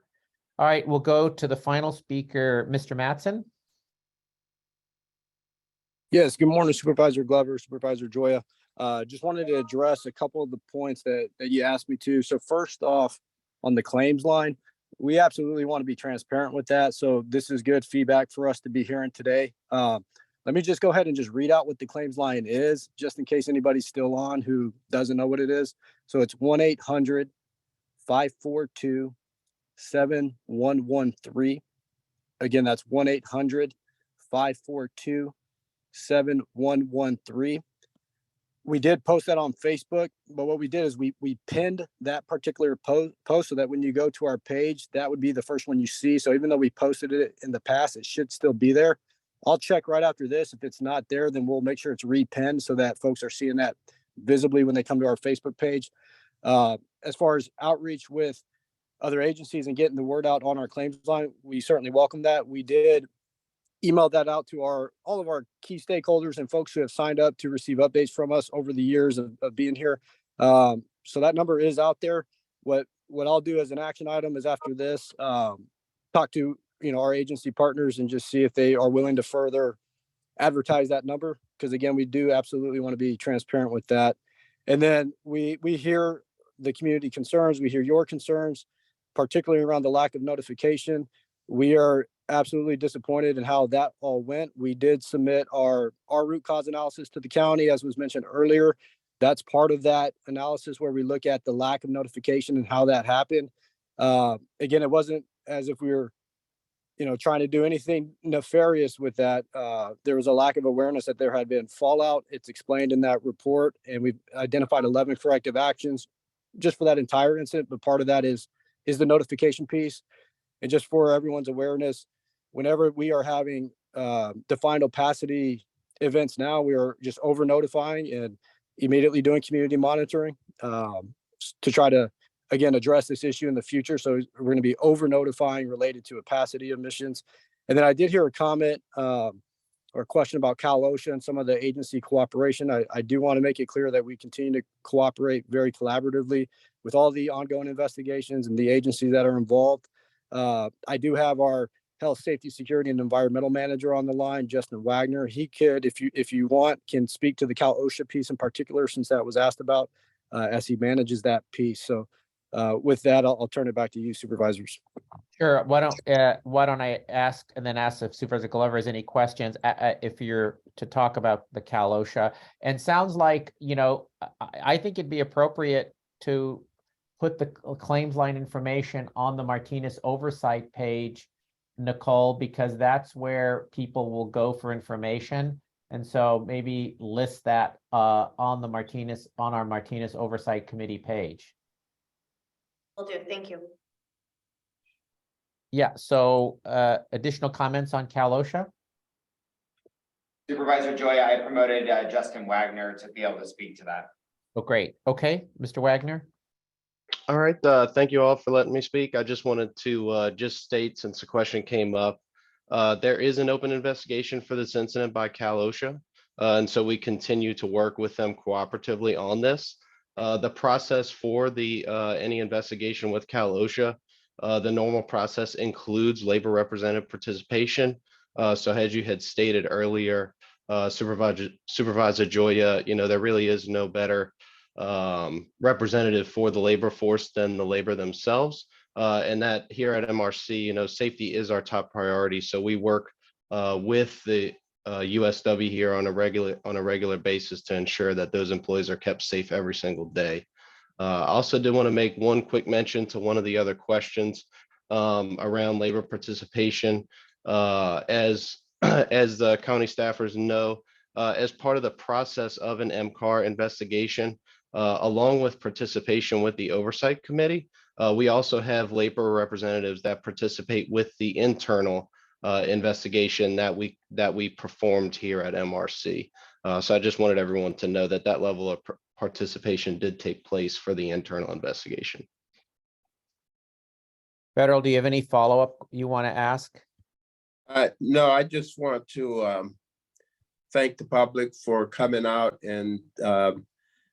All right, we'll go to the final speaker, Mr. Mattson. Yes, good morning, Supervisor Glover, Supervisor Joya. Just wanted to address a couple of the points that you asked me to. So first off, on the claims line, we absolutely want to be transparent with that. So this is good feedback for us to be hearing today. Let me just go ahead and just read out what the claims line is, just in case anybody's still on who doesn't know what it is. So it's 1-800-542-7113. Again, that's 1-800-542-7113. We did post that on Facebook, but what we did is we pinned that particular post so that when you go to our page, that would be the first one you see. So even though we posted it in the past, it should still be there. I'll check right after this. If it's not there, then we'll make sure it's repinned so that folks are seeing that visibly when they come to our Facebook page. As far as outreach with other agencies and getting the word out on our claims line, we certainly welcome that. We did email that out to all of our key stakeholders and folks who have signed up to receive updates from us over the years of being here. So that number is out there. What I'll do as an action item is after this, talk to our agency partners and just see if they are willing to further advertise that number. Because again, we do absolutely want to be transparent with that. And then we hear the community concerns, we hear your concerns, particularly around the lack of notification. We are absolutely disappointed in how that all went. We did submit our root cause analysis to the county, as was mentioned earlier. That's part of that analysis where we look at the lack of notification and how that happened. Again, it wasn't as if we were trying to do anything nefarious with that. There was a lack of awareness that there had been fallout. It's explained in that report, and we've identified 11 corrective actions just for that entire incident. But part of that is the notification piece. And just for everyone's awareness, whenever we are having defined opacity events now, we are just over notifying and immediately doing community monitoring to try to, again, address this issue in the future. So we're going to be over notifying related to opacity emissions. And then I did hear a comment or a question about Cal OSHA and some of the agency cooperation. I do want to make it clear that we continue to cooperate very collaboratively with all the ongoing investigations and the agencies that are involved. I do have our health, safety, security, and environmental manager on the line, Justin Wagner. He could, if you want, can speak to the Cal OSHA piece in particular, since that was asked about, as he manages that piece. So with that, I'll turn it back to you, supervisors. Sure. Why don't I ask and then ask if Supervisor Glover has any questions if you're to talk about the Cal OSHA. And sounds like, I think it'd be appropriate to put the claims line information on the Martinez oversight page, Nicole, because that's where people will go for information. And so maybe list that on our Martinez oversight committee page. Will do. Thank you. Yeah. So additional comments on Cal OSHA? Supervisor Joya, I promoted Justin Wagner to be able to speak to that. Oh, great. Okay, Mr. Wagner. All right, thank you all for letting me speak. I just wanted to just state, since the question came up, there is an open investigation for this incident by Cal OSHA, and so we continue to work with them cooperatively on this. The process for any investigation with Cal OSHA, the normal process includes labor representative participation. So as you had stated earlier, Supervisor Joya, there really is no better representative for the labor force than the labor themselves, and that here at MRC, safety is our top priority. So we work with the USW here on a regular basis to ensure that those employees are kept safe every single day. I also did want to make one quick mention to one of the other questions around labor participation. As the county staffers know, as part of the process of an MCAR investigation, along with participation with the oversight committee, we also have labor representatives that participate with the internal investigation that we performed here at MRC. So I just wanted everyone to know that that level of participation did take place for the internal investigation. Federal, do you have any follow-up you want to ask? No, I just want to thank the public for coming out and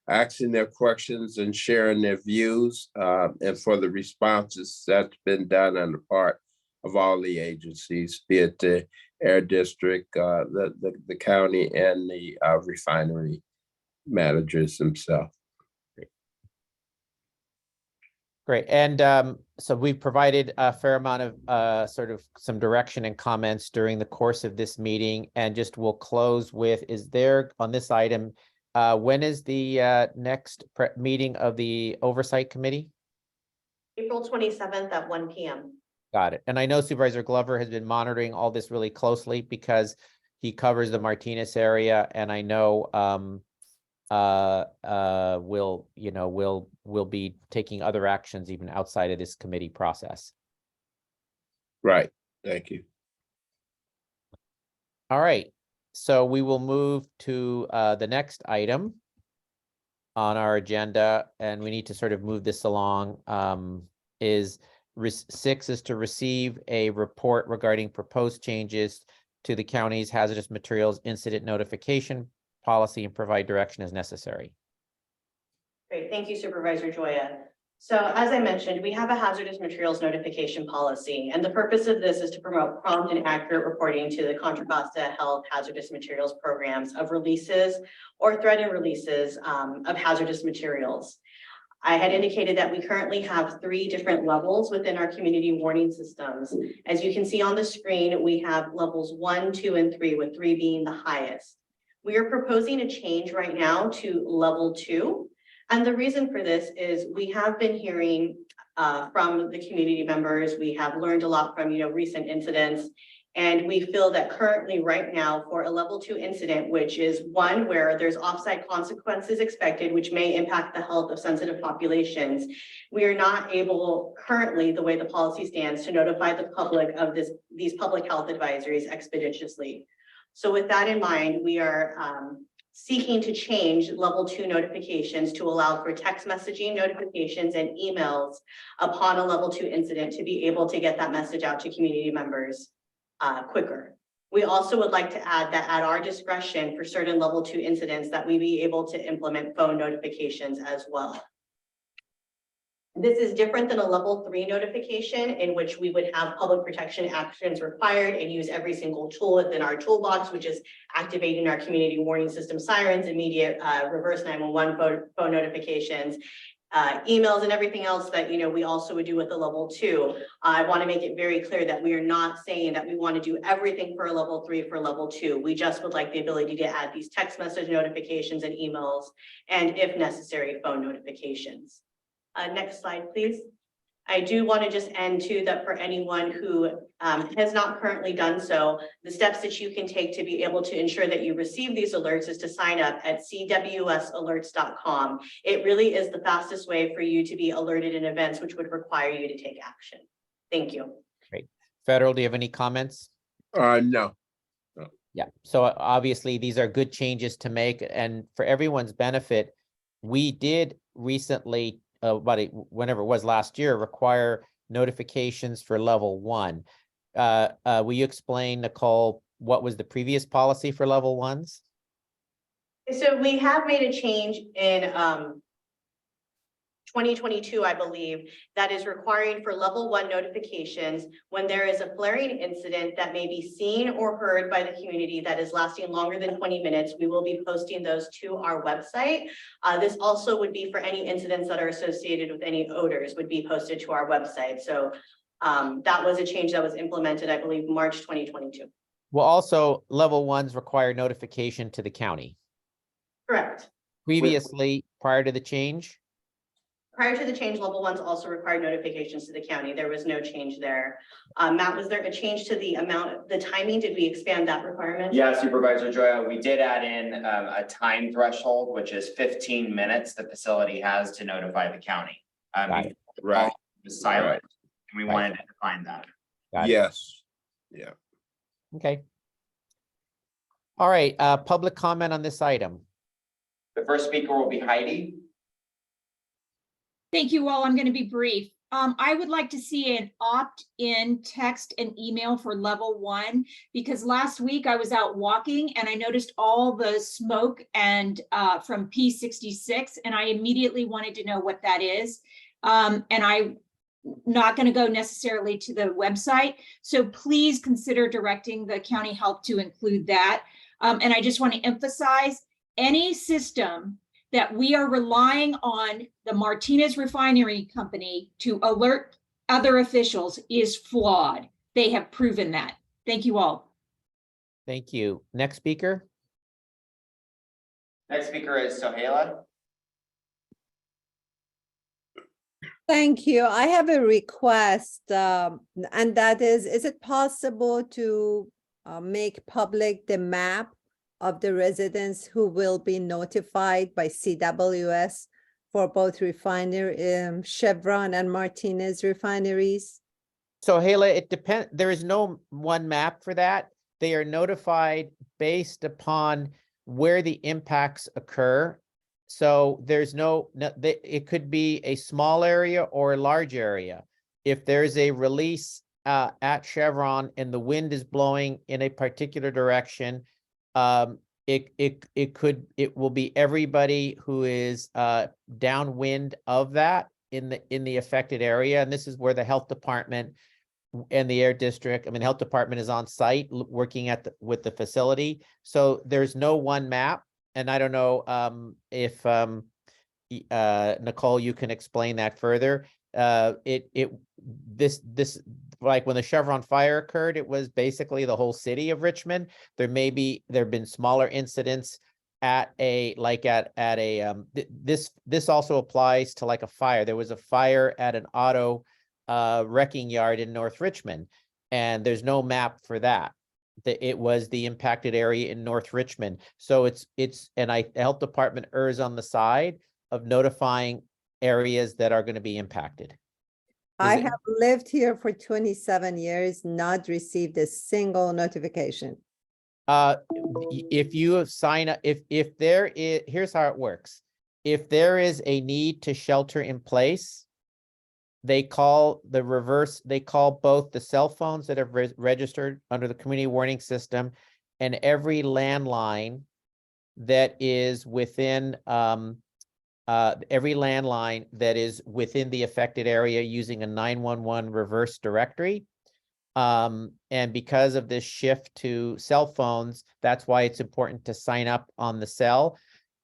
asking their questions and sharing their views, and for the responses that's been done on the part of all the agencies, be it the Air District, the county, and the refinery managers themselves. Great. And so we've provided a fair amount of sort of some direction and comments during the course of this meeting, and just we'll close with, is there on this item, when is the next meeting of the Oversight Committee? April 27th at 1 p.m. Got it. And I know Supervisor Glover has been monitoring all this really closely because he covers the Martinez area, and I know we'll be taking other actions even outside of this committee process. Right. Thank you. All right. So we will move to the next item on our agenda, and we need to sort of move this along. 6 is to receive a report regarding proposed changes to the county's hazardous materials incident notification policy and provide direction as necessary. Great, thank you, Supervisor Joya. So as I mentioned, we have a hazardous materials notification policy, and the purpose of this is to promote prompt and accurate reporting to the Contra Costa Health hazardous materials programs of releases or threatened releases of hazardous materials. I had indicated that we currently have 3 different levels within our community warning systems. As you can see on the screen, we have levels 1, 2, and 3, with 3 being the highest. We are proposing a change right now to level 2. And the reason for this is we have been hearing from the community members. We have learned a lot from recent incidents. And we feel that currently right now for a level 2 incident, which is one where there's offsite consequences expected, which may impact the health of sensitive populations, we are not able currently, the way the policy stands, to notify the public of these public health advisories expeditiously. So with that in mind, we are seeking to change level 2 notifications to allow for text messaging notifications and emails upon a level 2 incident to be able to get that message out to community members quicker. We also would like to add that at our discretion for certain level 2 incidents that we be able to implement phone notifications as well. This is different than a level 3 notification in which we would have public protection actions required and use every single tool within our toolbox, which is activating our community warning system sirens, immediate reverse 911 phone notifications, emails, and everything else that we also would do with the level 2. I want to make it very clear that we are not saying that we want to do everything for a level 3 for level 2. We just would like the ability to add these text message notifications and emails, and if necessary, phone notifications. Next slide, please. I do want to just end too that for anyone who has not currently done so, the steps that you can take to be able to ensure that you receive these alerts is to sign up at CWSalerts.com. It really is the fastest way for you to be alerted in events which would require you to take action. Thank you. Great. Federal, do you have any comments? No. Yeah, so obviously these are good changes to make, and for everyone's benefit, we did recently whenever it was last year, require notifications for level 1. Will you explain, Nicole, what was the previous policy for level 1s? So we have made a change in 2022, I believe, that is requiring for level 1 notifications when there is a flaring incident that may be seen or heard by the community that is lasting longer than 20 minutes. We will be posting those to our website. This also would be for any incidents that are associated with any odors would be posted to our website. So that was a change that was implemented, I believe, March 2022. Well, also level 1s require notification to the county. Correct. Previously, prior to the change? Prior to the change, level 1s also required notifications to the county. There was no change there. Matt, was there a change to the amount, the timing? Did we expand that requirement? Yeah, Supervisor Joya, we did add in a time threshold, which is 15 minutes the facility has to notify the county. Right. It was silent, Right. and we wanted to define that. Yes. Yeah. Okay. All right, public comment on this item. The first speaker will be Heidi. Thank you all. I'm going to be brief. I would like to see an opt-in text and email for level 1, because last week I was out walking and I noticed all the smoke and from P66, and I immediately wanted to know what that is. And I'm not going to go necessarily to the website. So please consider directing the county health to include that. And I just want to emphasize, any system that we are relying on the Martinez Refinery Company to alert other officials is flawed. They have proven that. Thank you all. Thank you. Next speaker. Next speaker is Sohaila. Thank you. I have a request, and that is it possible to make public the map of the residents who will be notified by CWS for both refinery, Chevron and Martinez refineries? So Hala, it depends. There is no one map for that. They are notified based upon where the impacts occur. So there's it could be a small area or a large area. If there's a release at Chevron and the wind is blowing in a particular direction, it will be everybody who is downwind of that in the affected area. And this is where the health department and the air district, the health department is on site working with the facility. So there's no one map. And I don't know if Nicole, you can explain that further. This like when the Chevron fire occurred, it was basically the whole city of Richmond. There have been smaller incidents at a this also applies to like a fire. There was a fire at an auto wrecking yard in North Richmond, and there's no map for that. It was the impacted area in North Richmond. So the health department errs on the side of notifying areas that are going to be impacted. I have lived here for 27 years, not received a single notification. If you sign up, if there is, here's how it works. If there is a need to shelter in place, they call both the cell phones that have registered under the community warning system and every landline that is within the affected area using a 911 reverse directory. And because of this shift to cell phones, that's why it's important to sign up on the cell.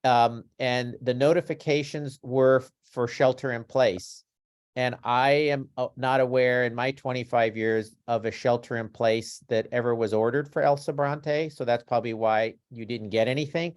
And the notifications were for shelter in place. And I am not aware in my 25 years of a shelter in place that ever was ordered for El Sobrante. So that's probably why you didn't get anything.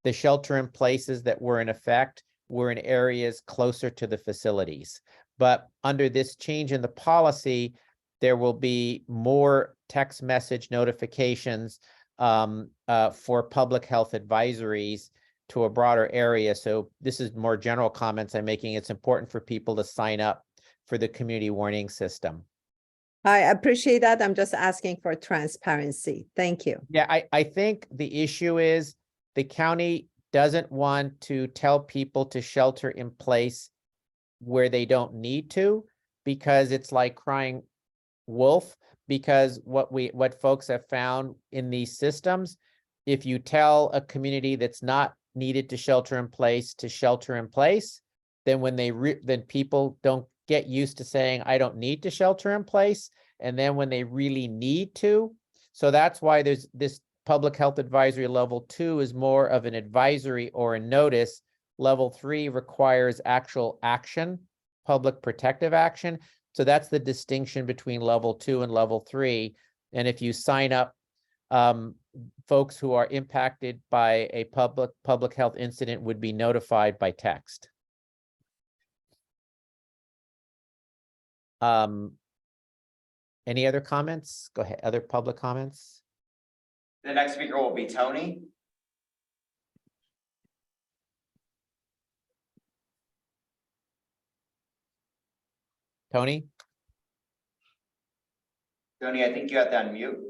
The shelter in places that were in effect were in areas closer to the facilities. But under this change in the policy, there will be more text message notifications for public health advisories to a broader area. So this is more general comments I'm making. It's important for people to sign up for the community warning system. I appreciate that. I'm just asking for transparency. Thank you. Yeah, I think the issue is the county doesn't want to tell people to shelter in place where they don't need to, because it's like crying wolf. Because what folks have found in these systems, if you tell a community that's not needed to shelter in place, then when then people don't get used to saying, I don't need to shelter in place. And then when they really need to, so that's why there's this public health advisory level 2 is more of an advisory or a notice. Level 3 requires actual action, public protective action. So that's the distinction between level 2 and level 3. And if you sign up folks who are impacted by a public health incident would be notified by text. Any other comments? Go ahead. Other public comments? The next speaker will be Tony. Tony? Tony, I think you have to unmute.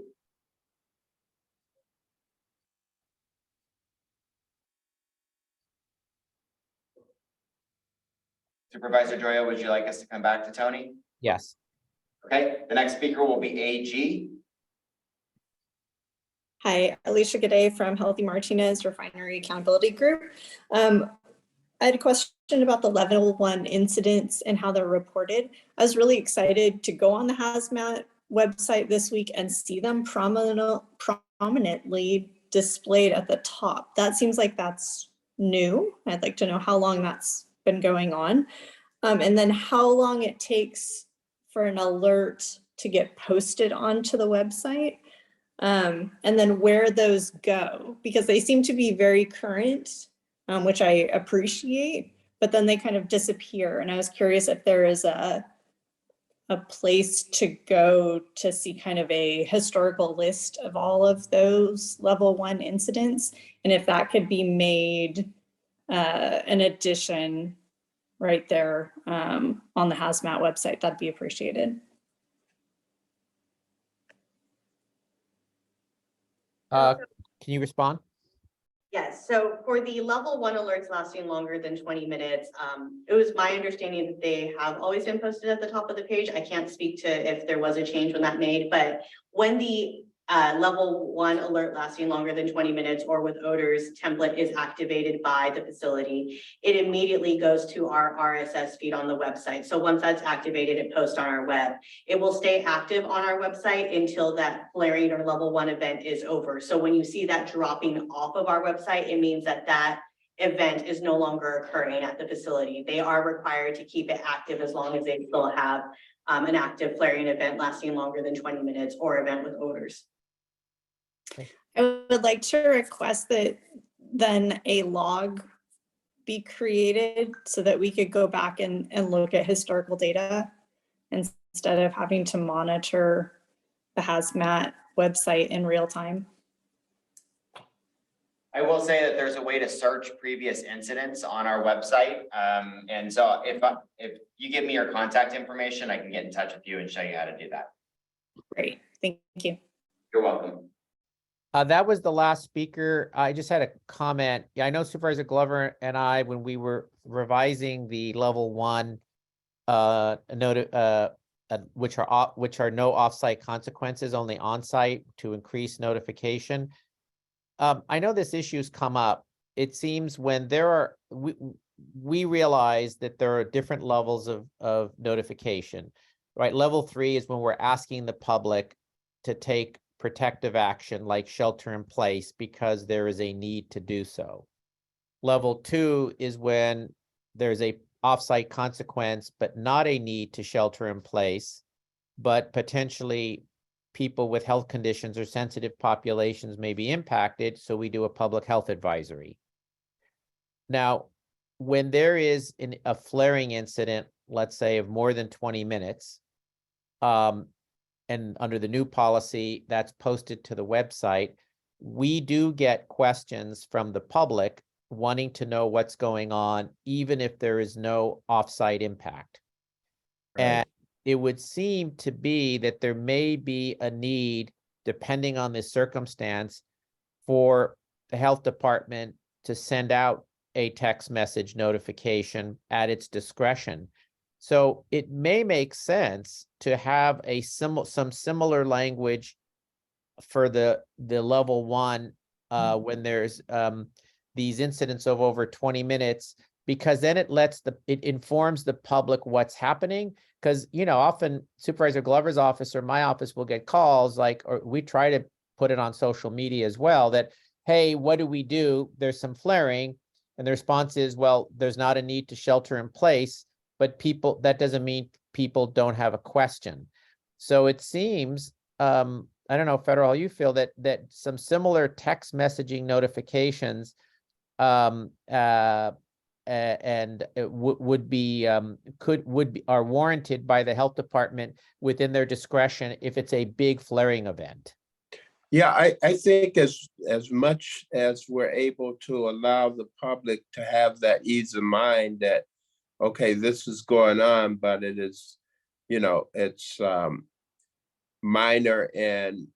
Supervisor Joya, would you like us to come back to Tony? Yes. Okay, the next speaker will be AG. Hi, Alicia Gade from Healthy Martinez Refinery Accountability Group. I had a question about the level 1 incidents and how they're reported. I was really excited to go on the hazmat website this week and see them prominently displayed at the top. That seems like that's new. I'd like to know how long that's been going on. And then how long it takes for an alert to get posted onto the website. And then where those go, because they seem to be very current, which I appreciate, but then they kind of disappear. And I was curious if there is a place to go to see kind of a historical list of all of those level 1 incidents, and if that could be made an addition right there on the hazmat website, that'd be appreciated. Can you respond? Yes, so for the level 1 alerts lasting longer than 20 minutes, it was my understanding that they have always been posted at the top of the page. I can't speak to if there was a change when that made, but when the level 1 alert lasting longer than 20 minutes or with odors template is activated by the facility, it immediately goes to our RSS feed on the website. So once that's activated, it posts on our web. It will stay active on our website until that flaring or level 1 event is over. So when you see that dropping off of our website, it means that that event is no longer occurring at the facility. They are required to keep it active as long as they still have an active flaring event lasting longer than 20 minutes or event with odors. I would like to request that then a log be created so that we could go back and look at historical data instead of having to monitor the hazmat website in real time. I will say that there's a way to search previous incidents on our website. And so if you give me your contact information, I can get in touch with you and show you how to do that. Great, thank you. You're welcome. That was the last speaker. I just had a comment. Yeah, I know Supervisor Glover and I, when we were revising the level 1 which are no offsite consequences, only on-site to increase notification. I know this issue's come up. It seems when there are, we realize that there are different levels of notification, right? Level 3 is when we're asking the public to take protective action like shelter in place because there is a need to do so. Level 2 is when there's a offsite consequence, but not a need to shelter in place, but potentially people with health conditions or sensitive populations may be impacted, so we do a public health advisory. Now, when there is a flaring incident, let's say of more than 20 minutes, and under the new policy that's posted to the website, we do get questions from the public wanting to know what's going on, even if there is no offsite impact. Right. And it would seem to be that there may be a need, depending on the circumstance, for the health department to send out a text message notification at its discretion. So it may make sense to have some similar language for the level 1 when there's these incidents of over 20 minutes, because then it informs the public what's happening. Because, you know, often Supervisor Glover's office or my office will get calls like, or we try to put it on social media as well, that, hey, what do we do? There's some flaring. And the response is, well, there's not a need to shelter in place, but that doesn't mean people don't have a question. So it seems, I don't know, Federal, how you feel that some similar text messaging notifications and it are warranted by the health department within their discretion if it's a big flaring event. Yeah, I think as much as we're able to allow the public to have that ease of mind that, okay, this is going on, but it is, you know, it's minor, and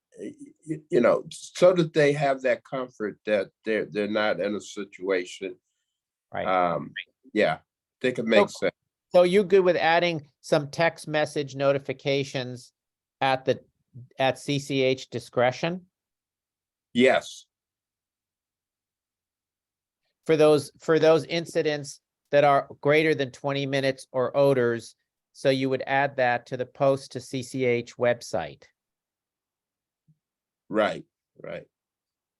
you know, so that they have that comfort that they're not in a situation. Right. Yeah, I think it makes sense. So you good with adding some text message notifications at CCH discretion? Yes. For those incidents that are greater than 20 minutes or odors, so you would add that to the post to CCH website. Right.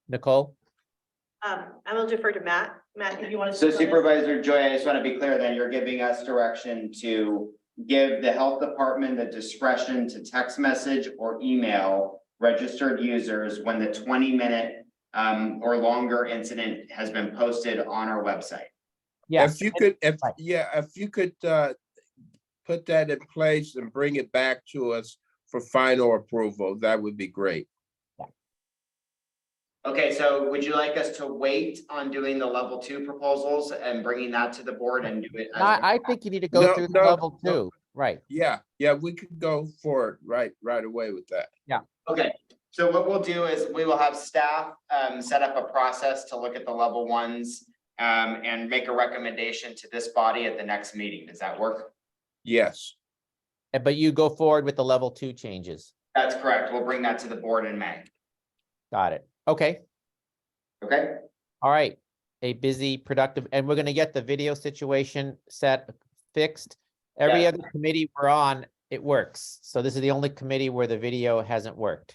Nicole? I will defer to Matt. Matt, if you want to. So Supervisor Joy, I just want to be clear then, you're giving us direction to give the health department the discretion to text message or email registered users when the 20-minute or longer incident has been posted on our website. Yes. If you could, if you could put that in place and bring it back to us for final approval, that would be great. Okay, so would you like us to wait on doing the level 2 proposals and bringing that to the board and do it? I think you need to go through the level 2, right? Yeah, we could go forward right away with that. Yeah. Okay, so what we'll do is we will have staff set up a process to look at the level 1s and make a recommendation to this body at the next meeting. Does that work? Yes. But you go forward with the level 2 changes. That's correct. We'll bring that to the board in May. Got it. Okay. Okay. All right. A busy, productive, and we're going to get the video situation fixed. Every other committee we're on, it works. So this is the only committee where the video hasn't worked.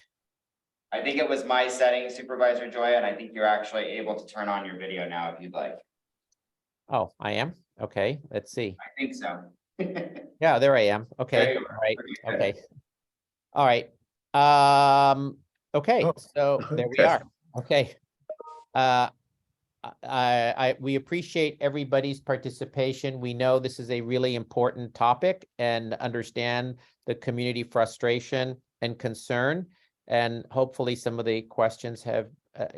I think it was my setting, Supervisor Joy, and I think you're actually able to turn on your video now if you'd like. Oh, I am? Okay, let's see. I think so. Yeah, there I am. Okay, There you all are. right, Okay, okay. All right. Okay, so there we are. Okay. We appreciate everybody's participation. We know this is a really important topic and understand the community frustration and concern. And hopefully some of the questions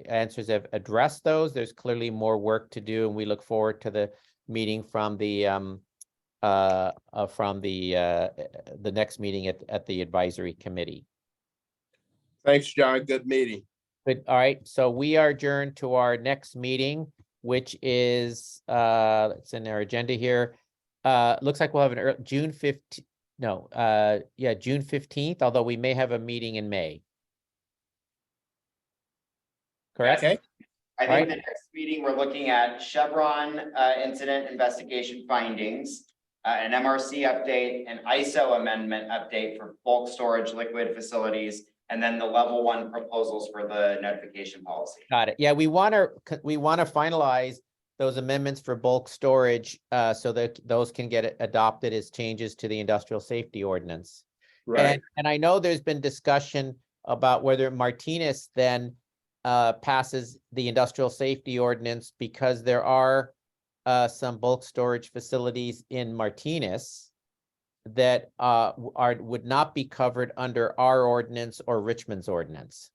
answers have addressed those. There's clearly more work to do, and we look forward to the meeting from the next meeting at the advisory committee. Thanks, John. Good meeting. Good. All right. So we are adjourned to our next meeting, which is it's in our agenda here. Looks like we'll have an June 15th. No, June 15th, although we may have a meeting in May. Correct? Yes. I think Right. the next meeting, we're looking at Chevron incident investigation findings, an MRC update, an ISO amendment update for bulk storage liquid facilities, and then the level 1 proposals for the notification policy. Got it. Yeah, we want to finalize those amendments for bulk storage so that those can get adopted as changes to the industrial safety ordinance. Right. And I know there's been discussion about whether Martinez then passes the industrial safety ordinance because there are some bulk storage facilities in Martinez that would not be covered under our ordinance or Richmond's ordinance.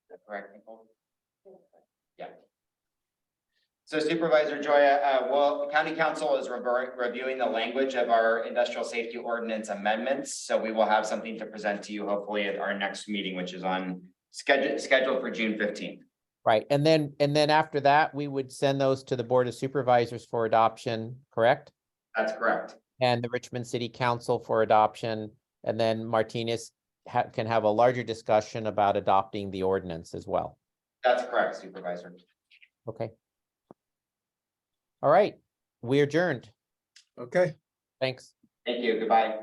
Is that correct, Nicole? Yeah. So Supervisor Joya, County Council is reviewing the language of our industrial safety ordinance amendments. So we will have something to present to you hopefully at our next meeting, which is on scheduled for June 15th. Right. And then after that, we would send those to the Board of Supervisors for adoption, correct? That's correct. And the Richmond City Council for adoption. And then Martinez can have a larger discussion about adopting the ordinance as well. That's correct, Supervisor. Okay. All right. We adjourned. Okay. Thanks. Thank you. Goodbye.